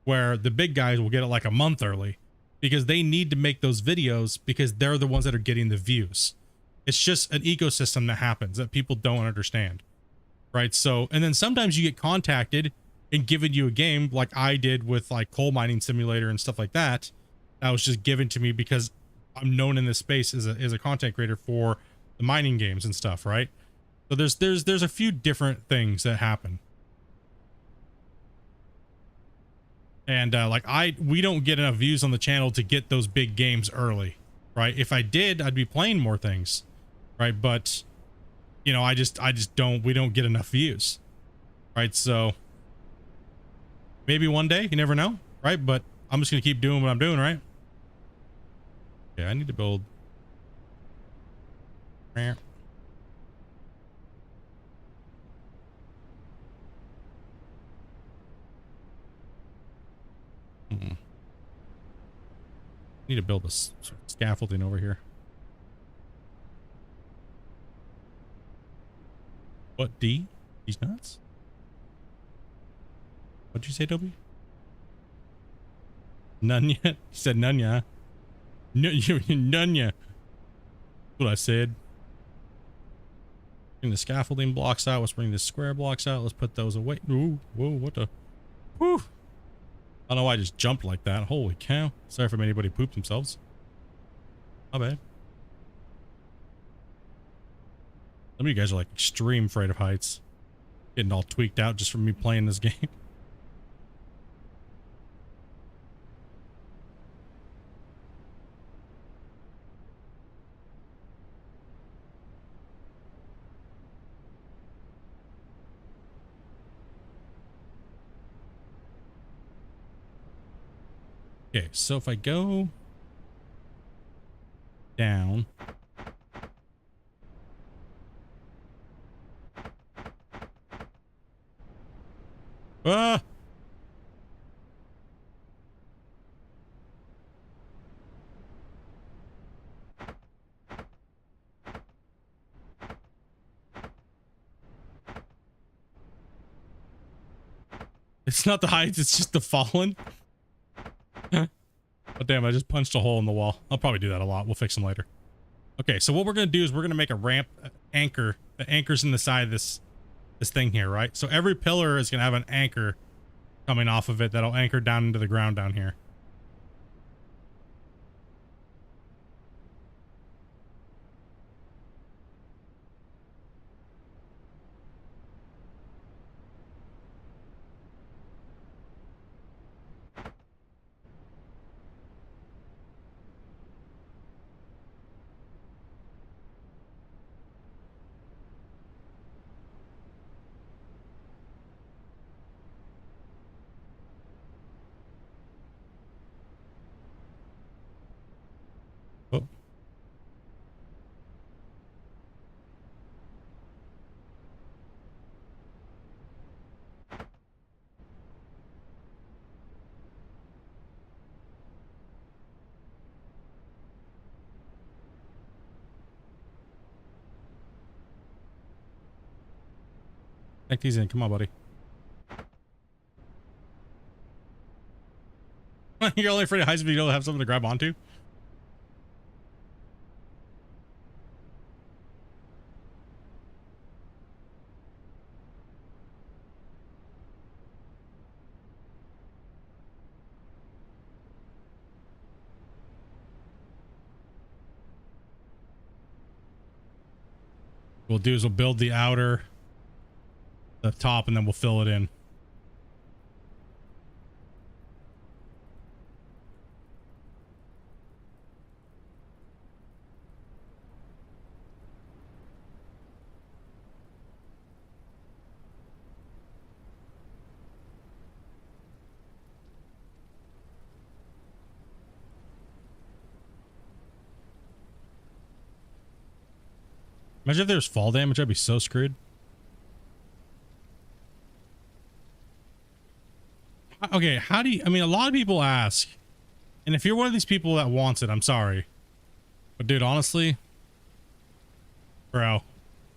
where the big guys will get it like a month early, because they need to make those videos because they're the ones that are getting the views. It's just an ecosystem that happens that people don't understand, right? So, and then sometimes you get contacted and given you a game like I did with like Coal Mining Simulator and stuff like that. That was just given to me because I'm known in this space as a content creator for the mining games and stuff, right? So there's a few different things that happen. And we don't get enough views on the channel to get those big games early, right? If I did, I'd be playing more things, right? But you know, we don't get enough views, right? So maybe one day, you never know, right? But I'm just gonna keep doing what I'm doing, right? Yeah, I need to build. Need to build this scaffolding over here. What, D? He's nuts? What'd you say, Toby? None yet? You said none yet. None yet. That's what I said. Bring the scaffolding blocks out. Let's bring the square blocks out. Let's put those away. Ooh, whoa, what the? Whew. I don't know why I just jumped like that. Holy cow. Sorry if anybody pooped themselves. My bad. Some of you guys are like extreme afraid of heights. Getting all tweaked out just from me playing this game. Okay, so if I go down. Ah! It's not the heights, it's just the fallen. Oh, damn, I just punched a hole in the wall. I'll probably do that a lot. We'll fix them later. Okay, so what we're going to do is we're going to make a ramp anchor that anchors in the side of this thing here, right? So every pillar is going to have an anchor coming off of it that'll anchor down into the ground down here. Oh. Take these in. Come on, buddy. You're only afraid of heights, but you don't have something to grab onto? What we'll do is we'll build the outer, the top, and then we'll fill it in. Imagine if there's fall damage, I'd be so screwed. Okay, how do you, I mean, a lot of people ask, and if you're one of these people that wants it, I'm sorry. But dude, honestly, bro,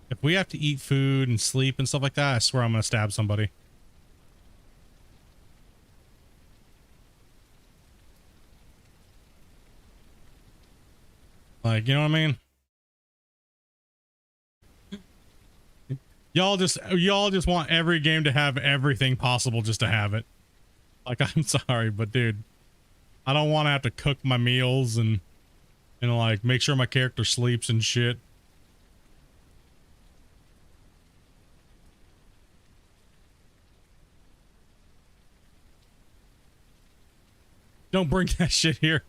if we have to eat food and sleep and stuff like that, I swear I'm gonna stab somebody. Like, you know what I mean? Y'all just want every game to have everything possible just to have it. Like, I'm sorry, but dude, I don't want to have to cook my meals and like make sure my character sleeps and shit. Don't bring that shit here.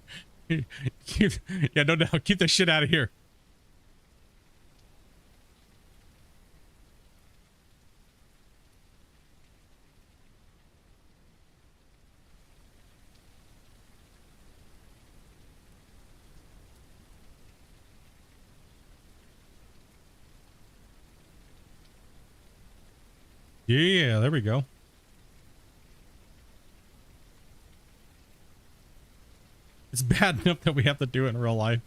Yeah, no doubt. Keep that shit out of here. Yeah, there we go. It's bad enough that we have to do it in real life.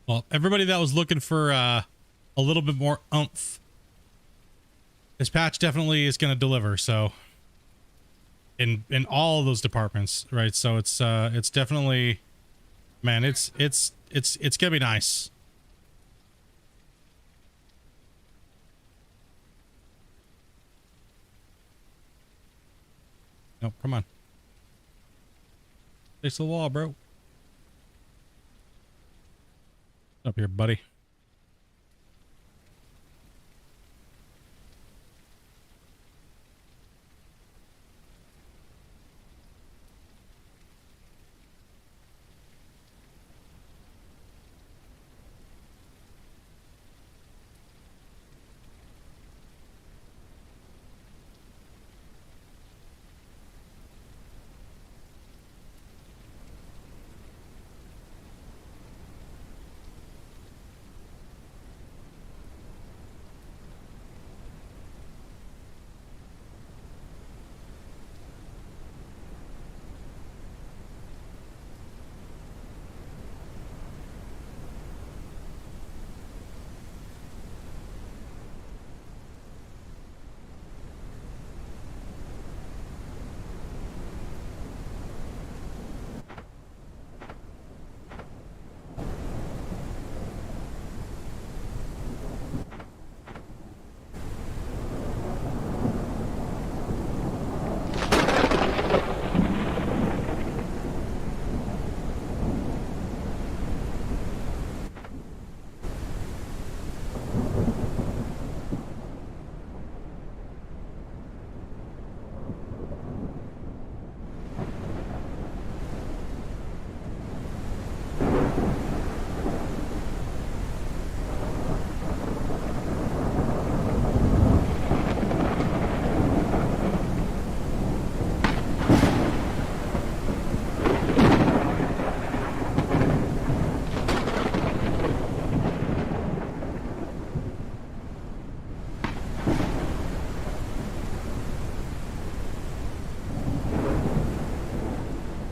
Well, everybody that was looking for a little bit more oomph, this patch definitely is going to deliver. So in all of those departments, right? So it's definitely, man, it's gonna be nice. No, come on. Face the wall, bro. Up here, buddy.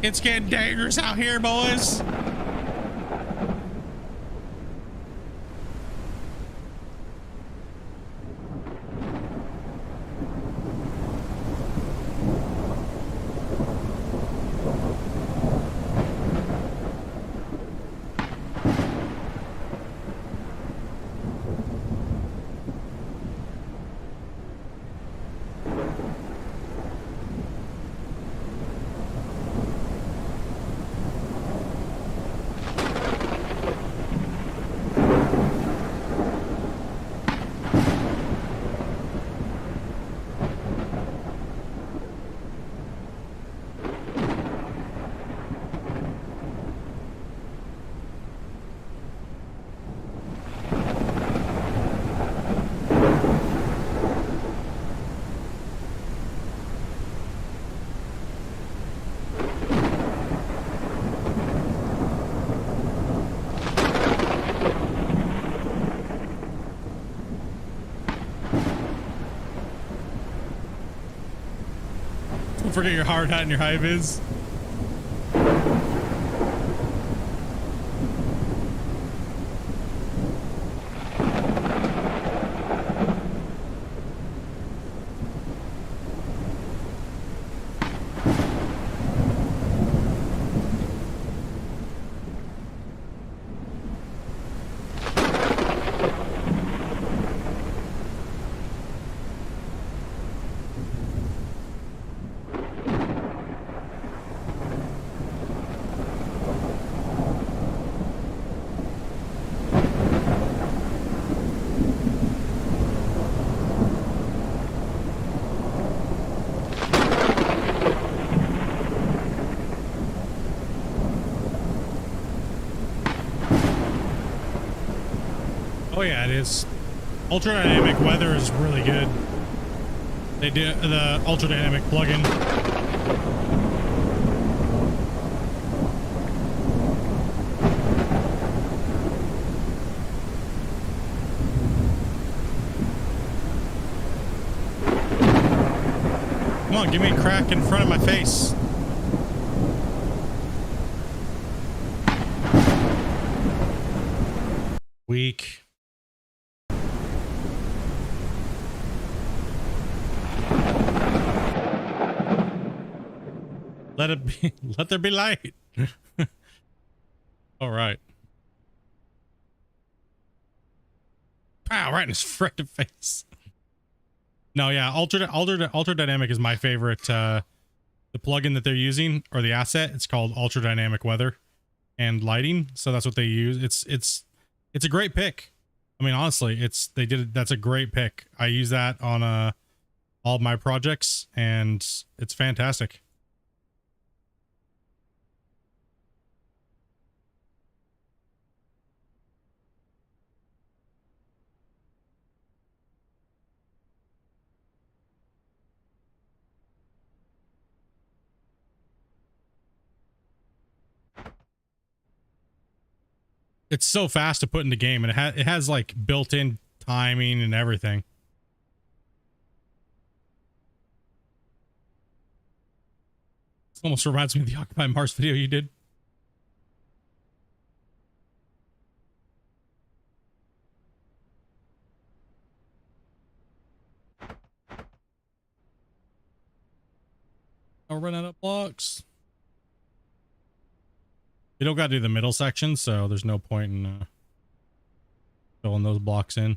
It's getting dangerous out here, boys. forget your hard hat and your high vis. Oh yeah, it is. Ultra dynamic weather is really good. They do the ultra dynamic plugin. Come on, give me a crack in front of my face. Weak. Let it be. Let there be light. All right. Pow! Right in his frickin' face. No, yeah. Ultra dynamic is my favorite. The plugin that they're using or the asset. It's called Ultra Dynamic Weather and Lighting. So that's what they use. It's a great pick. I mean, honestly, that's a great pick. I use that on all of my projects, and it's fantastic. It's so fast to put in the game, and it has like built-in timing and everything. It almost reminds me of the Occupy Mars video you did. I'll run out of blocks. You don't gotta do the middle section, so there's no point in filling those blocks in.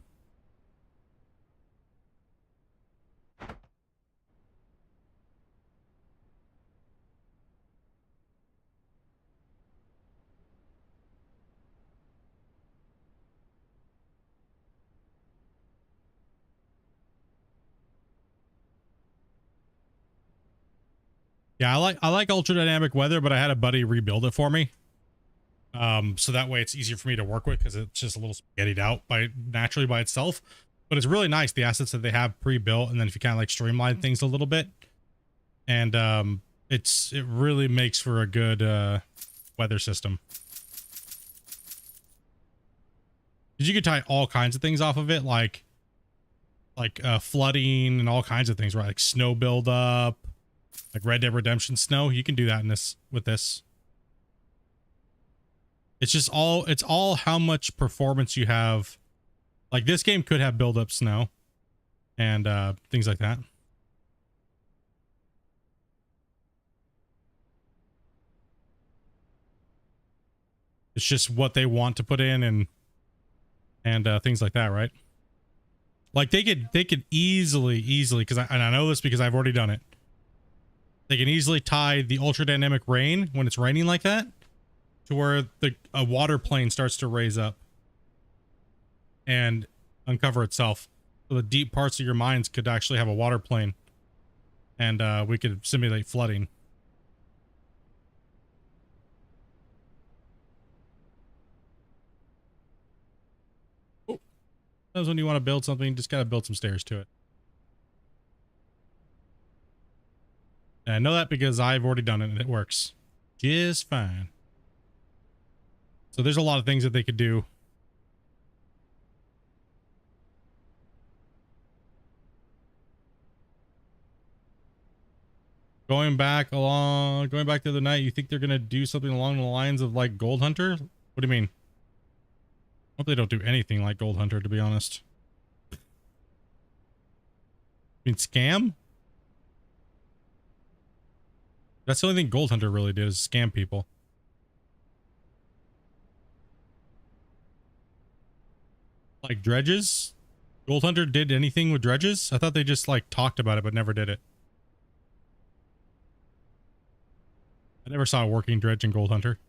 Yeah, I like ultra dynamic weather, but I had a buddy rebuild it for me. So that way it's easier for me to work with because it's just a little spaghettied out naturally by itself. But it's really nice, the assets that they have pre-built, and then if you kind of like streamline things a little bit, and it really makes for a good weather system. Because you could tie all kinds of things off of it, like flooding and all kinds of things, right? Like snow buildup, like Red Dead Redemption snow. You can do that with this. It's all how much performance you have. Like this game could have build up snow and things like that. It's just what they want to put in and things like that, right? Like they could easily because I know this because I've already done it. They can easily tie the ultra dynamic rain when it's raining like that to where a water plane starts to raise up and uncover itself. So the deep parts of your mines could actually have a water plane, and we could simulate flooding. Oh, sometimes when you want to build something, you just gotta build some stairs to it. And I know that because I've already done it and it works just fine. So there's a lot of things that they could do. Going back the other night, you think they're gonna do something along the lines of like Gold Hunter? What do you mean? Hope they don't do anything like Gold Hunter, to be honest. I mean, scam? That's the only thing Gold Hunter really did, is scam people. Like dredges? Gold Hunter did anything with dredges? I thought they just like talked about it but never did it. I never saw a working dredge in Gold Hunter.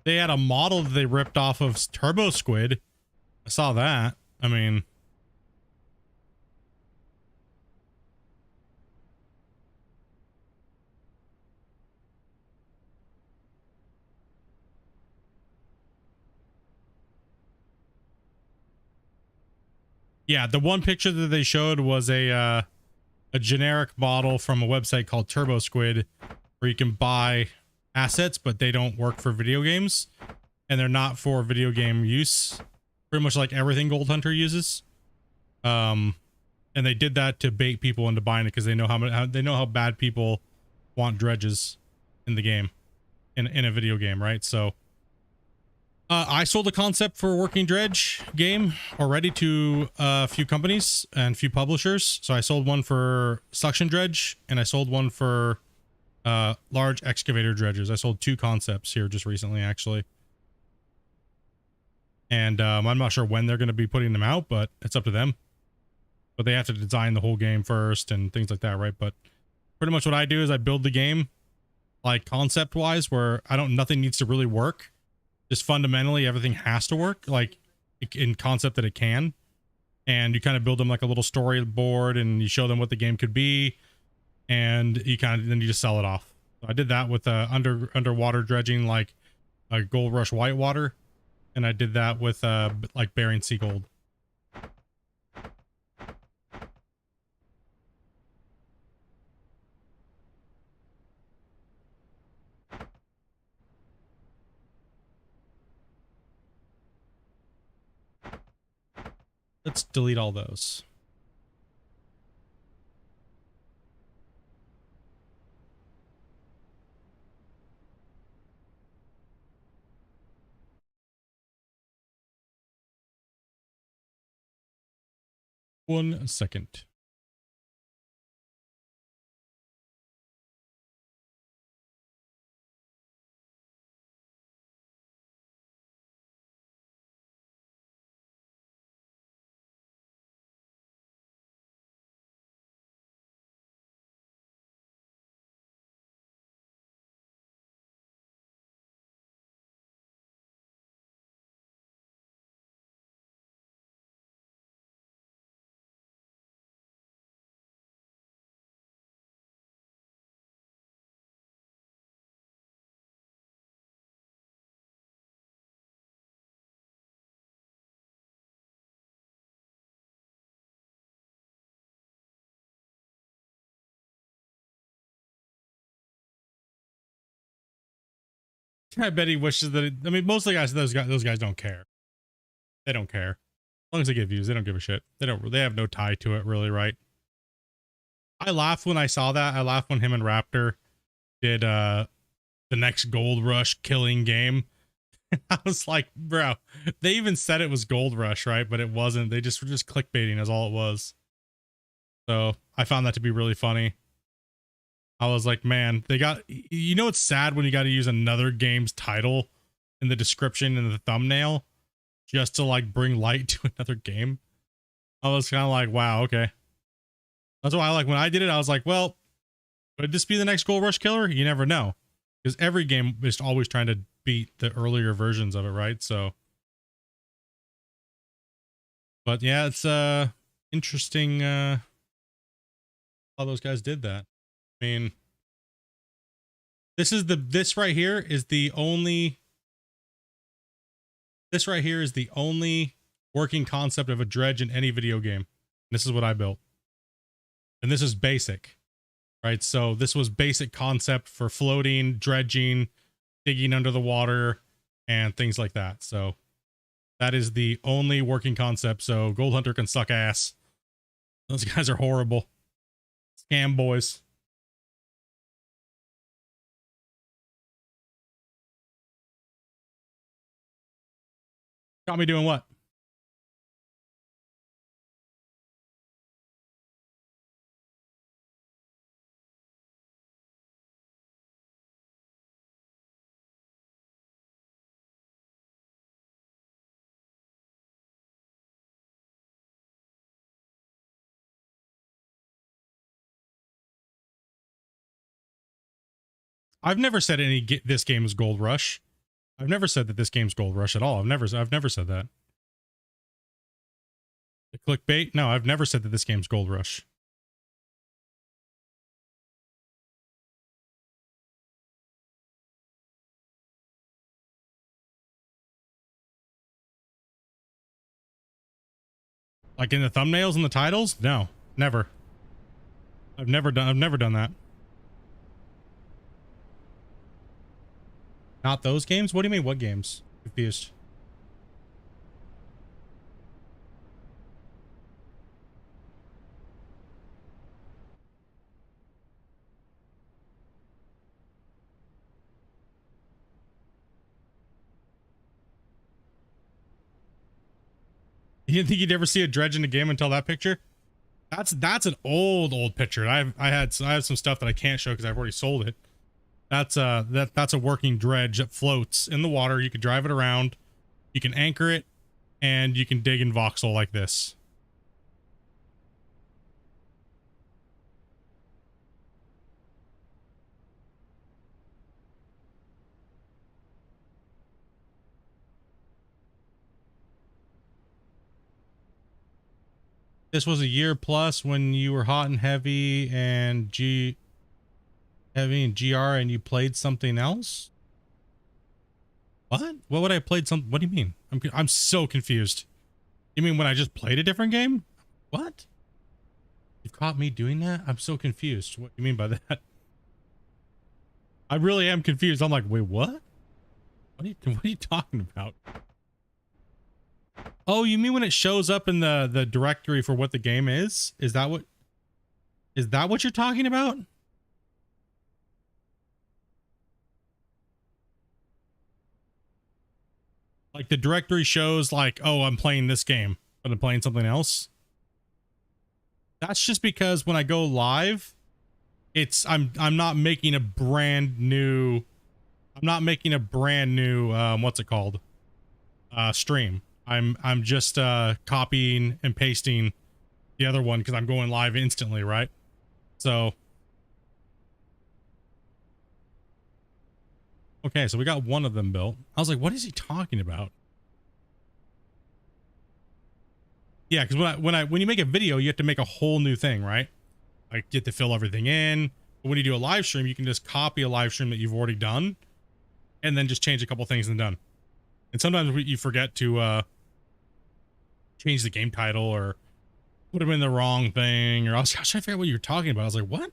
They had a model that they ripped off of Turbo Squid. I saw that. I mean, yeah, the one picture that they showed was a generic model from a website called Turbo Squid, where you can buy assets, but they don't work for video games, and they're not for video game use. Pretty much like everything Gold Hunter uses. And they did that to bait people into buying it because they know how bad people want dredges in the game, in a video game, right? So I sold a concept for a working dredge game already to a few companies and a few publishers. So I sold one for suction dredge, and I sold one for large excavator dredges. I sold 2 concepts here just recently, actually. And I'm not sure when they're going to be putting them out, but it's up to them. But they have to design the whole game first and things like that, right? But pretty much what I do is I build the game like concept wise, where nothing needs to really work. Just fundamentally everything has to work, like in concept that it can. And you kind of build them like a little storyboard, and you show them what the game could be, and then you just sell it off. So I did that with underwater dredging, like a Gold Rush Whitewater, and I did that with like Bering Sea Gold. Let's delete all those. One second. I bet he wishes that I mean, most of the guys, those guys don't care. They don't care. As long as they get views, they don't give a shit. They have no tie to it, really, right? I laughed when I saw that. I laughed when him and Raptor did the next Gold Rush killing game. I was like, bro, they even said it was Gold Rush, right? But it wasn't. They just were just clickbaiting as all it was. So I found that to be really funny. I was like, man, it's sad when you got to use another game's title in the description and the thumbnail just to like bring light to another game. I was kind of like, wow, okay. That's why when I did it, I was like, well, could this be the next Gold Rush killer? You never know, because every game is always trying to beat the earlier versions of it, right? So, but yeah, it's interesting how those guys did that. I mean, this right here is the only working concept of a dredge in any video game. This is what I built. And this is basic, right? So this was basic concept for floating, dredging, digging under the water, and things like that. So That is the only working concept. So Gold Hunter can suck ass. Those guys are horrible. Scam boys. Got me doing what? I've never said this game is Gold Rush. I've never said that this game's Gold Rush at all. I've never said that. The clickbait? No, I've never said that this game's Gold Rush. Like in the thumbnails and the titles? No, never. I've never done that. Not those games? What do you mean, what games? Confused. You didn't think you'd ever see a dredge in a game until that picture? That's an old picture. I have some stuff that I can't show because I've already sold it. That's a working dredge that floats in the water. You can drive it around, you can anchor it, and you can dig in voxel like this. This was a year plus when you were hot and heavy and GR and you played something else? What? What would I played some? What do you mean? I'm so confused. You mean when I just played a different game? What? You caught me doing that? I'm so confused. What do you mean by that? I really am confused. I'm like, wait, what? What are you talking about? Oh, you mean when it shows up in the directory for what the game is? Is that what you're talking about? Like the directory shows like, oh, I'm playing this game, but I'm playing something else. That's just because when I go live, I'm not making a brand new what's it called? Stream. I'm just copying and pasting the other one because I'm going live instantly, right? So okay, so we got one of them built. I was like, what is he talking about? Yeah, because when you make a video, you have to make a whole new thing, right? Like you have to fill everything in. But when you do a live stream, you can just copy a live stream that you've already done and then just change a couple things and done. And sometimes you forget to change the game title or put them in the wrong thing, or I was trying to figure out what you were talking about. I was like, what?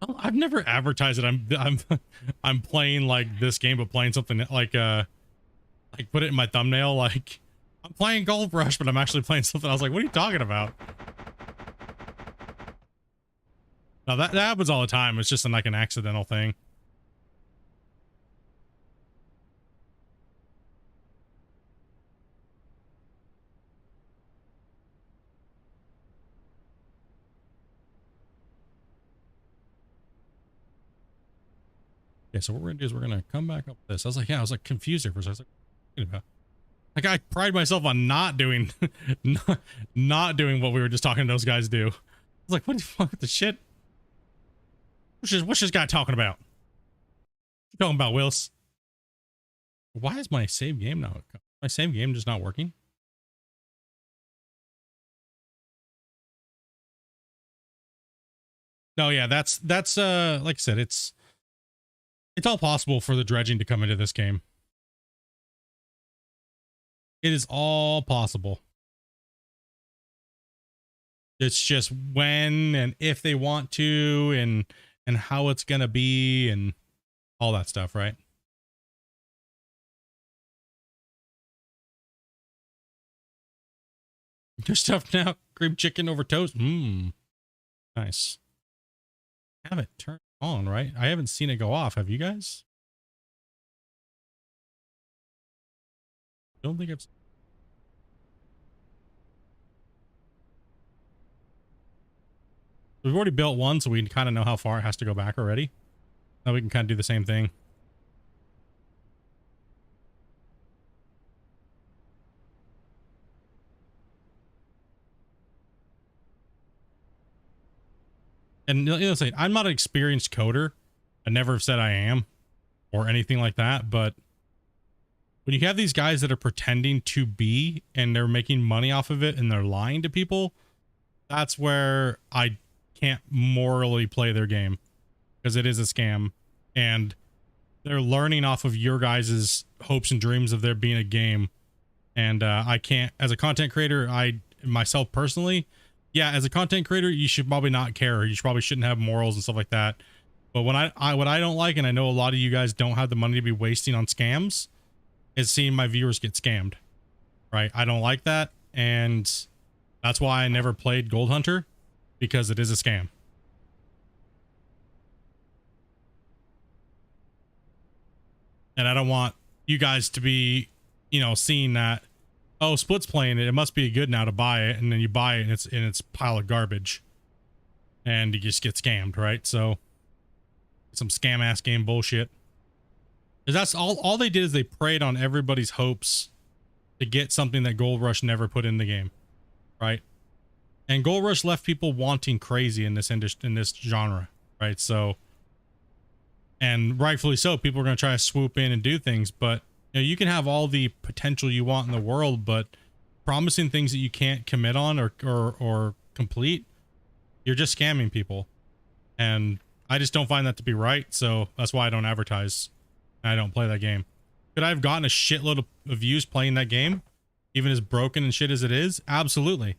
Well, I've never advertised that I'm playing like this game, but playing something like put it in my thumbnail like I'm playing Gold Rush, but I'm actually playing something. I was like, what are you talking about? No, that happens all the time. It's just like an accidental thing. Okay, so what we're gonna do is we're gonna come back up with this. I was like, yeah, I was like confused there for a second. I was like, like I pride myself on not doing not doing what we were just talking to those guys do. I was like, what the fuck the shit? What's this guy talking about? What you talking about, Wills? Why is my save game now? My save game just not working? No, yeah, that's like I said, it's all possible for the dredging to come into this game. It is all possible. It's just when and if they want to and how it's gonna be and all that stuff, right? Your stuff now. Cream chicken over toast. Mmm. Nice. Have it turned on, right? I haven't seen it go off. Have you guys? Don't think I've. We've already built one, so we kind of know how far it has to go back already. Now we can kind of do the same thing. And you know, I'm not an experienced coder. I never have said I am or anything like that. But when you have these guys that are pretending to be and they're making money off of it and they're lying to people, that's where I can't morally play their game, because it is a scam and they're learning off of your guys' hopes and dreams of there being a game. And I can't, as a content creator, myself personally, yeah, as a content creator, you should probably not care. You probably shouldn't have morals and stuff like that. But when what I don't like, and I know a lot of you guys don't have the money to be wasting on scams, is seeing my viewers get scammed, right? I don't like that. And that's why I never played Gold Hunter, because it is a scam. And I don't want you guys to be, you know, seeing that, oh, Split's playing it, it must be good now to buy it, and then you buy it and it's a pile of garbage and you just get scammed, right? So some scam ass game bullshit. Because that's all they did, is they preyed on everybody's hopes to get something that Gold Rush never put in the game, right? And Gold Rush left people wanting crazy in this genre, right? So, and rightfully so, people are going to try to swoop in and do things, but you know, you can have all the potential you want in the world, but promising things that you can't commit on or complete, you're just scamming people. And I just don't find that to be right. So that's why I don't advertise. I don't play that game. Could I have gotten a shitload of views playing that game, even as broken and shit as it is? Absolutely.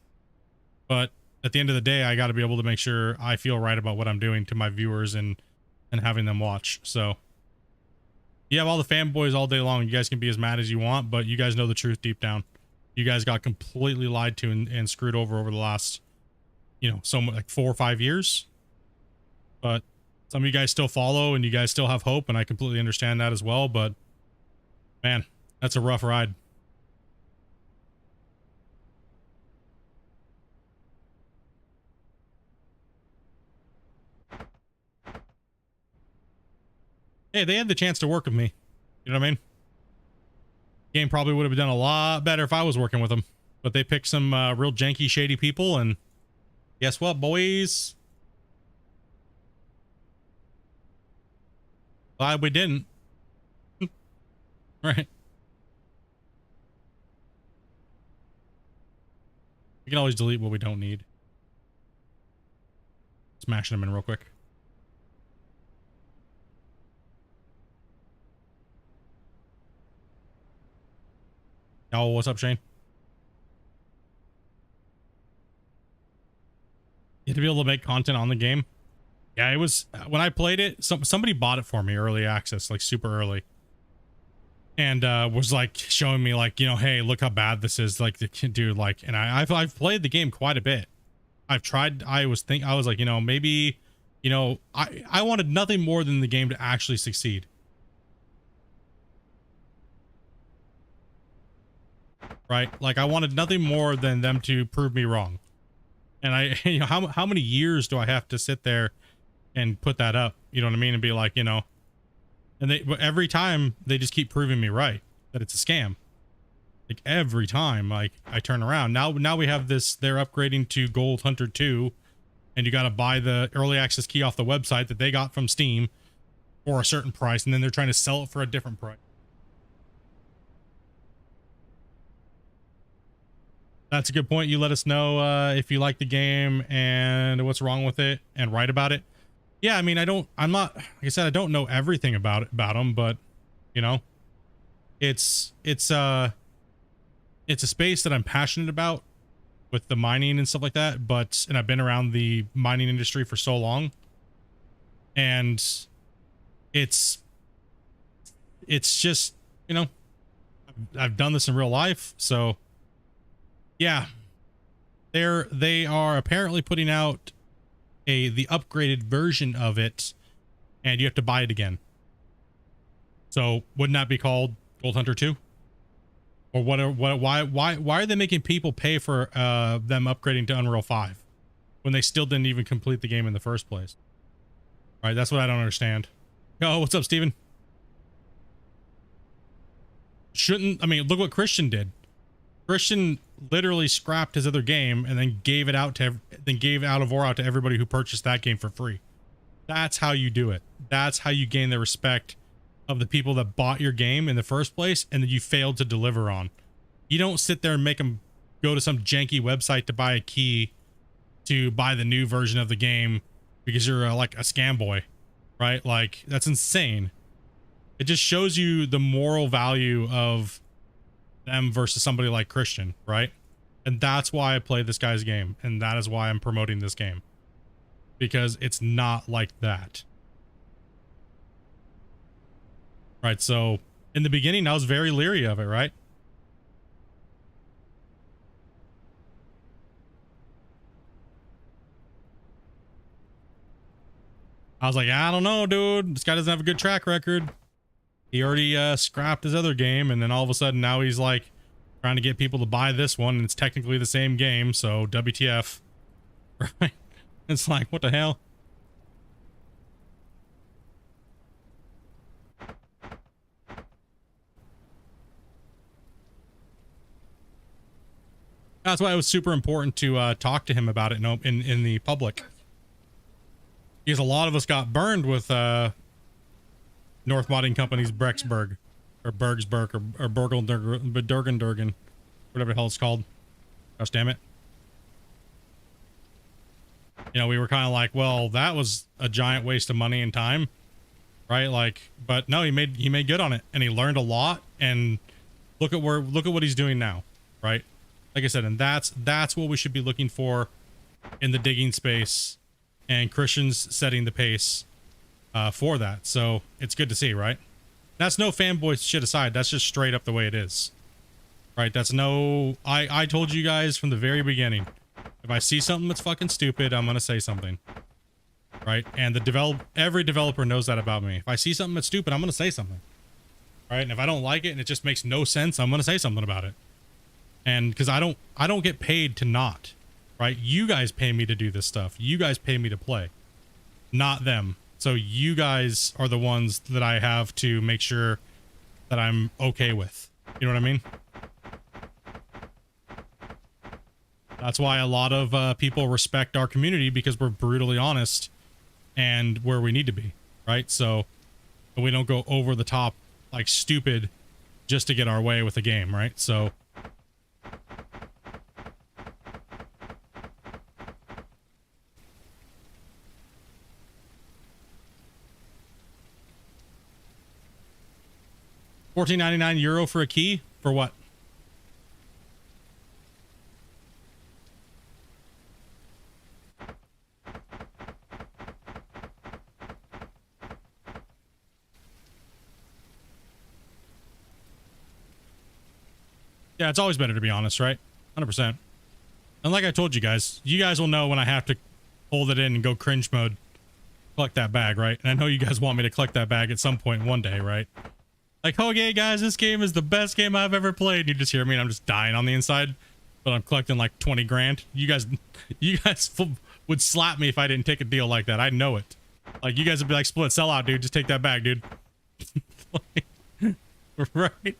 But at the end of the day, I got to be able to make sure I feel right about what I'm doing to my viewers and having them watch. So you have all the fanboys all day long. You guys can be as mad as you want, but you guys know the truth deep down. You guys got completely lied to and screwed over the last, you know, like 4 or 5 years. But some of you guys still follow and you guys still have hope, and I completely understand that as well. But man, that's a rough ride. Hey, they had the chance to work with me. You know what I mean? Game probably would have done a lot better if I was working with them. But they picked some real janky, shady people, and guess what, boys? Glad we didn't. Right. We can always delete what we don't need. Smashing them in real quick. Oh, what's up, Shane? You had to be able to make content on the game. Yeah, it was, when I played it, somebody bought it for me early access, like super early, and was like showing me like, you know, hey, look how bad this is, like, dude, like, and I've played the game quite a bit. I've tried. I was like, you know, maybe, you know, I wanted nothing more than the game to actually succeed. Right? Like, I wanted nothing more than them to prove me wrong. And I, you know, how many years do I have to sit there and put that up? You know what I mean? And be like, you know, and every time they just keep proving me right, that it's a scam. Like every time, like, I turn around. Now we have this, they're upgrading to Gold Hunter 2, and you got to buy the early access key off the website that they got from Steam for a certain price, and then they're trying to sell it for a different price. That's a good point. You let us know if you like the game and what's wrong with it, and write about it. Yeah, I mean, I'm not, like I said, I don't know everything about them, but you know, it's a space that I'm passionate about with the mining and stuff like that. And I've been around the mining industry for so long, and it's just, you know, I've done this in real life. So yeah, They are apparently putting out the upgraded version of it, and you have to buy it again. So wouldn't that be called Gold Hunter 2? Or why are they making people pay for them upgrading to Unreal 5 when they still didn't even complete the game in the first place? All right, that's what I don't understand. Oh, what's up, Steven? I mean, look what Christian did. Christian literally scrapped his other game and then gave it out to Out of War out to everybody who purchased that game for free. That's how you do it. That's how you gain the respect of the people that bought your game in the first place and that you failed to deliver on. You don't sit there and make them go to some janky website to buy a key to buy the new version of the game because you're like a scam boy, right? Like, that's insane. It just shows you the moral value of them versus somebody like Christian, right? And that's why I play this guy's game, and that is why I'm promoting this game, because it's not like that. Right, so in the beginning I was very leery of it, right? I was like, I don't know, dude, this guy doesn't have a good track record. He already scrapped his other game, and then all of a sudden now he's like trying to get people to buy this one, and it's technically the same game, so WTF. Right? It's like, what the hell? That's why it was super important to talk to him about it in the public. Because a lot of us got burned with North Modding Company's Brexburg, or Bergsburg, or Bergendurgen, whatever the hell it's called. Gosh damn it. You know, we were kind of like, well, that was a giant waste of money and time, right? Like, but no, he made good on it, and he learned a lot, and look at what he's doing now, right? Like I said, and that's what we should be looking for in the digging space, and Christian's setting the pace for that. So it's good to see, right? That's no fanboy shit aside. That's just straight up the way it is, right? That's no, I told you guys from the very beginning, if I see something that's fucking stupid, I'm going to say something, right? And every developer knows that about me. If I see something that's stupid, I'm going to say something, right? And if I don't like it and it just makes no sense, I'm going to say something about it. And because I don't get paid to not, right? You guys pay me to do this stuff. You guys pay me to play, not them. So you guys are the ones that I have to make sure that I'm okay with. You know what I mean? That's why a lot of people respect our community, because we're brutally honest and where we need to be, right? So we don't go over the top like stupid just to get our way with the game, right? So €14.99 for a key for what? Yeah, it's always better to be honest, right? 100%. And like I told you guys will know when I have to hold it in and go cringe mode, collect that bag, right? And I know you guys want me to collect that bag at some point one day, right? Like, oh yeah, guys, this game is the best game I've ever played. You just hear me and I'm just dying on the inside, but I'm collecting like 20 grand. You guys would slap me if I didn't take a deal like that. I know it. Like, you guys would be like, Split, sell out, dude. Just take that bag, dude. Right?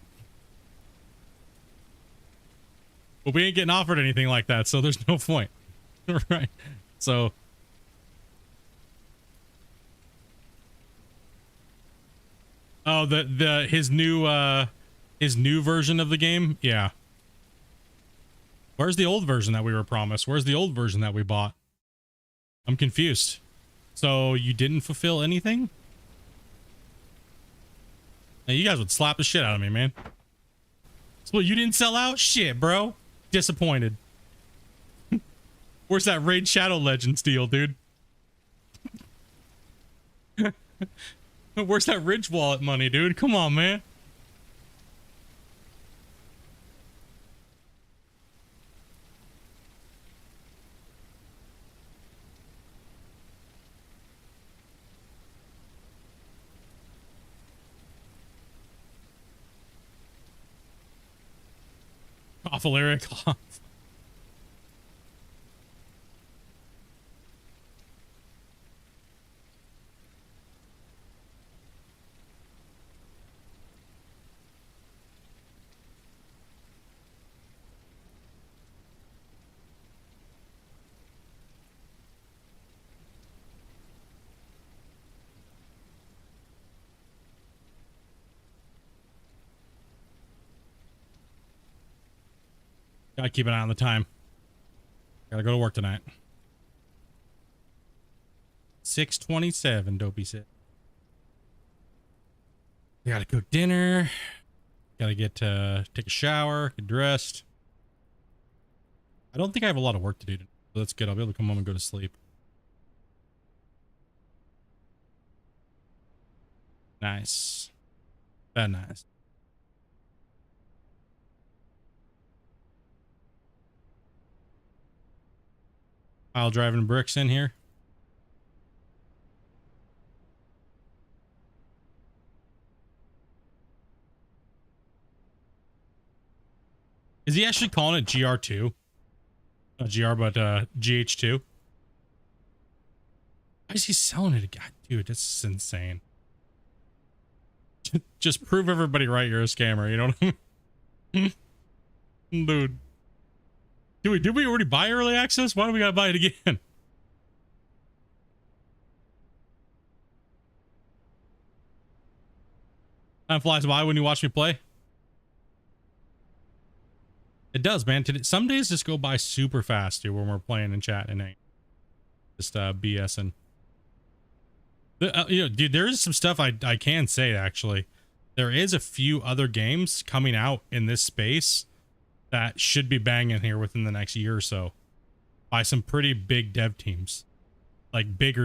But we ain't getting offered anything like that, so there's no point. Right? So oh, his new version of the game? Yeah. Where's the old version that we were promised? Where's the old version that we bought? I'm confused. So you didn't fulfill anything? Now, you guys would slap the shit out of me, man. So you didn't sell out? Shit, bro. Disappointed. Where's that Raid Shadow Legends deal, dude? Where's that Ridge Wallet money, dude? Come on, man. awful area cloth. Gotta keep an eye on the time. Gotta go to work tonight. 6:27, Dopey said. Gotta cook dinner. Gotta get take a shower, get dressed. I don't think I have a lot of work to do today, so that's good. I'll be able to come home and go to sleep. Nice. Very nice. Pile driving bricks in here. Is he actually calling it GR2? Not GR, but GH2? Why is he selling it again? Dude, that's insane. Just prove everybody right, you're a scammer, you know what I mean? Dude. Did we already buy early access? Why do we gotta buy it again? Time flies by when you watch me play. It does, man. Some days just go by super fast, dude, when we're playing and chatting and just BSing. You know, dude, there is some stuff I can say, actually. There is a few other games coming out in this space that should be banging here within the next year or so by some pretty big dev teams. Like big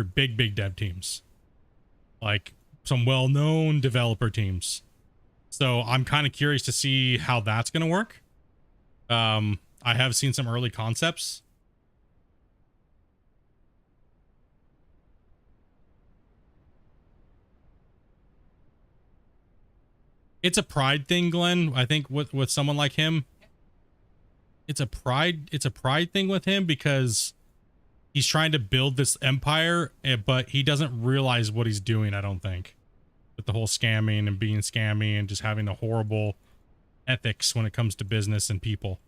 dev teams. Like some well-known developer teams. So I'm kind of curious to see how that's going to work. I have seen some early concepts. It's a pride thing, Glenn. I think with someone like him, it's a pride thing with him because he's trying to build this empire, but he doesn't realize what he's doing, I don't think. With the whole scamming and being scammy and just having the horrible ethics when it comes to business and people.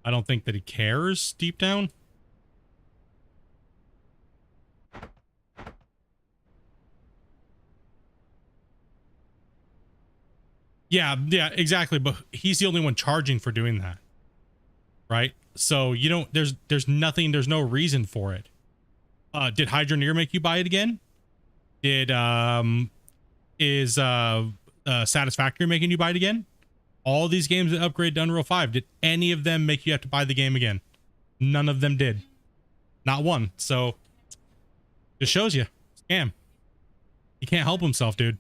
I don't think that he cares deep down. Yeah, exactly. But he's the only one charging for doing that. Right? So you don't, there's nothing, there's no reason for it. Did Hydroneer make you buy it again? Did, is Satisfactory making you buy it again? All these games that upgrade to Unreal 5, did any of them make you have to buy the game again? None of them did. Not one. So, just shows you. Scam. He can't help himself, dude.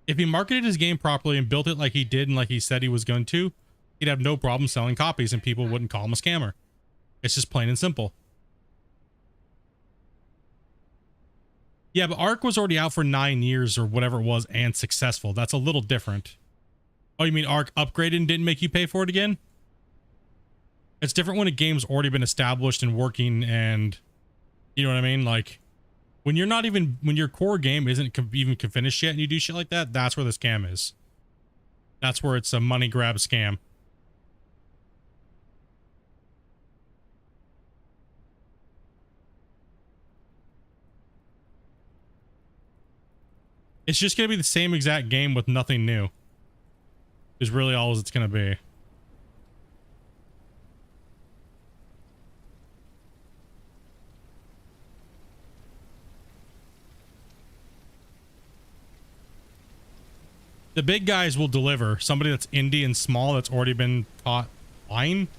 If he marketed his game properly and built it like he did and like he said he was going to, he'd have no problem selling copies and people wouldn't call him a scammer. It's just plain and simple. Yeah, but Ark was already out for 9 years or whatever it was and successful. That's a little different. Oh, you mean Ark upgraded and didn't make you pay for it again? It's different when a game's already been established and working and, you know what I mean? Like, when you're not even, when your core game isn't even finished yet and you do shit like that, that's where the scam is. That's where it's a money grab scam. It's just going to be the same exact game with nothing new. Is really all it's going to be. The big guys will deliver. Somebody that's indie and small that's already been taught fine.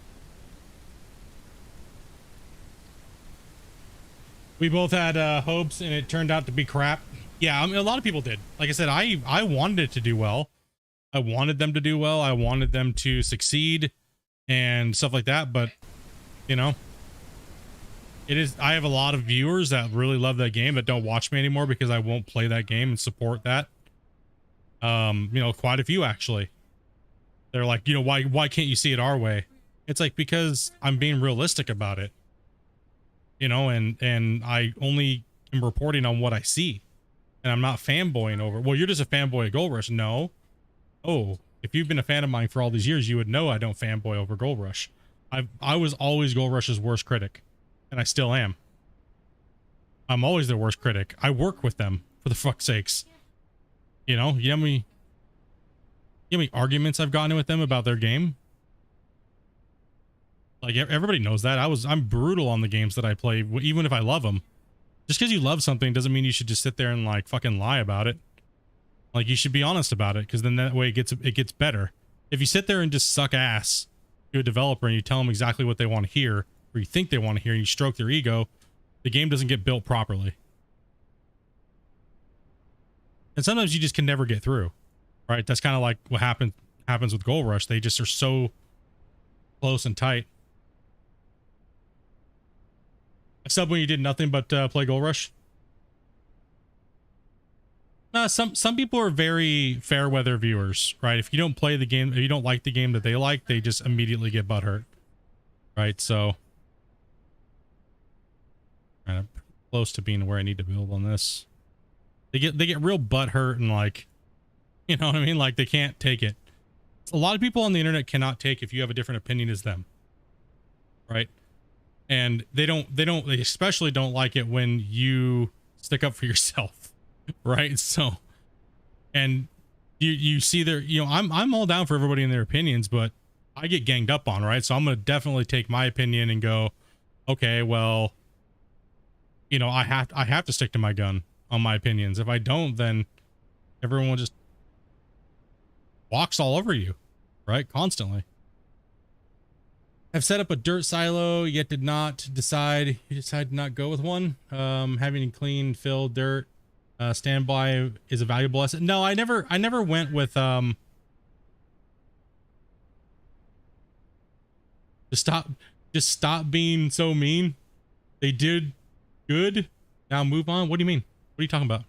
We both had hopes and it turned out to be crap. Yeah, I mean, a lot of people did. Like I said, I wanted it to do well. I wanted them to do well. I wanted them to succeed and stuff like that. But, you know, it is, I have a lot of viewers that really love that game that don't watch me anymore because I won't play that game and support that. You know, quite a few actually. They're like, you know, why can't you see it our way? It's like, because I'm being realistic about it, you know, and I only am reporting on what I see, and I'm not fanboying over, well, you're just a fanboy of Gold Rush. No. Oh, if you've been a fan of mine for all these years, you would know I don't fanboy over Gold Rush. I was always Gold Rush's worst critic, and I still am. I'm always their worst critic. I work with them, for the fuck's sakes. You know, you know how many arguments I've gotten with them about their game? Like, everybody knows that. I'm brutal on the games that I play, even if I love them. Just because you love something doesn't mean you should just sit there and like fucking lie about it. Like, you should be honest about it, because then that way it gets better. If you sit there and just suck ass to a developer and you tell them exactly what they want to hear, or you think they want to hear, and you stroke their ego, the game doesn't get built properly. And sometimes you just can never get through, right? That's kind of like what happens with Gold Rush. They just are so close and tight. A sub when you did nothing but play Gold Rush? Some people are very fair weather viewers, right? If you don't play the game, if you don't like the game that they like, they just immediately get butthurt, right? So, I'm close to being where I need to build on this. They get real butthurt and like, you know what I mean? Like, they can't take it. A lot of people on the internet cannot take if you have a different opinion as them, right? And they especially don't like it when you stick up for yourself, right? So, and you see their, you know, I'm all down for everybody in their opinions, but I get ganged up on, right? So I'm gonna definitely take my opinion and go, okay, well, you know, I have to stick to my gun on my opinions. If I don't, then everyone will just walks all over you, right? Constantly. Have set up a dirt silo, yet did not decide. You decided to not go with one. Having clean, filled dirt, standby is a valuable asset. No, I never went with just stop being so mean. They did good. Now move on. What do you mean? What are you talking about?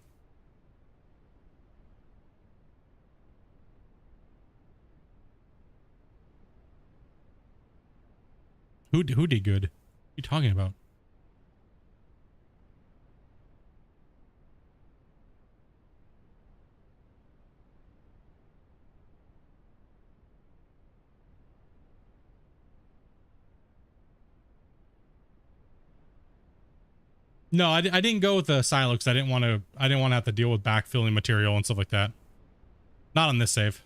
Who did good? What are you talking about? No, I didn't go with the silo because I didn't want to have to deal with backfilling material and stuff like that. Not on this save.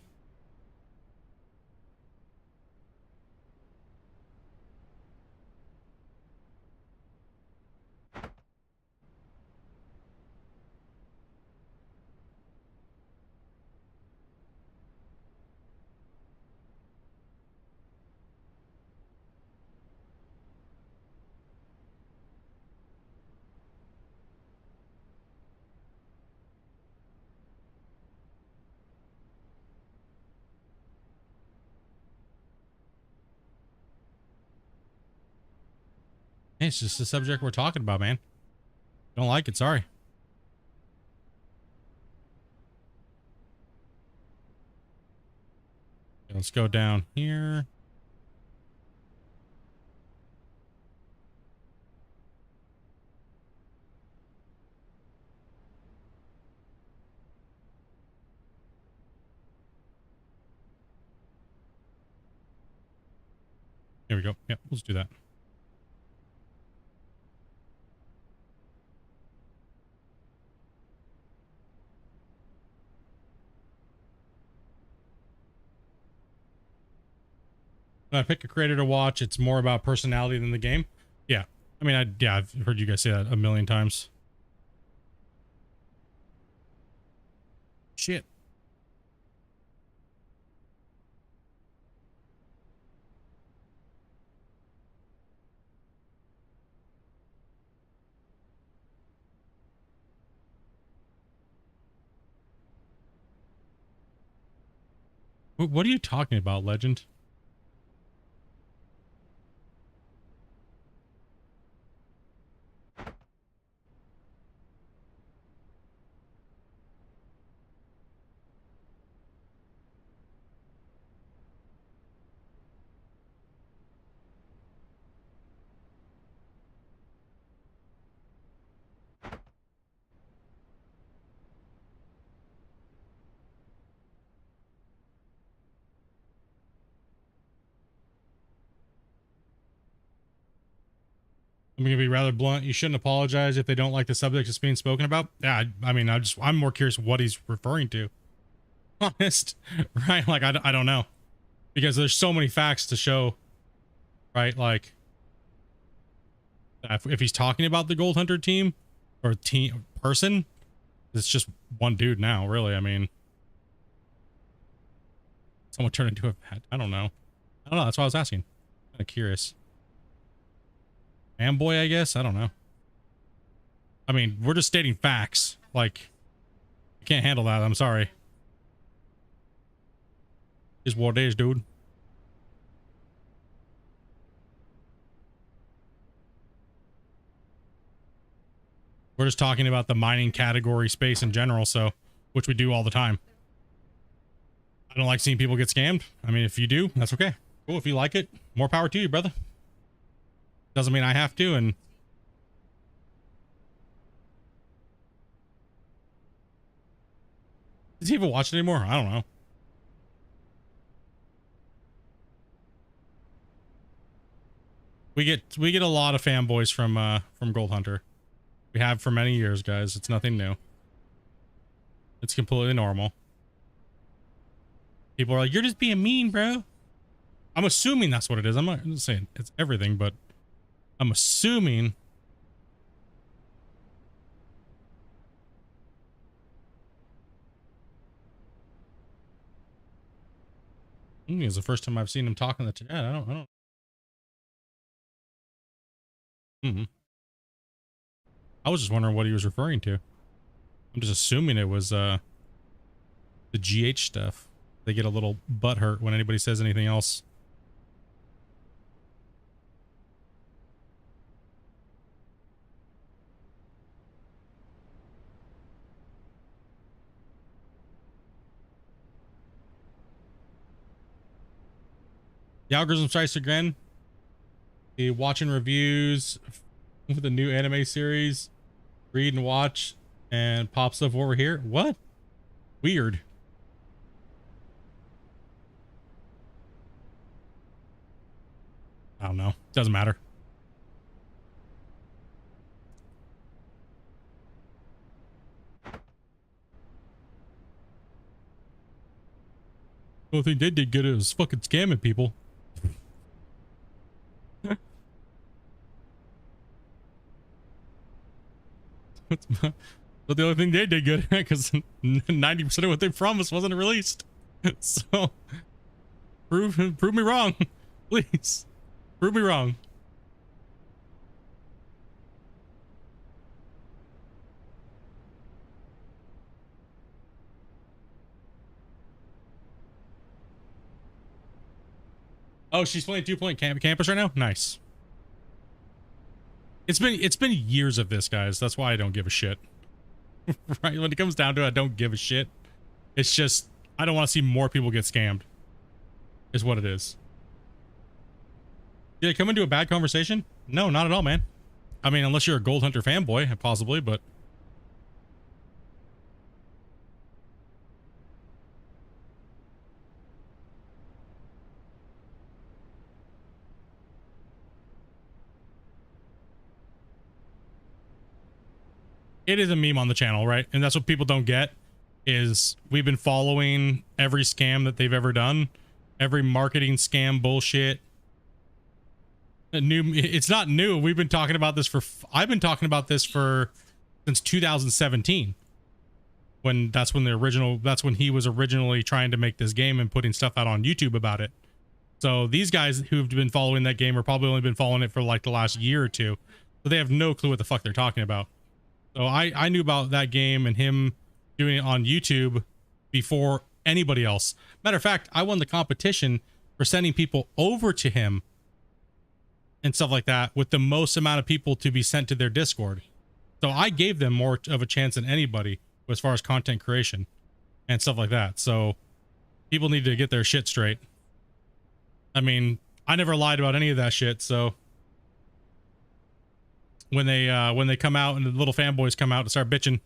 Hey, it's just the subject we're talking about, man. Don't like it, sorry. Okay, let's go down here. Here we go. Yep, let's do that. When I pick a creator to watch, it's more about personality than the game. Yeah. I mean, I've heard you guys say that a million times. Shit. What are you talking about, Legend? I'm gonna be rather blunt. You shouldn't apologize if they don't like the subject that's being spoken about. Yeah, I mean, I'm more curious what he's referring to. Honest, right? Like, I don't know, because there's so many facts to show, right? Like, if he's talking about the Gold Hunter team or team person, it's just one dude now, really. I mean, someone turned into a pet. I don't know. That's why I was asking. Kind of curious. Fanboy, I guess. I don't know. I mean, we're just stating facts. Like, I can't handle that. I'm sorry. Is what it is, dude. We're just talking about the mining category space in general, so, which we do all the time. I don't like seeing people get scammed. I mean, if you do, that's okay. Cool. If you like it, more power to you, brother. Doesn't mean I have to, and does he even watch it anymore? I don't know. We get a lot of fanboys from Gold Hunter. We have for many years, guys. It's nothing new. It's completely normal. People are like, "You're just being mean, bro." I'm assuming that's what it is. I'm not saying it's everything, but I'm assuming. It's the first time I've seen him talk in the chat. I don't. I was just wondering what he was referring to. I'm just assuming it was the GH stuff. They get a little butthurt when anybody says anything else. The algorithm strikes again. The watching reviews with the new anime series, read and watch, and pop stuff over here. What? Weird. I don't know. Doesn't matter. The only thing they did good is fucking scamming people. But the only thing they did good, because 90% of what they promised wasn't released. So prove me wrong, please. Prove me wrong. Oh, she's playing 2-point campus right now. Nice. It's been years of this, guys. That's why I don't give a shit. Right? When it comes down to it, I don't give a shit. It's just I don't want to see more people get scammed. Is what it is. Did it come into a bad conversation? No, not at all, man. I mean, unless you're a Gold Hunter fanboy, possibly, but it is a meme on the channel, right? And that's what people don't get is we've been following every scam that they've ever done, every marketing scam bullshit. It's not new. We've been talking about this I've been talking about this since 2017. That's when he was originally trying to make this game and putting stuff out on YouTube about it. So these guys who've been following that game are probably only been following it for like the last year or two. So they have no clue what the fuck they're talking about. So I knew about that game and him doing it on YouTube before anybody else. Matter of fact, I won the competition for sending people over to him and stuff like that with the most amount of people to be sent to their Discord. So I gave them more of a chance than anybody as far as content creation and stuff like that. So people need to get their shit straight. I mean, I never lied about any of that shit. So when they come out and the little fanboys come out and start bitching,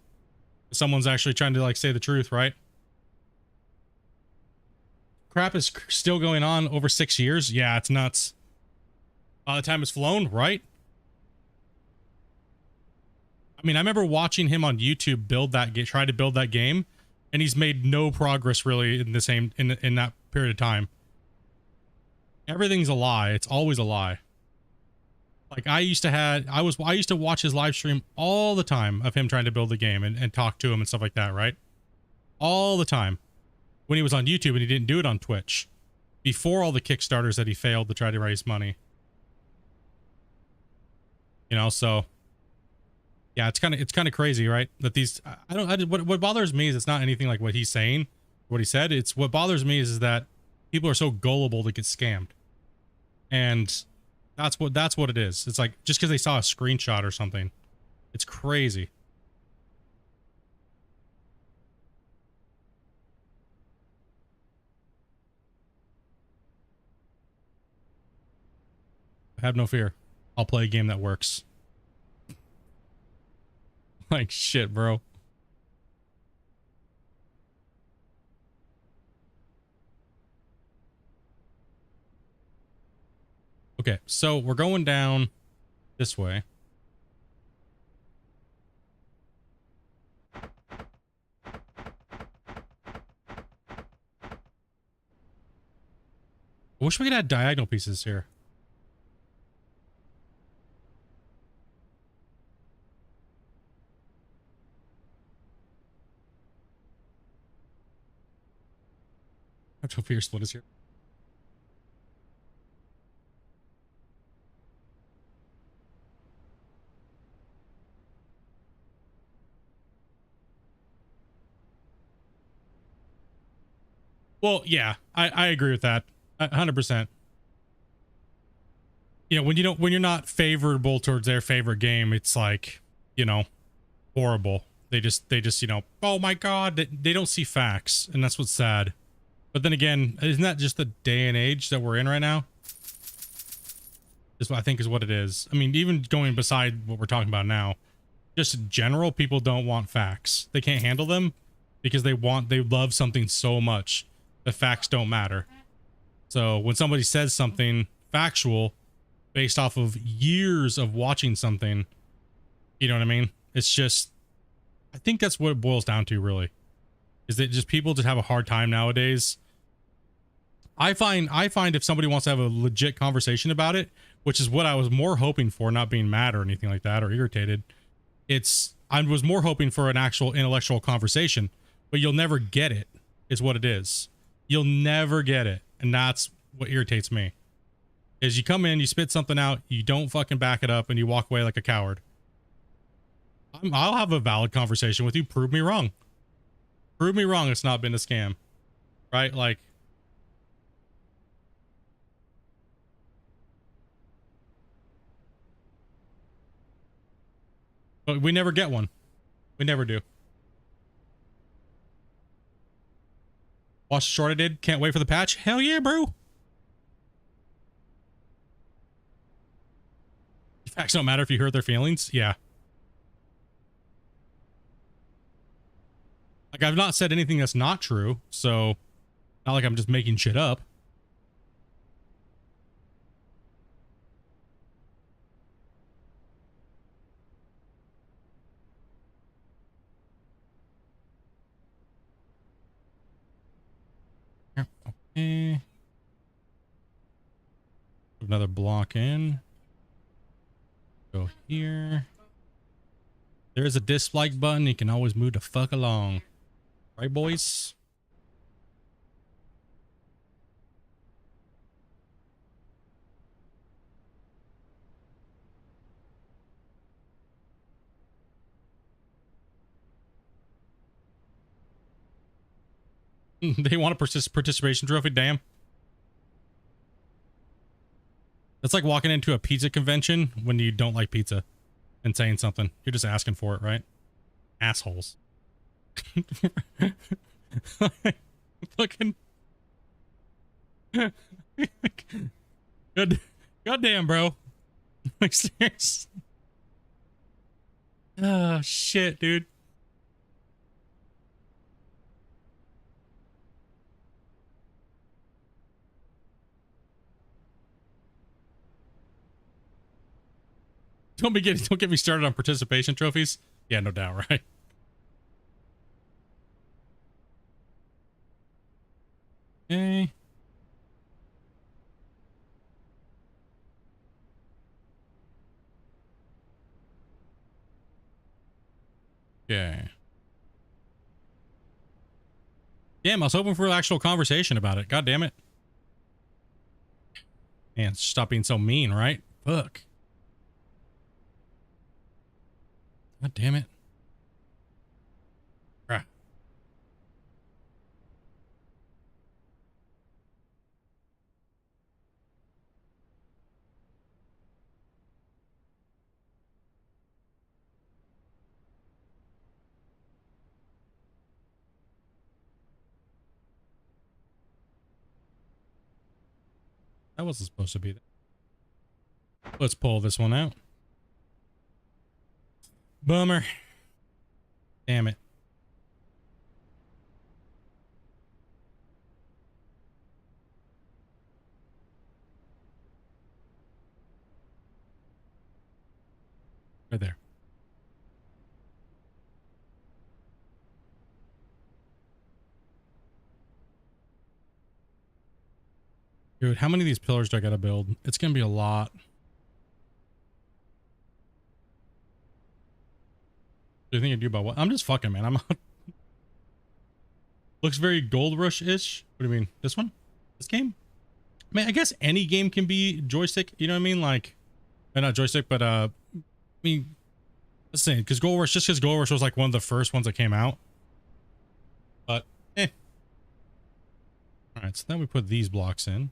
someone's actually trying to like say the truth, right? Crap is still going on over 6 years. Yeah, it's nuts. By the time it's flown, right? I mean, I remember watching him on YouTube build that game, try to build that game, and he's made no progress really in the same in that period of time. Everything's a lie. It's always a lie. Like I used to watch his live stream all the time of him trying to build the game and talk to him and stuff like that, right? All the time. When he was on YouTube and he didn't do it on Twitch. Before all the Kickstarters that he failed to try to raise money. You know, so yeah, it's kind of crazy, right? That these what bothers me is it's not anything like what he's saying, what he said. It's what bothers me is that people are so gullible to get scammed. And that's what it is. It's like just because they saw a screenshot or something. It's crazy. Have no fear. I'll play a game that works. Like shit, bro. Okay, so we're going down this way. I wish we could add diagonal pieces here. Actual fear split is here. Well, yeah, I agree with that. 100%. You know, when you're not favorable towards their favorite game, it's like, you know, horrible. They just, you know, oh my God, they don't see facts. And that's what's sad. But then again, isn't that just the day and age that we're in right now? Is what I think is what it is. I mean, even going beside what we're talking about now, just in general, people don't want facts. They can't handle them because they love something so much. The facts don't matter. So when somebody says something factual based off of years of watching something, you know what I mean? It's just, I think that's what it boils down to really. Is that just people just have a hard time nowadays. I find if somebody wants to have a legit conversation about it, which is what I was more hoping for, not being mad or anything like that or irritated. I was more hoping for an actual intellectual conversation, but you'll never get it, is what it is. You'll never get it. And that's what irritates me. Is you come in, you spit something out, you don't fucking back it up, and you walk away like a coward. I'll have a valid conversation with you. Prove me wrong. Prove me wrong. It's not been a scam, right? Like, but we never get one. We never do. Watch the short I did. Can't wait for the patch. Hell yeah, bro. Facts don't matter if you hurt their feelings. Yeah. Like, I've not said anything that's not true, so not like I'm just making shit up. Okay. Another block in. Go here. There is a dislike button. You can always move the fuck along. Right, boys? They want a participation trophy. Damn. That's like walking into a pizza convention when you don't like pizza and saying something. You're just asking for it, right? Assholes. Fucking. Good. Goddamn, bro. Like, serious. Oh, shit, dude. Don't get me started on participation trophies. Yeah, no doubt, right? Okay. Okay. Damn, I was hoping for an actual conversation about it. God damn it. Man, stop being so mean, right? Fuck. God damn it. Ah. That wasn't supposed to be there. Let's pull this one out. Bummer. Damn it. Right there. Dude, how many of these pillars do I gotta build? It's gonna be a lot. Do you think I do about what? I'm just fucking, man. I'm looks very Gold Rush-ish. What do you mean? This one? This game? I mean, I guess any game can be joystick, you know what I mean? Like, not joystick, but I mean, let's say, because Gold Rush, just because Gold Rush was like one of the first ones that came out. But, eh. Alright, so then we put these blocks in.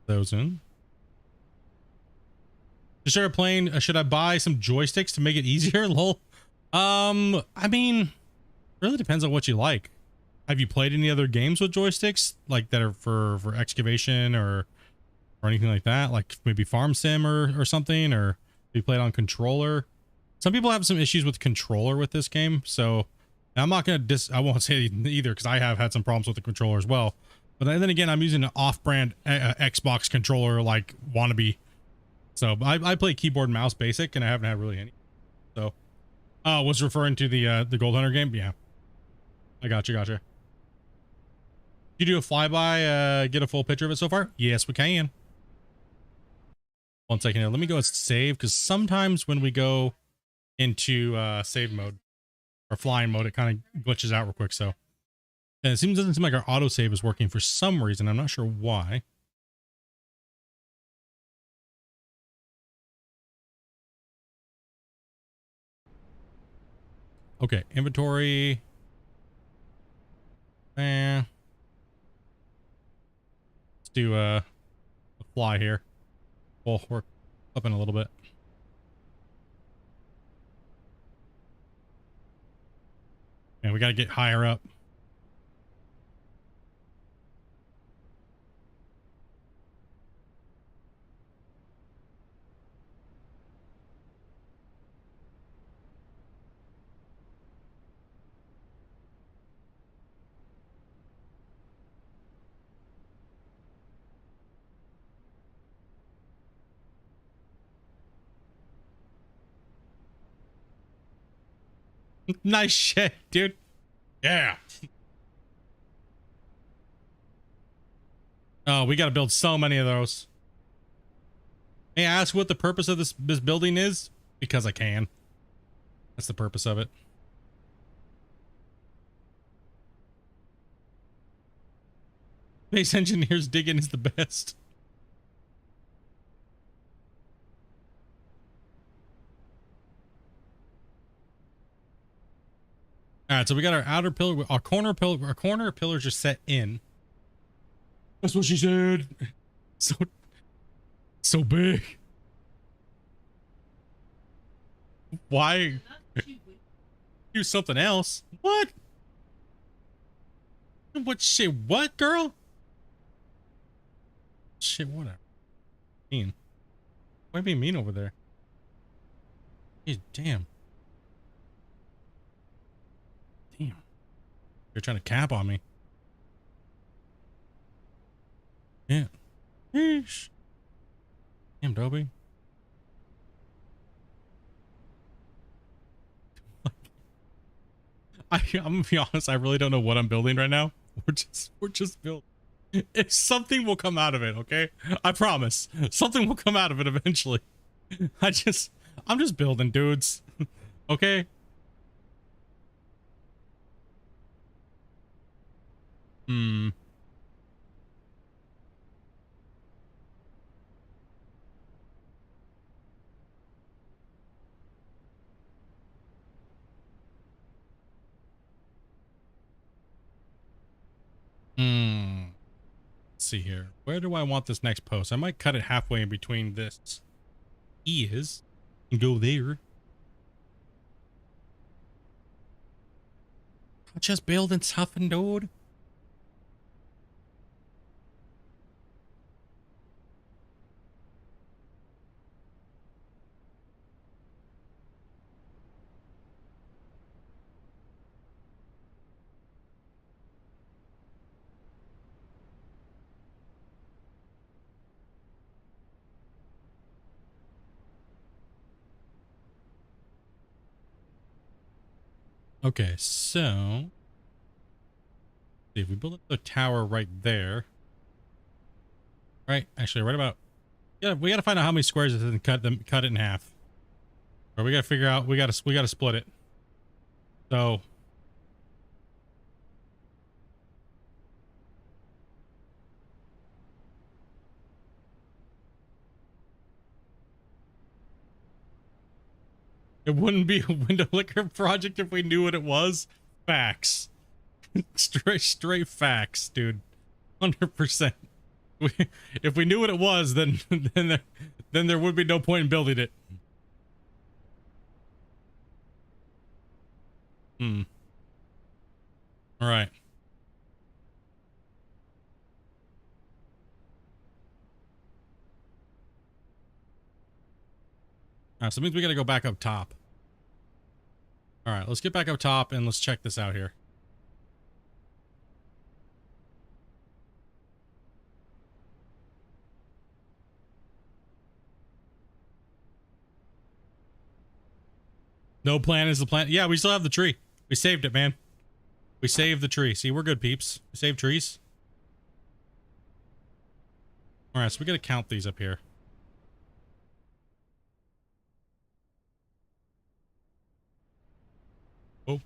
Those in. Just started playing, should I buy some joysticks to make it easier? Lol. I mean, really depends on what you like. Have you played any other games with joysticks like that are for excavation or anything like that? Like maybe Farm Sim or something, or you played on controller? Some people have some issues with controller with this game, so I'm not gonna I won't say either because I have had some problems with the controller as well. But then again, I'm using an off-brand Xbox controller like wannabe. So I play keyboard and mouse basic, and I haven't had really any. So, was referring to the Gold Hunter game? Yeah, I gotcha. You do a flyby, get a full picture of it so far? Yes, we can. 1 second here. Let me go and save, because sometimes when we go into save mode or flying mode, it kind of glitches out real quick. So, and it doesn't seem like our autosave is working for some reason. I'm not sure why. Okay, inventory. Let's do a fly here. We'll work up in a little bit. And we got to get higher up. Nice shit, dude. Yeah. Oh, we got to build so many of those. May I ask what the purpose of this building is? Because I can. That's the purpose of it. Base engineers digging is the best. All right, so we got our outer pillar, our corner pillars are set in. That's what she said. So big. Why? Do something else. What? What shit? What, girl? Shit, whatever. Mean. Why be mean over there? Hey, damn. Damn. You're trying to cap on me. Yeah. Yeesh. Damn, Dobie. I'm gonna be honest, I really don't know what I'm building right now. We're just building. If something will come out of it, okay? I promise. Something will come out of it eventually. I'm just building, dudes. Okay? Hmm. Hmm. Let's see here. Where do I want this next post? I might cut it halfway in between this is and go there. Just building something, dude. Okay, so see if we build the tower right there. Right, actually, right about. Yeah, we gotta find out how many squares it is and cut it in half. Or we gotta figure out. We gotta split it. So it wouldn't be a window liquor project if we knew what it was. Facts. straight facts, dude. 100%. If we knew what it was, then then there would be no point in building it. Hmm. All right. All right. So it means we got to go back up top. All right. Let's get back up top and let's check this out here. No plan is the plan. Yeah, we still have the tree. We saved it, man. We saved the tree. See, we're good, peeps. We saved trees. All right. So we got to count these up here. Oh.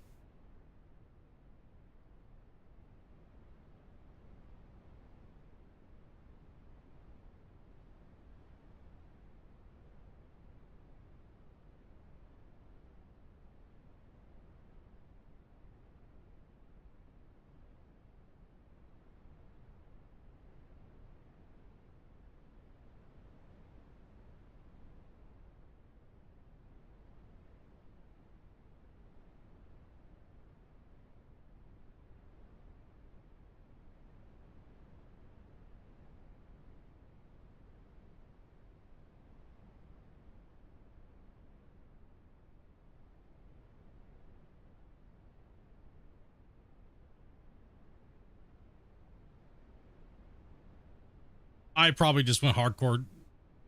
I probably just went hardcore.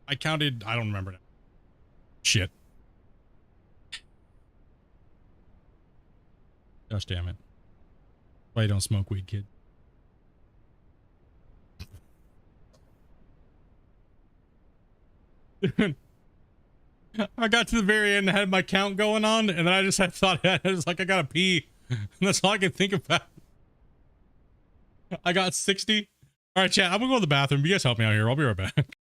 I counted. I don't remember now. Shit. Gosh damn it. Why you don't smoke weed, kid? I got to the very end and had my count going on, and then I just had thought I was like, I gotta pee. And that's all I could think about. I got 60. All right, chat. I'm gonna go to the bathroom. You guys help me out here. I'll be right back.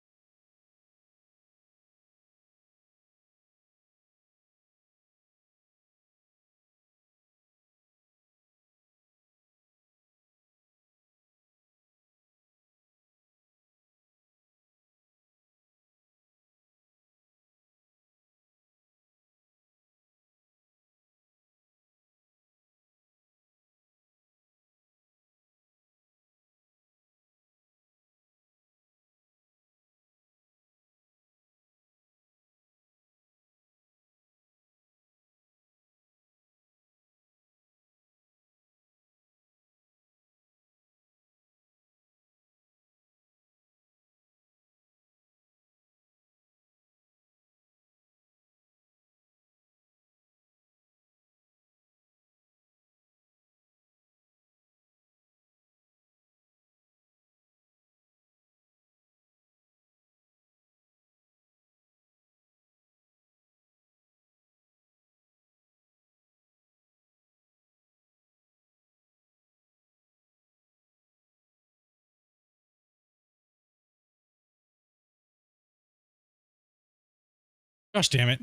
Gosh damn it.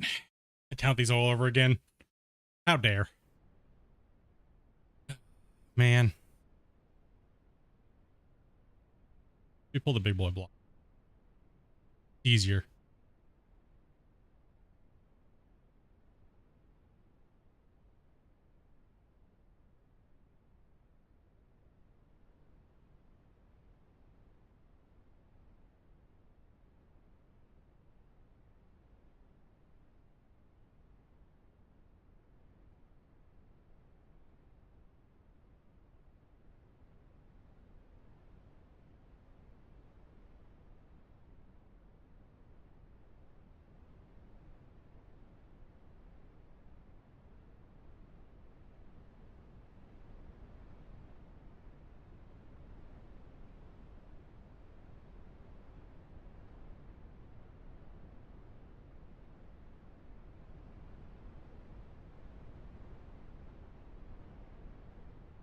I count these all over again. How dare. Man. We pull the big boy block. Easier.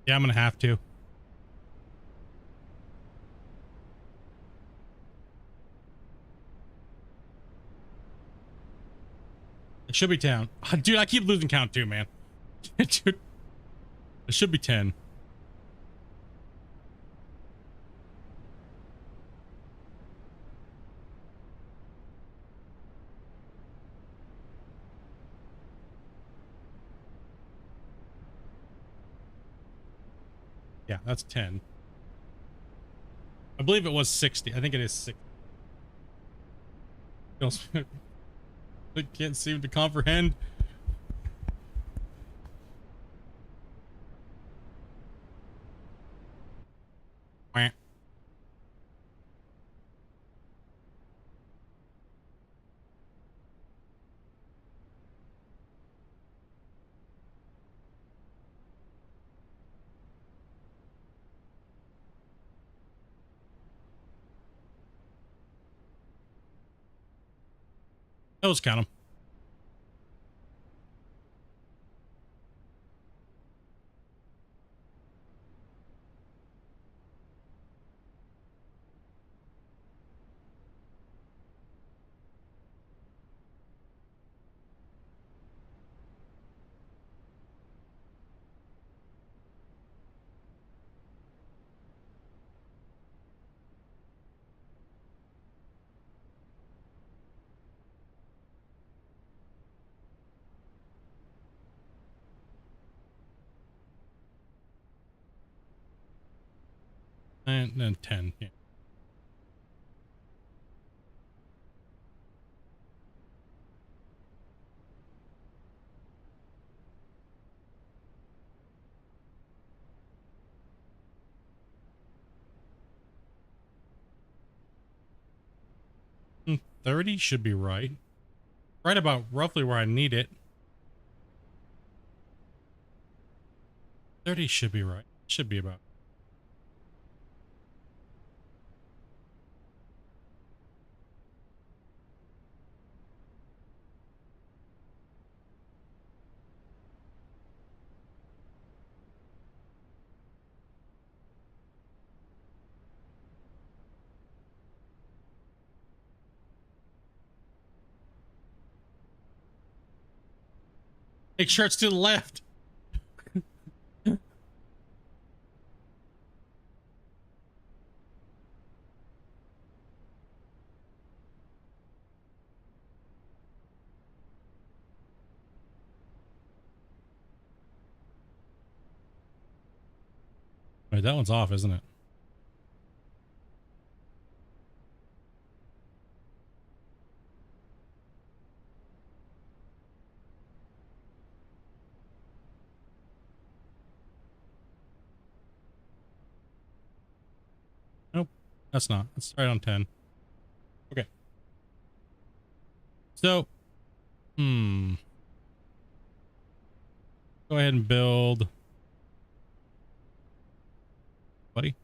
Yeah, I'm gonna have to. It should be 10. Dude, I keep losing count too, man. Dude, it should be 10. Yeah, that's 10. I believe it was 60. I think it is 60. I can't seem to comprehend. Wah. Those count them. And then 10. Yeah. Mm, 30 should be right. Right about roughly where I need it. 30 should be right. Should be about. Make sure it's to the left. Wait, that one's off, isn't it? Nope. That's not. It's right on 10. Okay. So, go ahead and build. Buddy.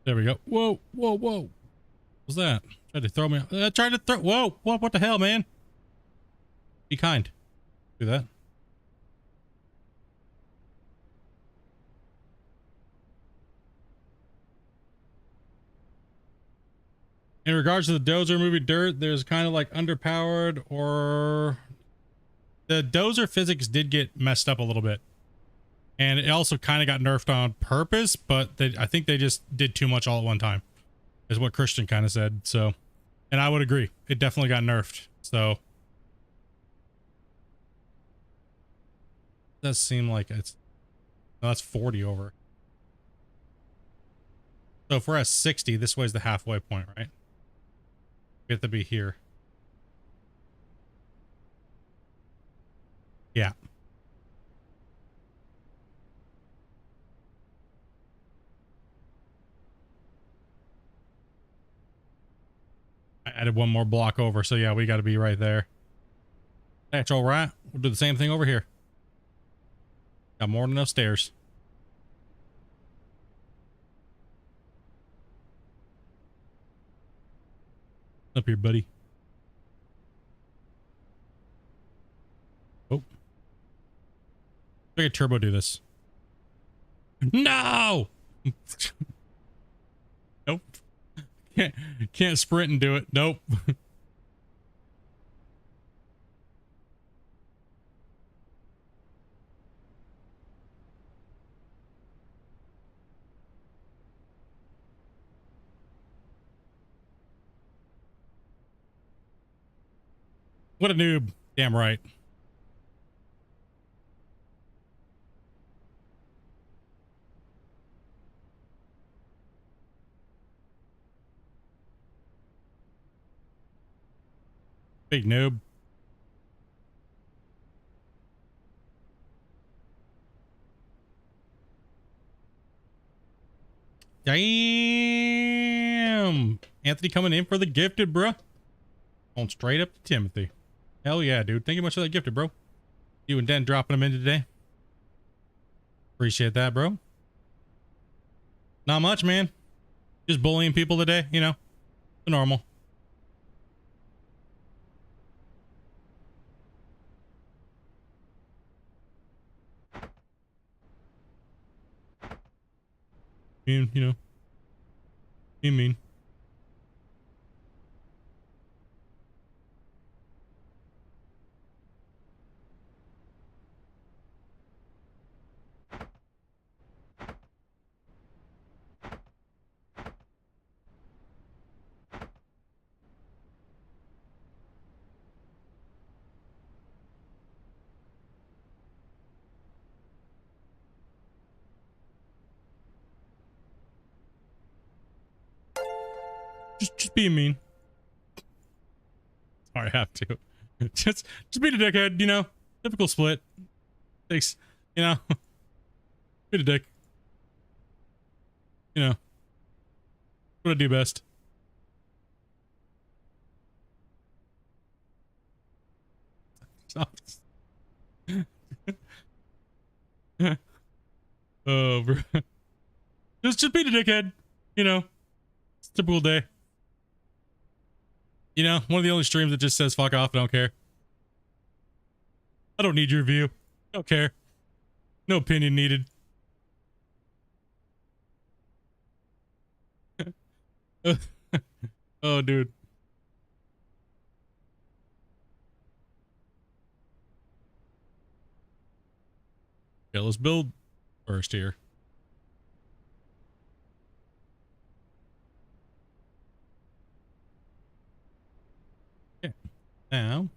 There we go. Whoa, whoa, whoa. What was that? Tried to throw me. Tried to throw. Whoa, what the hell, man? Be kind. Do that. In regards to the dozer moving dirt, there's kind of like underpowered, or the dozer physics did get messed up a little bit. And it also kind of got nerfed on purpose, but I think they just did too much all at one time, is what Christian kind of said. So, and I would agree. It definitely got nerfed. So, it does seem like it's, no, that's 40 over. So if we're at 60, this way's the halfway point, right? We have to be here. Yeah. I added one more block over, so yeah, we got to be right there. That's all right. We'll do the same thing over here. Got more than enough stairs. Up here, buddy. Oh. Look at Turbo do this. No! Nope. Can't sprint and do it. Nope. What a noob. Damn right. Big noob. Damn. Anthony coming in for the gifted, bro. Going straight up to Timothy. Hell yeah, dude. Thank you much for that gifted, bro. You and Dan dropping them in today. Appreciate that, bro. Not much, man. Just bullying people today, you know. The normal. You know. Mean. Just being mean. Sorry, I have to. just be the dickhead, you know. Typical split. Takes, you know. Be the dick. You know. What I do best. Oh, bro. Just be the dickhead. You know. It's a typical day. You know, one of the only streams that just says fuck off, I don't care. I don't need your view. Don't care. No opinion needed. Oh, dude. Okay, let's build first here. Okay. Now.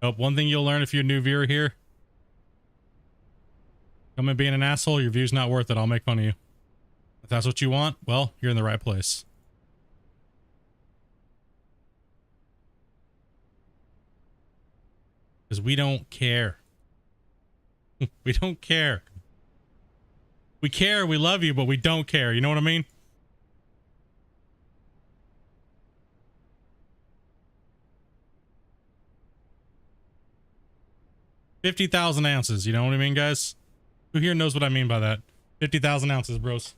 Oh, one thing you'll learn if you're a new viewer here. Come in being an asshole, your view's not worth it. I'll make fun of you. If that's what you want, well, you're in the right place. Because we don't care. We don't care. We care, we love you, but we don't care. You know what I mean? 50,000 ounces. You know what I mean, guys? Who here knows what I mean by that? 50,000 ounces, bros.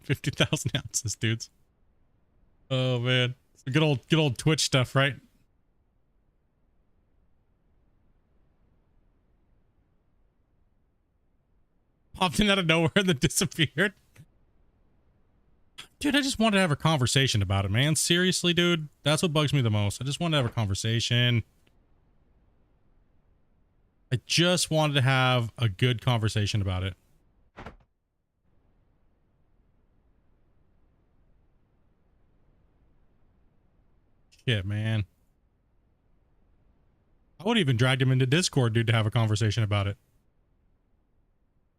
50,000 ounces, dudes. Oh man, good old Twitch stuff, right? Popped in out of nowhere and then disappeared. Dude, I just wanted to have a conversation about it, man. Seriously, dude, that's what bugs me the most. I just wanted to have a conversation. I just wanted to have a good conversation about it. Shit, man. I would even drag him into Discord, dude, to have a conversation about it.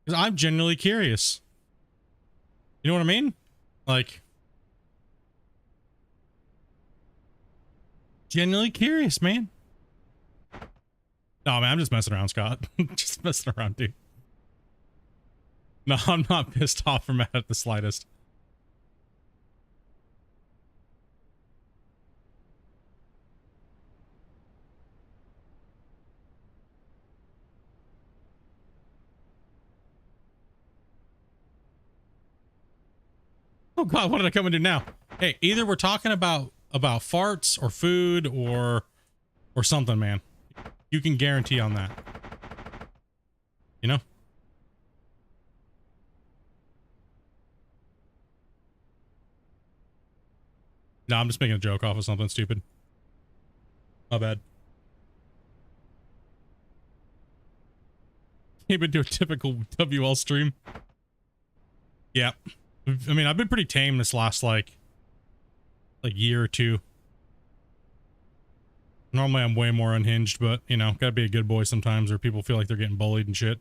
Because I'm genuinely curious. You know what I mean? Like, genuinely curious, man. No, man, I'm just messing around, Scott. Just messing around, dude. No, I'm not pissed off or mad at the slightest. Oh God, what did I come and do now? Hey, either we're talking about farts or food or something, man. You can guarantee on that. You know? No, I'm just making a joke off of something stupid. My bad. Can't even do a typical WL stream. Yeah. I mean, I've been pretty tame this last like year or two. Normally I'm way more unhinged, but you know, gotta be a good boy sometimes, or people feel like they're getting bullied and shit.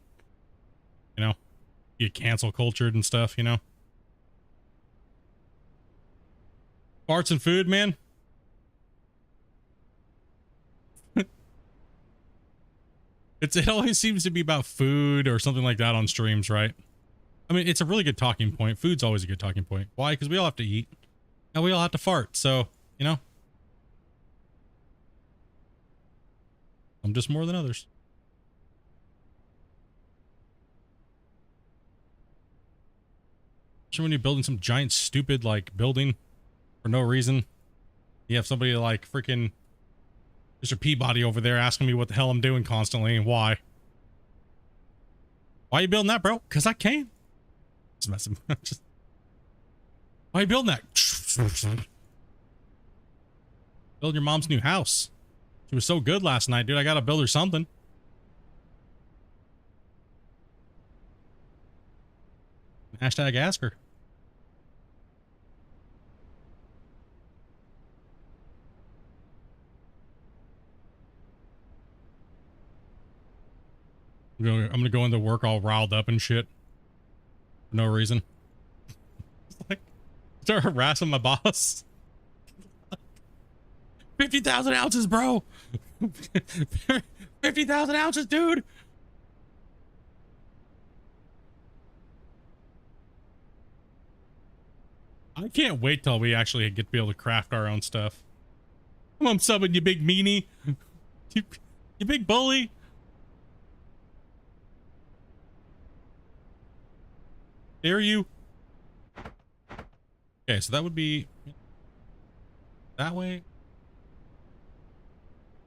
You know, get cancel cultured and stuff, you know. Farts and food, man. It always seems to be about food or something like that on streams, right? I mean, it's a really good talking point. Food's always a good talking point. Why? Because we all have to eat. And we all have to fart. So, you know. I'm just more than others. Especially when you're building some giant, stupid, like, building for no reason. You have somebody like freaking Mr. Peabody over there asking me what the hell I'm doing constantly and why. Why are you building that, bro? Because I can. Just messing. Just, why are you building that? Build your mom's new house. She was so good last night, dude. I gotta build her something. Hashtag ask her. I'm gonna go into work all riled up and shit. For no reason. Like, start harassing my boss. 50,000 ounces, bro. 50,000 ounces, dude. I can't wait till we actually get to be able to craft our own stuff. I'm subbing, you big meanie. You big bully. Dare you? Okay, so that would be that way.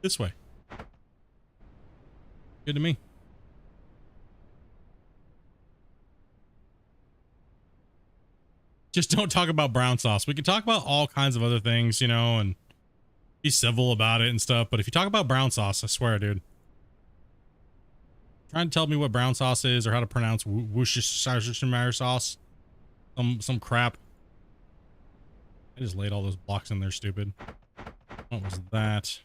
This way. Good to me. Just don't talk about brown sauce. We can talk about all kinds of other things, you know, and be civil about it and stuff. But if you talk about brown sauce, I swear, dude. Trying to tell me what brown sauce is or how to pronounce Worcestershire sauce. Some crap. I just laid all those blocks in there, stupid. What was that?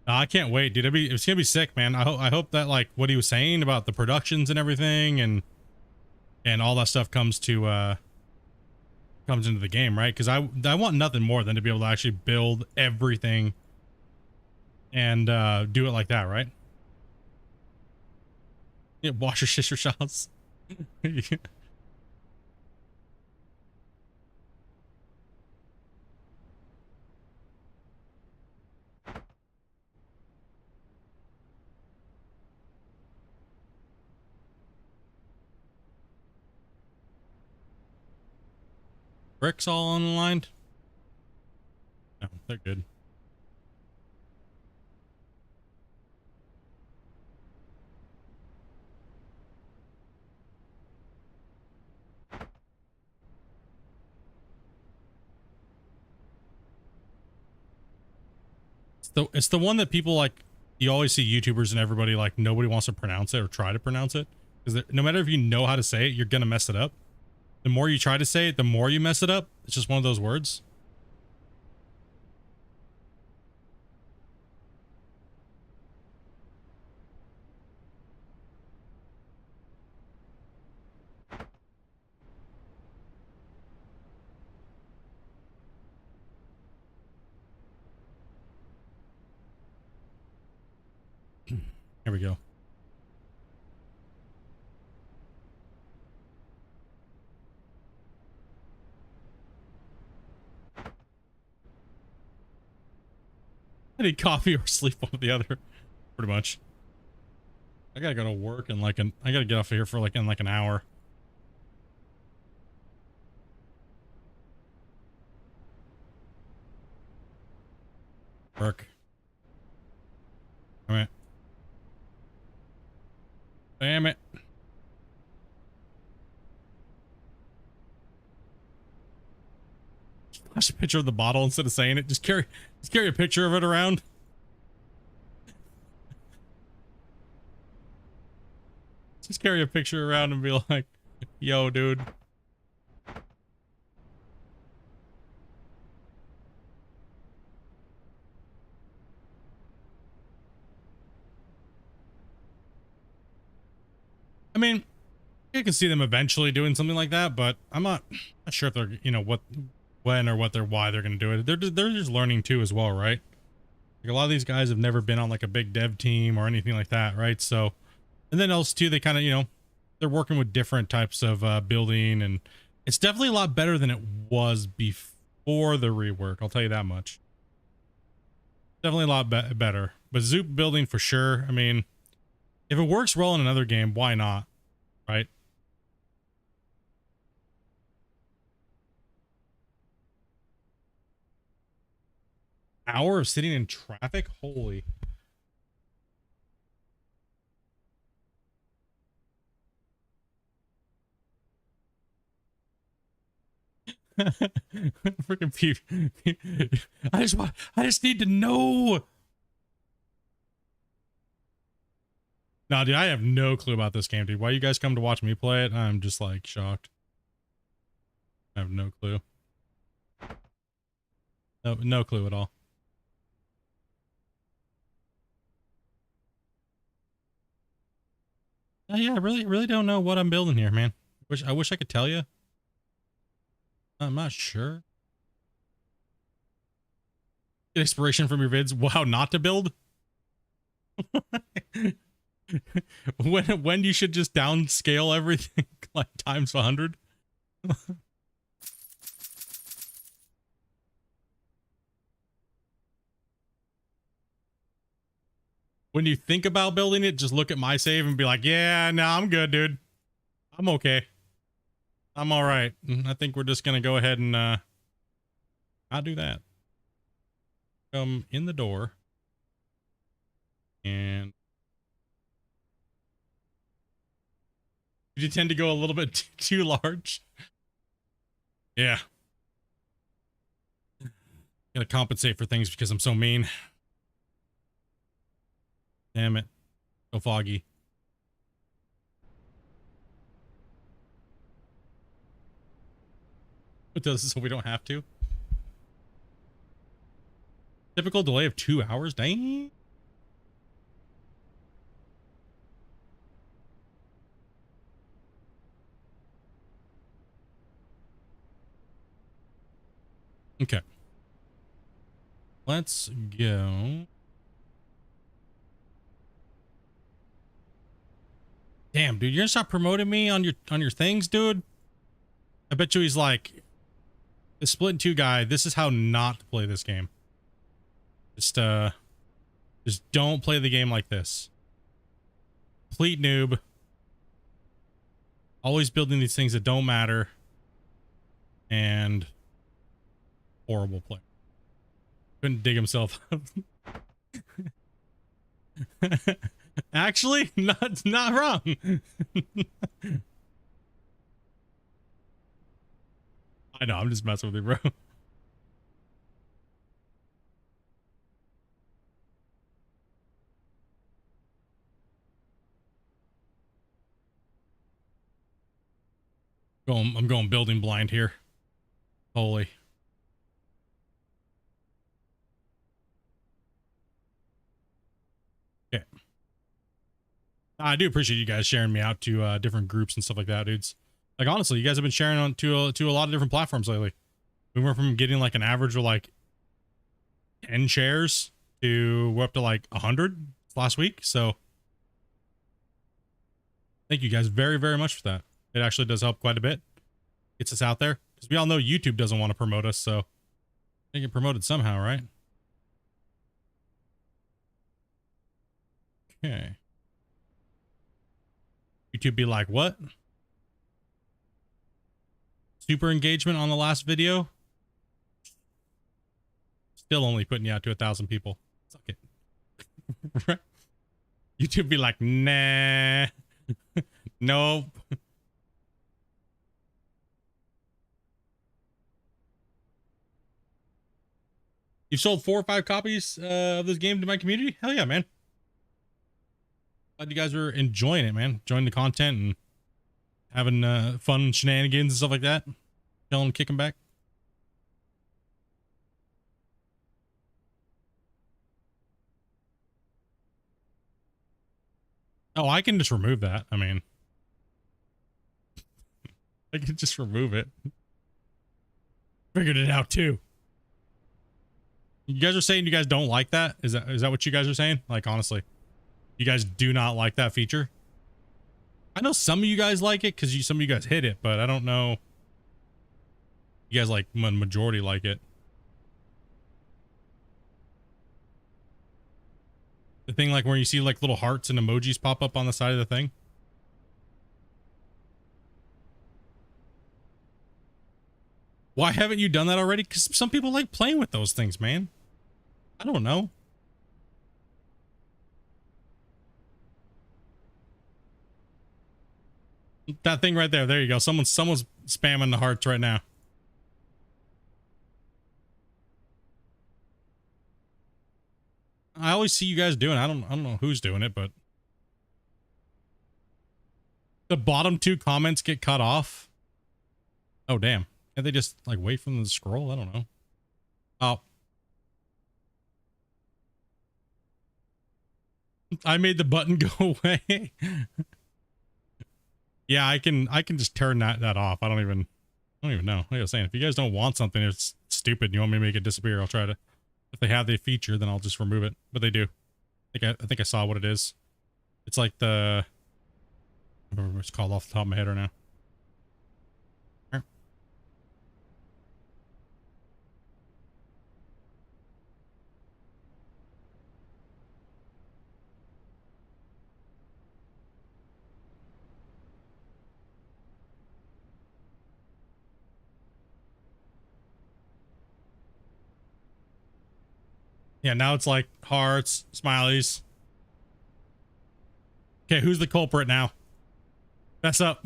I can't wait, dude. It's gonna be sick, man. I hope that like what he was saying about the productions and everything and all that stuff comes into the game, right? Because I want nothing more than to be able to actually build everything and do it like that, right? Yeah, wash your sister shots. Bricks all unaligned? No, they're good. It's the one that people like, you always see YouTubers and everybody like, nobody wants to pronounce it or try to pronounce it. Because no matter if you know how to say it, you're going to mess it up. The more you try to say it, the more you mess it up. It's just one of those words. Here we go. I need coffee or sleep, one or the other, pretty much. I gotta go to work in like I gotta get off of here for like in like an hour. Work. Damn it. Damn it. Flash a picture of the bottle instead of saying it. Just carry a picture of it around. Just carry a picture around and be like, yo, dude. I mean, I can see them eventually doing something like that, but I'm not sure if they're, you know, when or why they're going to do it. They're just learning too as well, right? Like a lot of these guys have never been on like a big dev team or anything like that, right? So, and then else too, they kind of, you know, they're working with different types of building, and it's definitely a lot better than it was before the rework. I'll tell you that much. Definitely a lot better. But Zoop building for sure. I mean, if it works well in another game, why not? Right? Hour of sitting in traffic? Holy. Freaking I just need to know. No, dude, I have no clue about this game, dude. Why you guys come to watch me play it? I'm just like shocked. I have no clue. No clue at all. Yeah, I really don't know what I'm building here, man. I wish I could tell you. I'm not sure. Get inspiration from your vids. Wow, not to build. when you should just downscale everything like times 100. When you think about building it, just look at my save and be like, yeah, no, I'm good, dude. I'm okay. I'm all right. I think we're just going to go ahead and not do that. Come in the door. And you tend to go a little bit too large. Yeah. Gotta compensate for things because I'm so mean. Damn it. So foggy. It does so we don't have to. Typical delay of 2 hours. Dang. Okay. Let's go. Damn, dude, you're gonna stop promoting me on your things, dude? I bet you he's like, the Splitintwo guy, this is how not to play this game. Just don't play the game like this. Complete noob. Always building these things that don't matter. And horrible player. Couldn't dig himself up. Actually, not wrong. I know, I'm just messing with you, bro. I'm going building blind here. Holy. Okay. I do appreciate you guys sharing me out to different groups and stuff like that, dudes. Like, honestly, you guys have been sharing on to a lot of different platforms lately. We went from getting like an average of like 10 shares to we're up to like 100 last week. So thank you guys very, very much for that. It actually does help quite a bit. Gets us out there. Because we all know YouTube doesn't want to promote us, so they get promoted somehow, right? Okay. YouTube be like, what? Super engagement on the last video? Still only putting you out to 1,000 people. Suck it. YouTube be like, nah. Nope. You sold 4 or 5 copies of this game to my community? Hell yeah, man. Glad you guys are enjoying it, man. Enjoying the content and having fun shenanigans and stuff like that. Chilling, kicking back. Oh, I can just remove that. I mean, I can just remove it. Figured it out too. You guys are saying you guys don't like that? Is that what you guys are saying? Like, honestly, you guys do not like that feature? I know some of you guys like it because some of you guys hit it, but I don't know. You guys like majority like it. The thing like where you see like little hearts and emojis pop up on the side of the thing. Why haven't you done that already? Because some people like playing with those things, man. I don't know. That thing right there. There you go. Someone's spamming the hearts right now. I always see you guys doing it. I don't know who's doing it, but the bottom 2 comments get cut off. Oh damn. Can't they just like wait for them to scroll? I don't know. Oh. I made the button go away. Yeah, I can just turn that off. I don't even know. Like I was saying, if you guys don't want something, it's stupid, and you want me to make it disappear, I'll try to. If they have the feature, then I'll just remove it. But they do. I think I saw what it is. It's like the. I don't remember what it's called off the top of my head right now. Yeah, now it's like hearts, smileys. Okay, who's the culprit now? Mess up.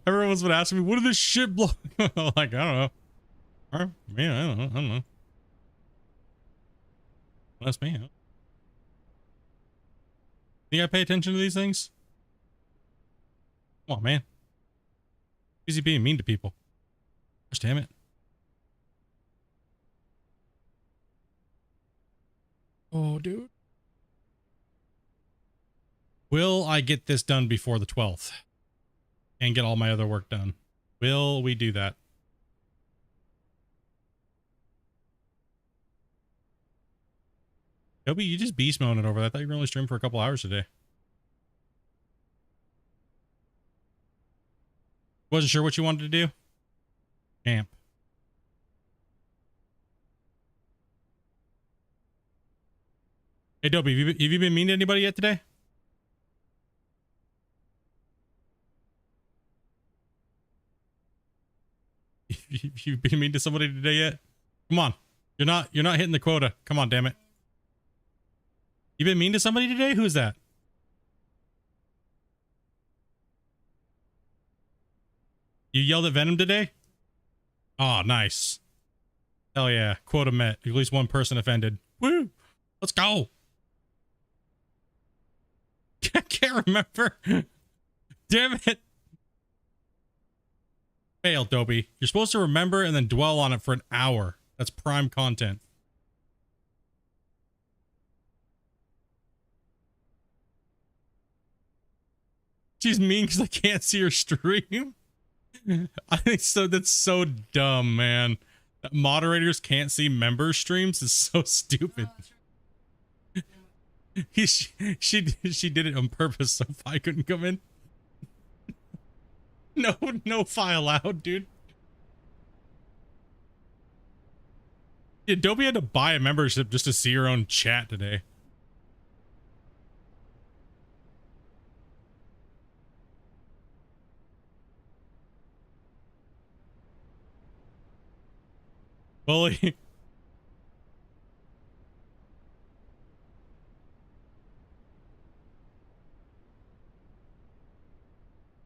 Everyone's been asking me, what did this shit block? Like, I don't know. Or, man, I don't know. That's me. Huh? You gotta pay attention to these things? Come on, man. Easy being mean to people. Gosh damn it. Oh, dude. Will I get this done before the 12th? And get all my other work done? Will we do that? Toby, you just beast mode it over that. I thought you were only streaming for a couple hours today. Wasn't sure what you wanted to do. Camp. Hey, Dopey, have you been mean to anybody yet today? You've been mean to somebody today yet? Come on. You're not hitting the quota. Come on, damn it. You been mean to somebody today? Who's that? You yelled at Venom today? Oh, nice. Hell yeah. Quota met. At least one person offended. Woo! Let's go. I can't remember. Damn it. Failed, Dopey. You're supposed to remember and then dwell on it for an hour. That's prime content. She's mean because I can't see her stream. I think so. That's so dumb, man. That moderators can't see member streams is so stupid. She did it on purpose so I couldn't come in. No file allowed, dude. Yeah, Dopey had to buy a membership just to see her own chat today. Bully.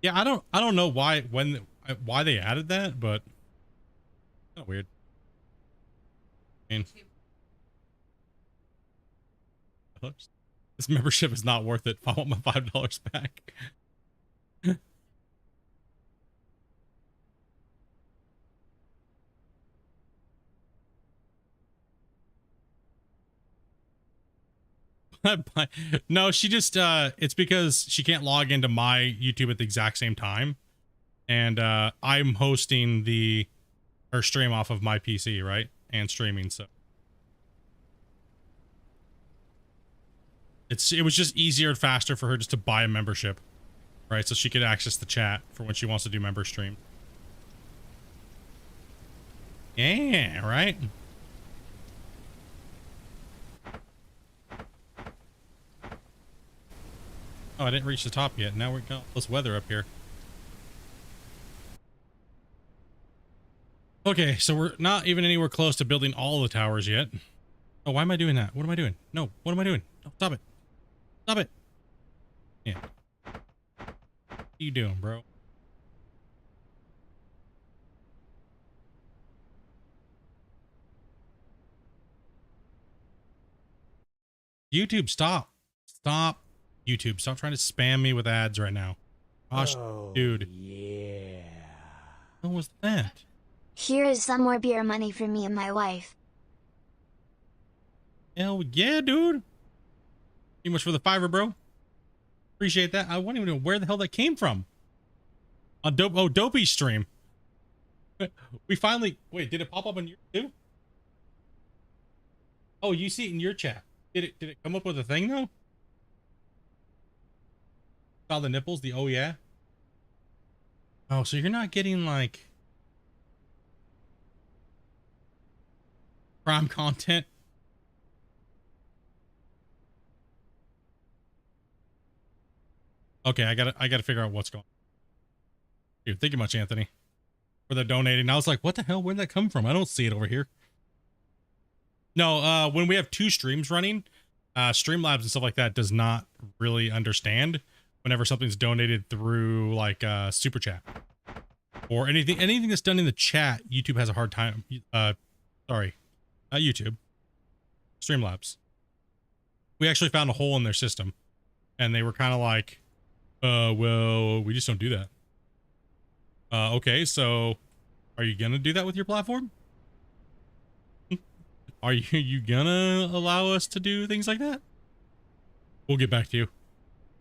Yeah, I don't know why they added that, but kind of weird. I mean, this membership is not worth it. If I want my $5 back. No, she just it's because she can't log into my YouTube at the exact same time, and I'm hosting her stream off of my PC, right, and streaming, so it was just easier and faster for her just to buy a membership, right, so she could access the chat for when she wants to do member stream. Yeah, right. Oh, I didn't reach the top yet. Now we're got all this weather up here. Okay, so we're not even anywhere close to building all the towers yet. Oh, why am I doing that? What am I doing? No, what am I doing? No, stop it. Stop it. Yeah. What are you doing, bro? YouTube, stop. Stop. YouTube, stop trying to spam me with ads right now. Gosh, dude. Yeah. What was that? Here is some more beer money for me and my wife. Hell yeah, dude. Too much for the $5, bro. Appreciate that. I won't even know where the hell that came from. On Dopey's stream. We finally... Wait, did it pop up on your too? Oh, you see it in your chat. Did it come up with a thing, though? Saw the nipples, the oh yeah? Oh, so you're not getting, like... prime content? Okay, I gotta figure out what's going on. Dude, thank you much, Anthony, for the donating. I was like, what the hell? Where'd that come from? I don't see it over here. No, when we have two streams running, Streamlabs and stuff like that does not really understand whenever something's donated through like super chat or anything that's done in the chat. YouTube has a hard time. Sorry, not YouTube. Streamlabs. We actually found a hole in their system, and they were kind of like, well, we just don't do that. Okay, so are you gonna do that with your platform? Are you gonna allow us to do things like that? We'll get back to you.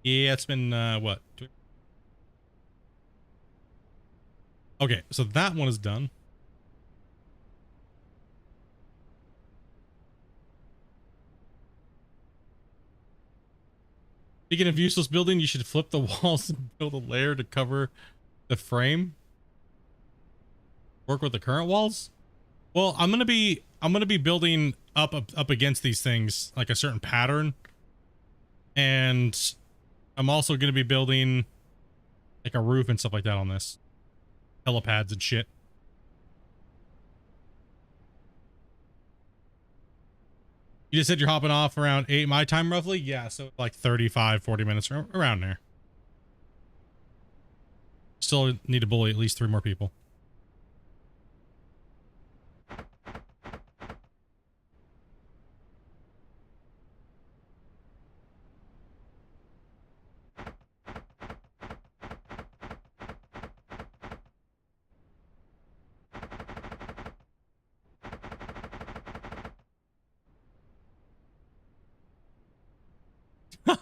Yeah, it's been what? Okay, so that one is done. Speaking of useless building, you should flip the walls and build a layer to cover the frame. Work with the current walls? Well, I'm gonna be building up against these things like a certain pattern, and I'm also gonna be building like a roof and stuff like that on this, helipads and shit. You just said you're hopping off around 8 my time roughly? Yeah, so like 35-40 minutes around there. Still need to bully at least 3 more people.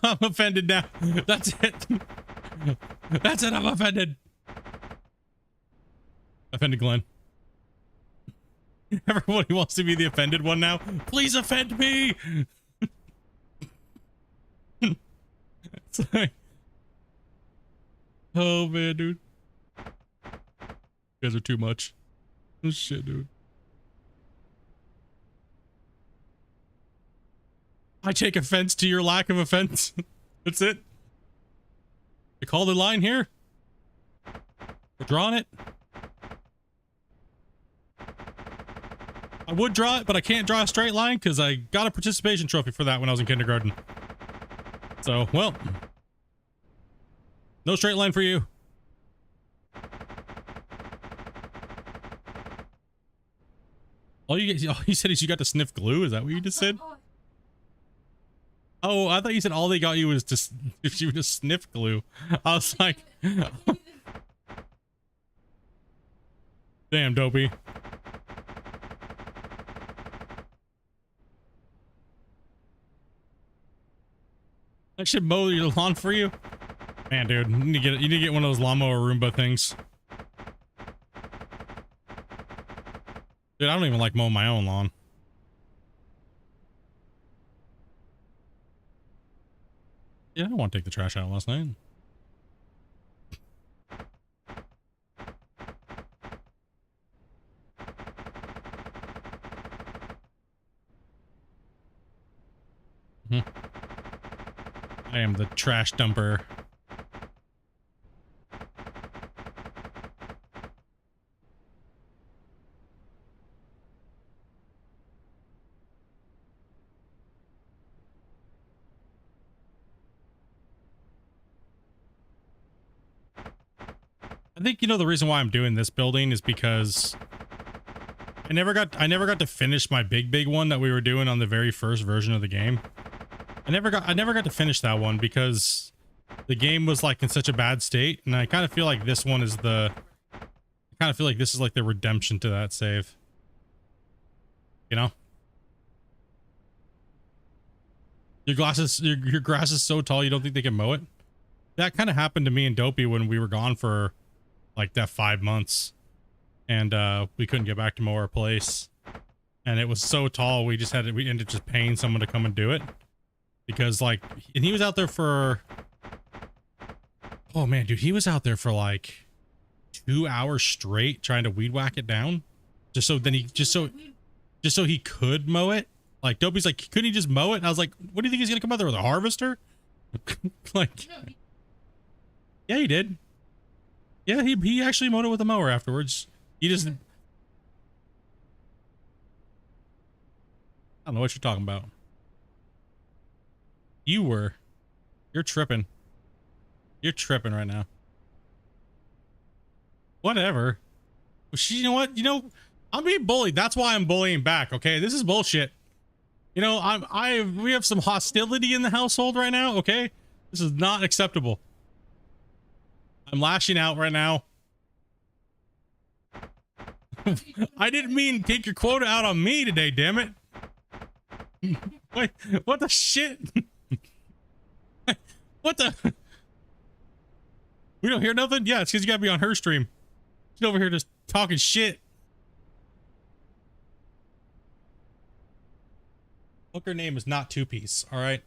I'm offended now. That's it. That's it. I'm offended. Offended Glenn. Everybody wants to be the offended one now. Please offend me. It's like, oh man, dude. You guys are too much. Oh shit, dude. I take offense to your lack of offense. That's it. You call the line here. We're drawing it. I would draw it, but I can't draw a straight line because I got a participation trophy for that when I was in kindergarten. So, well, no straight line for you. All you said is you got to sniff glue. Is that what you just said? Oh, I thought you said all they got you was just if you just sniff glue. I was like, damn, dopey. I should mow your lawn for you. Man, dude, you need to get one of those lawnmower Roomba things. Dude, I don't even like mowing my own lawn. Yeah, I don't want to take the trash out last night. I am the trash dumper. I think, you know, the reason why I'm doing this building is because I never got to finish my big one that we were doing on the very first version of the game. I never got to finish that one because the game was like in such a bad state, and I kind of feel like this one is like the redemption to that save. You know? Your grass is so tall you don't think they can mow it? That kind of happened to me and Dopey when we were gone for like that 5 months, and we couldn't get back to mow our place, and it was so tall we ended up just paying someone to come and do it, because like, and he was out there for, oh man, dude, he was out there for like 2 hours straight trying to weed whack it down just so he could mow it. Like, Dopey's like, couldn't he just mow it? And I was like, what do you think he's gonna come out there with, a harvester? Like, yeah, he did. Yeah, he actually mowed it with a mower afterwards. He just, I don't know what you're talking about. You're tripping. You're tripping right now. Whatever. You know what? You know, I'm being bullied. That's why I'm bullying back. Okay, this is bullshit. You know, we have some hostility in the household right now. Okay, this is not acceptable. I'm lashing out right now. I didn't mean take your quota out on me today, damn it. Wait, what the shit? What the? We don't hear nothing? Yeah, it's because you gotta be on her stream. She's over here just talking shit. Look, her name is not Two Piece, alright?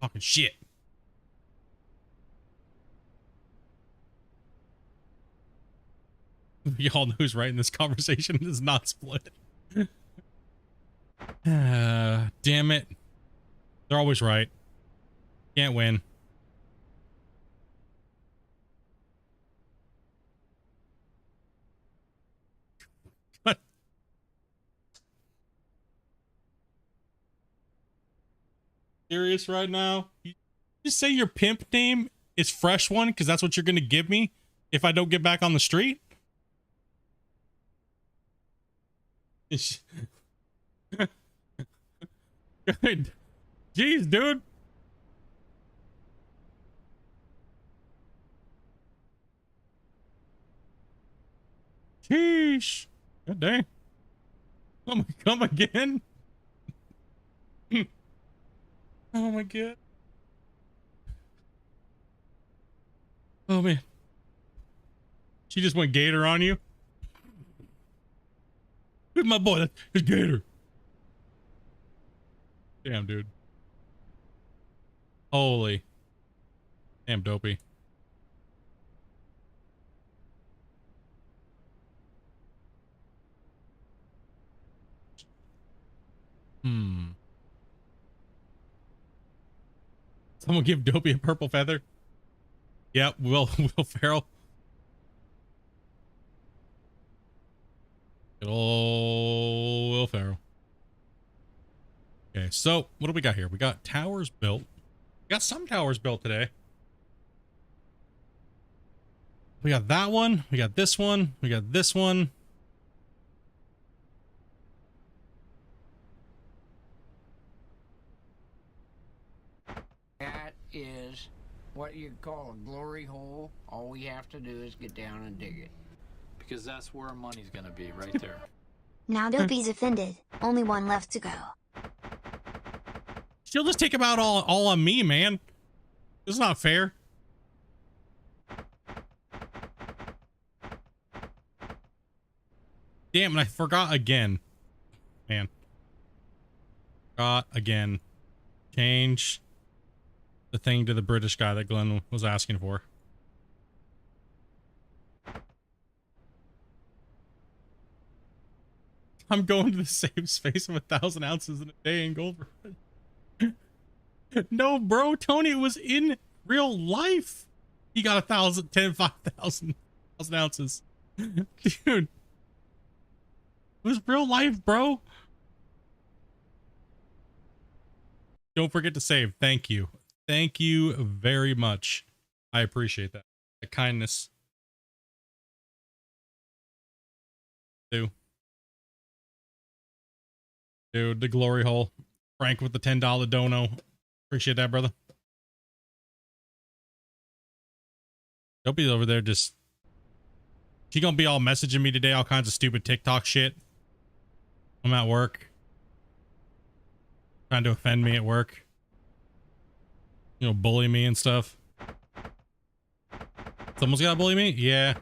Talking shit. Y'all know who's right in this conversation. It is not Split. Damn it. They're always right. Can't win. What? Serious right now? You just say your pimp name is Fresh One because that's what you're going to give me if I don't get back on the street? Good. Jeez, dude. Sheesh. God dang. Come again? Oh my god. Oh man. She just went Gator on you? Who's my boy? That's Gator. Damn, dude. Holy. Damn, dopey. Someone give Dopey a purple feather. Yep, Will Ferrell. Good old Will Ferrell. Okay, so what do we got here? We got towers built. We got some towers built today. We got that one. We got this one. We got this one. That is what you call a glory hole. All we have to do is get down and dig it. Because that's where our money's gonna be, right there. Now Dopey's offended. Only one left to go. She'll just take him out all on me, man. This is not fair. Damn, and I forgot again. Man. Forgot again. Change the thing to the British guy that Glenn was asking for. I'm going to the same space of 1,000 ounces in a day in gold. No, bro, Tony, it was in real life. He got 5,000 ounces. Dude. It was real life, bro. Don't forget to save. Thank you. Thank you very much. I appreciate that. The kindness. Dude, the glory hole. Frank with the $10 dono. Appreciate that, brother. Dopey's over there just... She gonna be all messaging me today, all kinds of stupid TikTok shit. I'm at work. Trying to offend me at work. You know, bully me and stuff. Someone's gotta bully me? Yeah.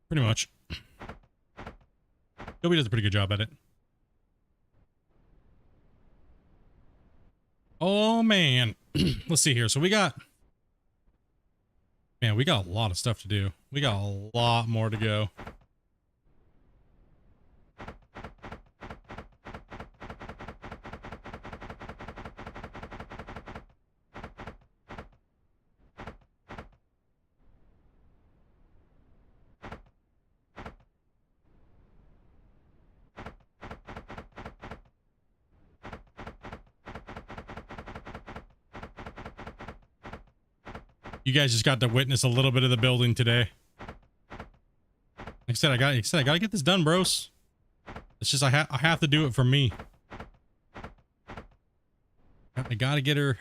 Pretty much. Dopey does a pretty good job at it. Oh, man. Let's see here. So we got... Man, we got a lot of stuff to do. We got a lot more to go. You guys just got to witness a little bit of the building today. Like I said, I gotta get this done, bros. It's just I have to do it for me. I gotta get her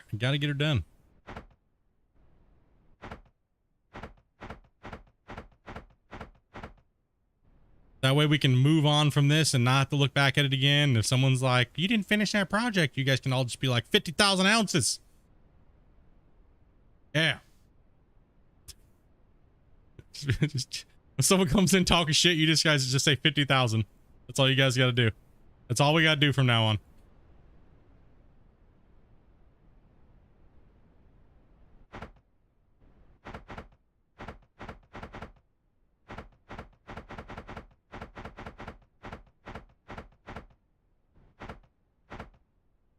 done. That way we can move on from this and not have to look back at it again. If someone's like, you didn't finish that project, you guys can all just be like 50,000 ounces. Yeah. Just, when someone comes in talking shit, you guys just say 50,000. That's all you guys got to do. That's all we got to do from now on.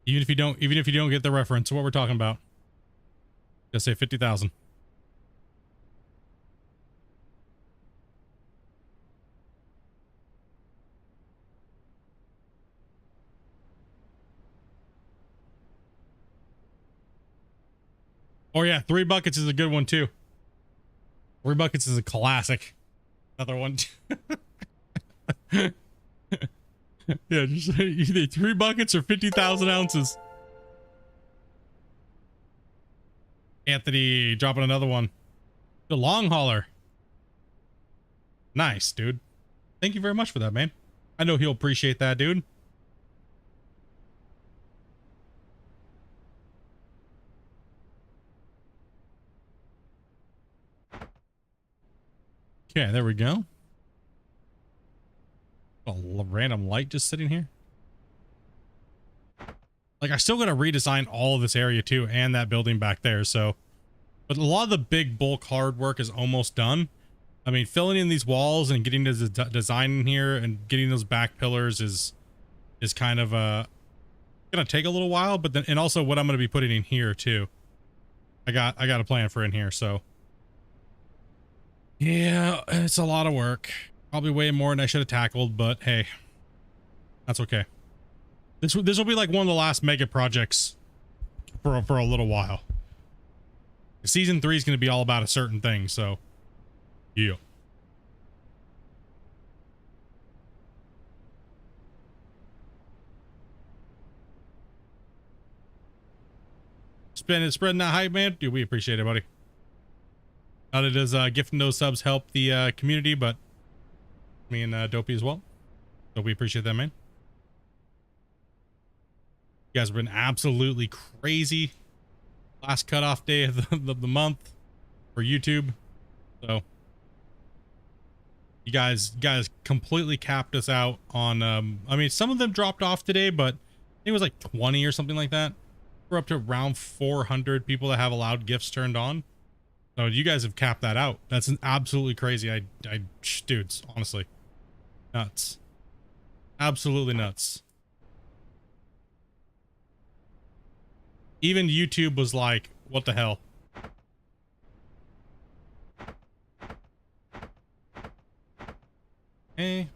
Even if you don't get the reference of what we're talking about. Just say 50,000. Oh yeah, 3 buckets is a good one too. 3 buckets is a classic. Another one. Yeah, just either 3 buckets or 50,000 ounces. Anthony dropping another one. The long hauler. Nice, dude. Thank you very much for that, man. I know he'll appreciate that, dude. Okay, there we go. A random light just sitting here. Like, I still gotta redesign all of this area too, and that building back there, so. But a lot of the big bulk hard work is almost done. I mean, filling in these walls and getting the design in here and getting those back pillars is kind of gonna take a little while, but then, and also what I'm gonna be putting in here too. I got a plan for in here, so. Yeah, it's a lot of work. Probably way more than I should have tackled, but hey, that's okay. This will be like one of the last mega projects for a little while. Season 3 is going to be all about a certain thing, so yeah. Spreading that hype, man. Dude, we appreciate it, buddy. Not only does gifting those subs help the community, but me and Dopey as well. So we appreciate that, man. You guys have been absolutely crazy. Last cutoff day of the month for YouTube. So you guys completely capped us out on I mean, some of them dropped off today, but I think it was like 20 or something like that. We're up to around 400 people that have allowed gifts turned on. So you guys have capped that out. That's absolutely crazy. Dudes, honestly. Nuts. Absolutely nuts. Even YouTube was like, what the hell? Hey.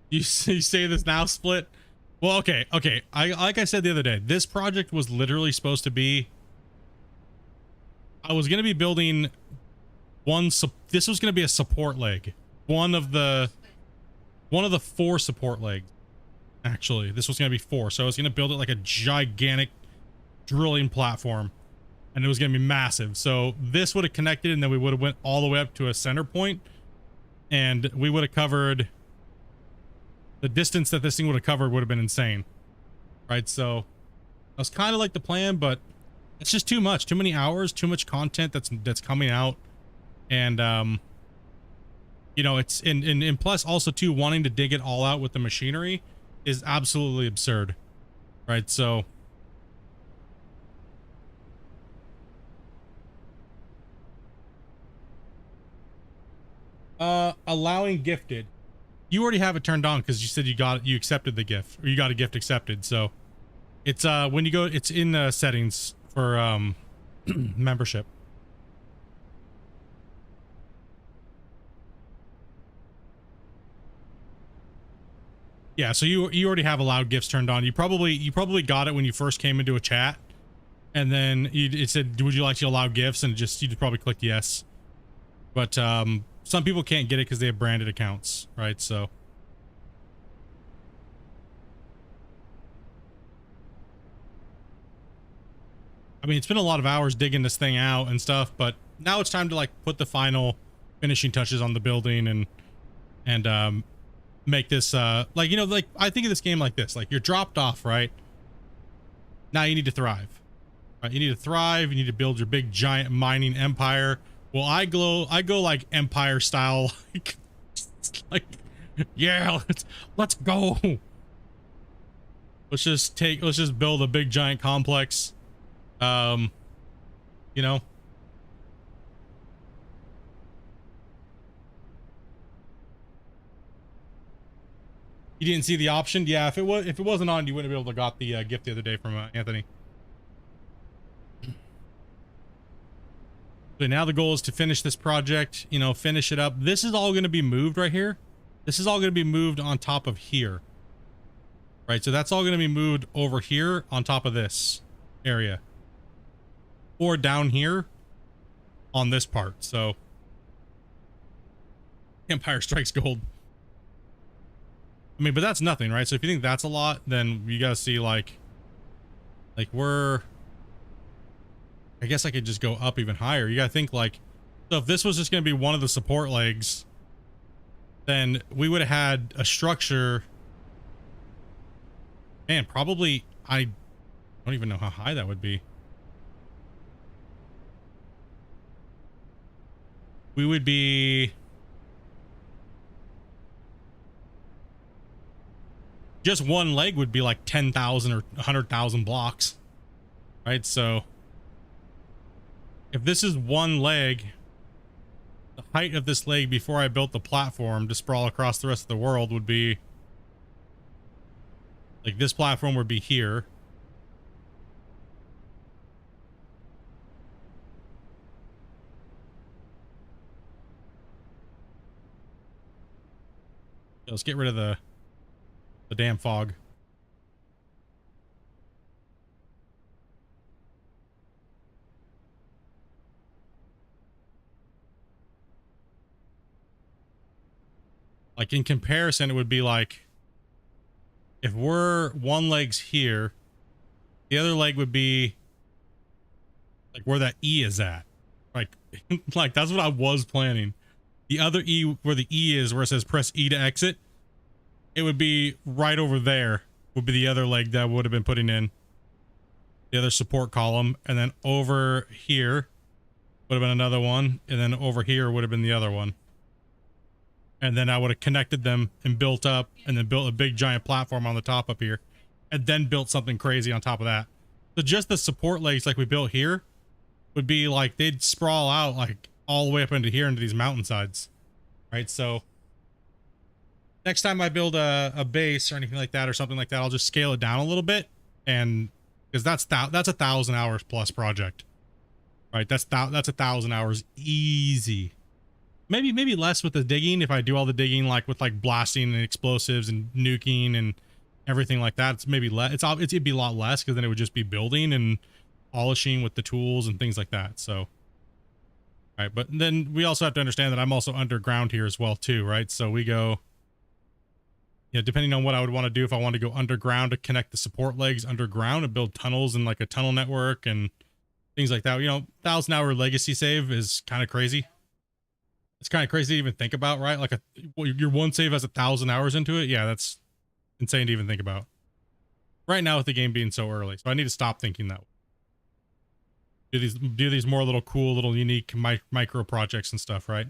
You say this now, Split? Well, okay. Like I said the other day, this project was literally supposed to be, I was going to be building this was going to be a support leg. One of the 4 support legs. Actually, this was going to be 4. So I was going to build it like a gigantic drilling platform, and it was going to be massive. So this would have connected, and then we would have went all the way up to a center point, and we would have covered the distance that this thing would have covered would have been insane. Right? So that was kind of like the plan, but it's just too much, too many hours, too much content that's coming out. And, you know, it's and plus also too, wanting to dig it all out with the machinery is absolutely absurd. Right? So allowing gifted. You already have it turned on because you said you accepted the gift, or you got a gift accepted. So it's when you go, it's in the settings for membership. Yeah, so you already have allowed gifts turned on. You probably got it when you first came into a chat, and then it said, would you like to allow gifts, and you just probably clicked yes. But some people can't get it because they have branded accounts, right? So I mean, it's been a lot of hours digging this thing out and stuff, but now it's time to like put the final finishing touches on the building and make this like, you know, like I think of this game like this, like you're dropped off, right? Now you need to thrive, right? You need to thrive. You need to build your big giant mining empire. Well, I go like empire style, like yeah, let's go. Let's just build a big giant complex. You know, You didn't see the option? Yeah, if it wasn't on, you wouldn't have been able to got the gift the other day from Anthony. So now the goal is to finish this project, you know, finish it up. This is all going to be moved right here. This is all going to be moved on top of here. Right, so that's all going to be moved over here on top of this area. Or down here on this part, so. Empire Strikes Gold. I mean, but that's nothing, right? So if you think that's a lot, then you gotta see like we're, I guess I could just go up even higher. You gotta think like, so if this was just gonna be one of the support legs, then we would have had a structure. Man, probably, I don't even know how high that would be. We would be just one leg would be like 10,000 or 100,000 blocks, right? So if this is one leg, the height of this leg before I built the platform to sprawl across the rest of the world would be like, this platform would be here. Let's get rid of the damn fog. Like in comparison, it would be like if we're one leg's here, the other leg would be like where that E is at. Like, like that's what I was planning. The other E, where the E is, where it says press E to exit, it would be right over there would be the other leg that would have been putting in the other support column. And then over here would have been another one. And then over here would have been the other one. And then I would have connected them and built up and then built a big giant platform on the top up here and then built something crazy on top of that. So just the support legs like we built here would be like, they'd sprawl out like all the way up into here into these mountainsides, right? So next time I build a base or anything like that or something like that, I'll just scale it down a little bit, and because that's 1,000 hours plus project, right? That's 1,000 hours easy. Maybe less with the digging if I do all the digging like with like blasting and explosives and nuking and everything like that. It's maybe less. It'd be a lot less because then it would just be building and polishing with the tools and things like that. So. Right, but then we also have to understand that I'm also underground here as well too, right? So we go, you know, depending on what I would want to do, if I want to go underground to connect the support legs underground and build tunnels and like a tunnel network and things like that, you know, 1,000-hour legacy save is kind of crazy. It's kind of crazy to even think about, right? Like your one save has 1,000 hours into it. Yeah, that's insane to even think about right now with the game being so early. So I need to stop thinking that way. Do these more little cool, little unique micro projects and stuff, right?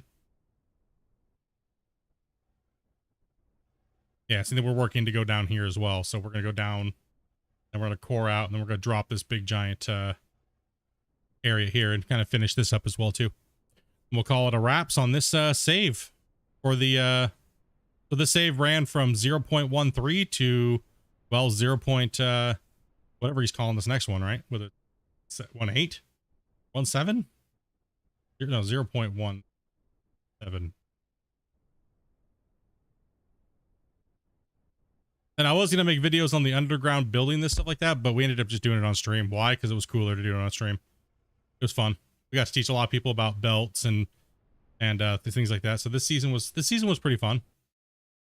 Yeah, so then we're working to go down here as well. So we're gonna go down, and we're gonna core out, and then we're gonna drop this big giant area here and kind of finish this up as well too. And we'll call it a wraps on this save for the so the save ran from 0.13 to well 0. Whatever he's calling this next one, right? With a 1.8. 1.7? No, 0.17. And I was going to make videos on the underground building this stuff like that, but we ended up just doing it on stream. Why? Because it was cooler to do it on stream. It was fun. We got to teach a lot of people about belts and things like that. So this season was pretty fun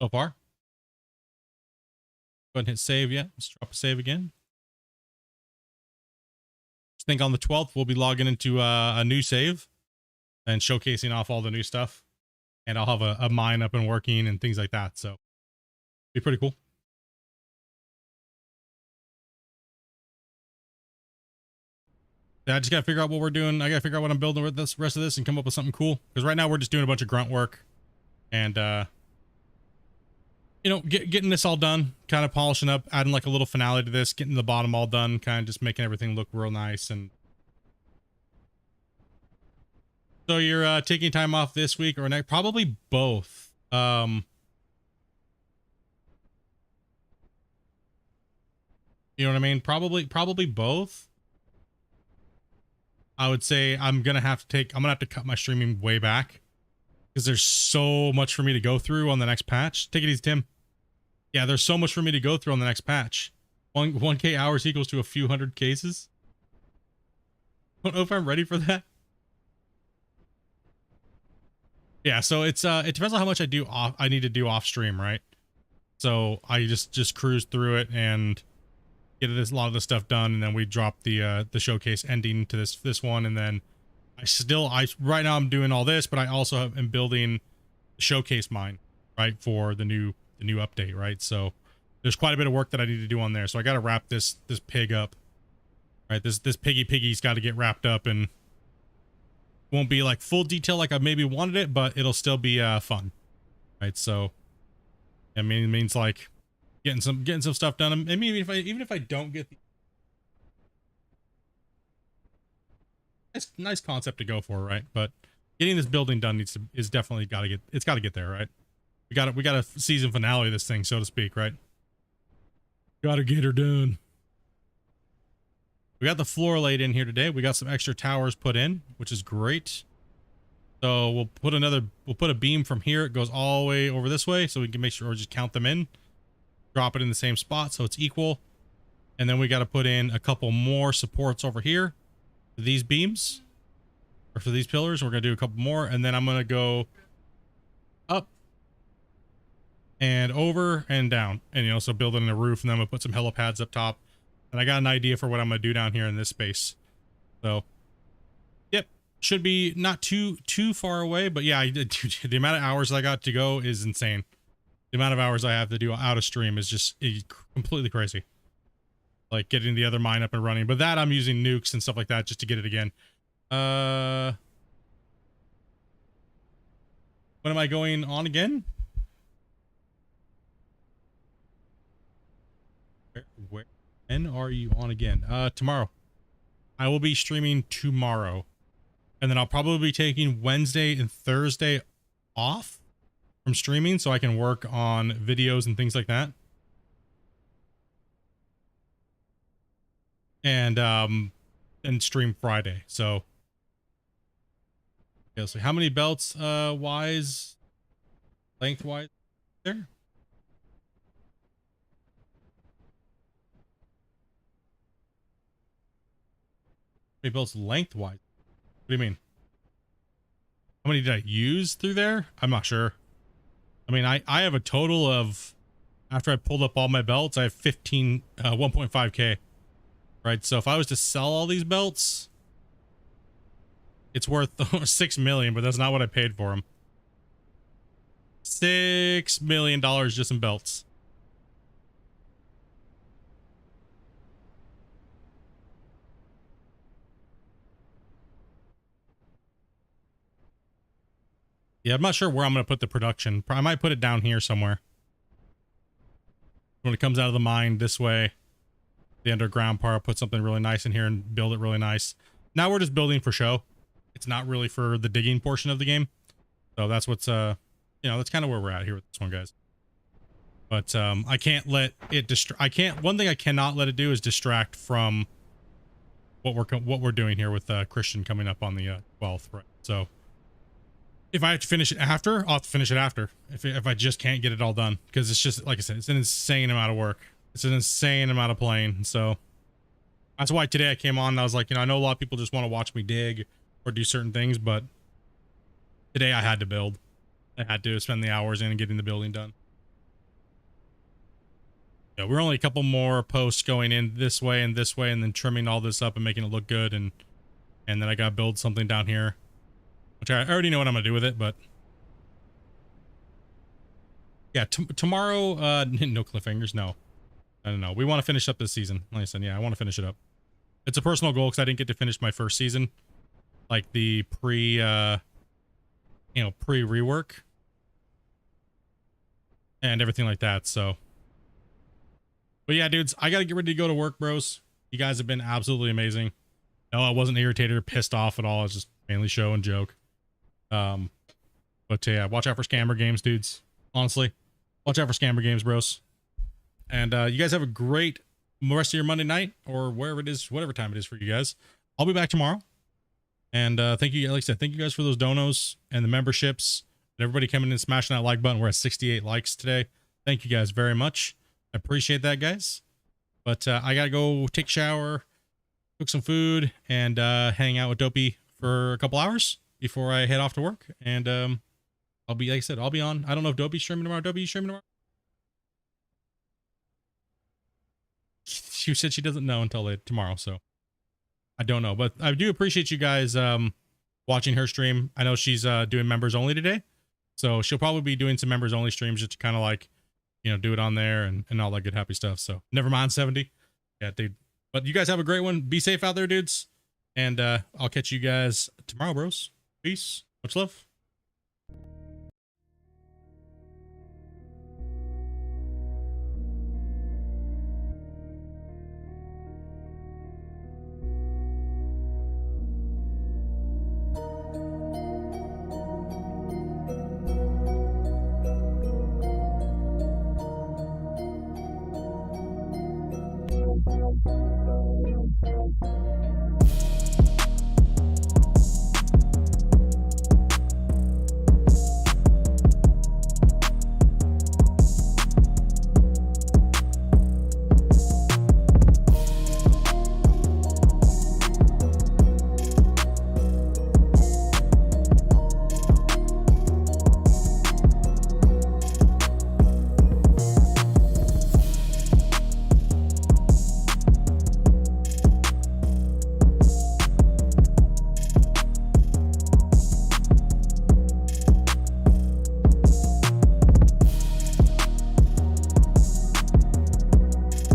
so far. Go ahead and hit save. Yeah, let's drop a save again. I think on the 12th we'll be logging into a new save and showcasing off all the new stuff, and I'll have a mine up and working and things like that, so be pretty cool. Yeah, I just gotta figure out what we're doing. I gotta figure out what I'm building with this rest of this and come up with something cool, because right now we're just doing a bunch of grunt work and you know, getting this all done, kind of polishing up, adding like a little finale to this, getting the bottom all done, kind of just making everything look real nice. And so you're taking time off this week or next? Probably both. You know what I mean? Probably both. I would say I'm gonna have to cut my streaming way back because there's so much for me to go through on the next patch. Take it easy, Tim. Yeah, there's so much for me to go through on the next patch. 1K hours equals to a few hundred cases. I don't know if I'm ready for that. Yeah, so it depends on how much I need to do off stream, right? So I just cruise through it and get a lot of the stuff done, and then we drop the showcase ending to this one, and then right now I'm doing all this, but I also am building the showcase mine, right, for the new update, right? So there's quite a bit of work that I need to do on there. So I got to wrap this pig up, right? This piggy's got to get wrapped up, and won't be like full detail like I maybe wanted it, but it'll still be fun, right? So I mean, it means like getting some stuff done. And maybe even if I don't get the nice concept to go for, right? But getting this building done is definitely got to get there, right? We got a season finale of this thing, so to speak, right? Got to get her done. We got the floor laid in here today. We got some extra towers put in, which is great. So we'll put a beam from here. It goes all the way over this way, so we can make sure we just count them in. Drop it in the same spot so it's equal. And then we got to put in a couple more supports over here for these beams, or for these pillars. We're going to do a couple more, and then I'm going to go up and over and down, and so building a roof, and then I'm going to put some helipads up top. And I got an idea for what I'm going to do down here in this space. So yep, should be not too far away, but yeah, the amount of hours I got to go is insane. The amount of hours I have to do out of stream is just completely crazy. Like getting the other mine up and running, but that I'm using nukes and stuff like that just to get it again. When am I going on again? When are you on again? Tomorrow. I will be streaming tomorrow, and then I'll probably be taking Wednesday and Thursday off from streaming so I can work on videos and things like that. And stream Friday. So yeah, so how many belts lengthwise there? How many belts lengthwise? What do you mean? How many did I use through there? I'm not sure. I mean, I have a total of, after I pulled up all my belts, I have 1.5k. Right, so if I was to sell all these belts, it's worth 6 million, but that's not what I paid for them. $6 million just in belts. Yeah, I'm not sure where I'm going to put the production. I might put it down here somewhere. When it comes out of the mine this way, the underground part, I'll put something really nice in here and build it really nice. Now we're just building for show. It's not really for the digging portion of the game. So that's what's, that's kind of where we're at here with this one, guys. But I can't let it one thing I cannot let it do is distract from what we're doing here with Christian coming up on the 12th, right? So if I have to finish it after, I'll have to finish it after. If I just can't get it all done, because it's just, like I said, it's an insane amount of work. It's an insane amount of playing. So that's why today I came on and I was like, I know a lot of people just want to watch me dig or do certain things, but today I had to build. I had to spend the hours in and getting the building done. Yeah, we're only a couple more posts going in this way, and then trimming all this up and making it look good. And then I got to build something down here, which I already know what I'm going to do with it, but yeah, tomorrow, no cliffhangers. No. I don't know. We want to finish up this season. Like I said, yeah, I want to finish it up. It's a personal goal because I didn't get to finish my first season, like the pre-rework and everything like that. So, but yeah, dudes, I got to get ready to go to work, bros. You guys have been absolutely amazing. No, I wasn't irritated or pissed off at all. It's just mainly show and joke. But yeah, watch out for scammer games, dudes. Honestly, watch out for scammer games, bros. And you guys have a great rest of your Monday night or wherever it is, whatever time it is for you guys. I'll be back tomorrow. And thank you, like I said, thank you guys for those donos and the memberships and everybody coming in and smashing that like button. We're at 68 likes today. Thank you guys very much. I appreciate that, guys. But I got to go take a shower, cook some food, and hang out with Dopey for a couple hours before I head off to work. And I'll be, like I said, I'll be on. I don't know if Dopey's streaming tomorrow. Dopey, you streaming tomorrow? She said she doesn't know until tomorrow, so I don't know. But I do appreciate you guys watching her stream. I know she's doing members only today, so she'll probably be doing some members only streams just to kind of like, you know, do it on there and all that good happy stuff. So never mind 70. Yeah, dude. But you guys have a great one. Be safe out there, dudes. And I'll catch you guys tomorrow, bros. Peace. Much love.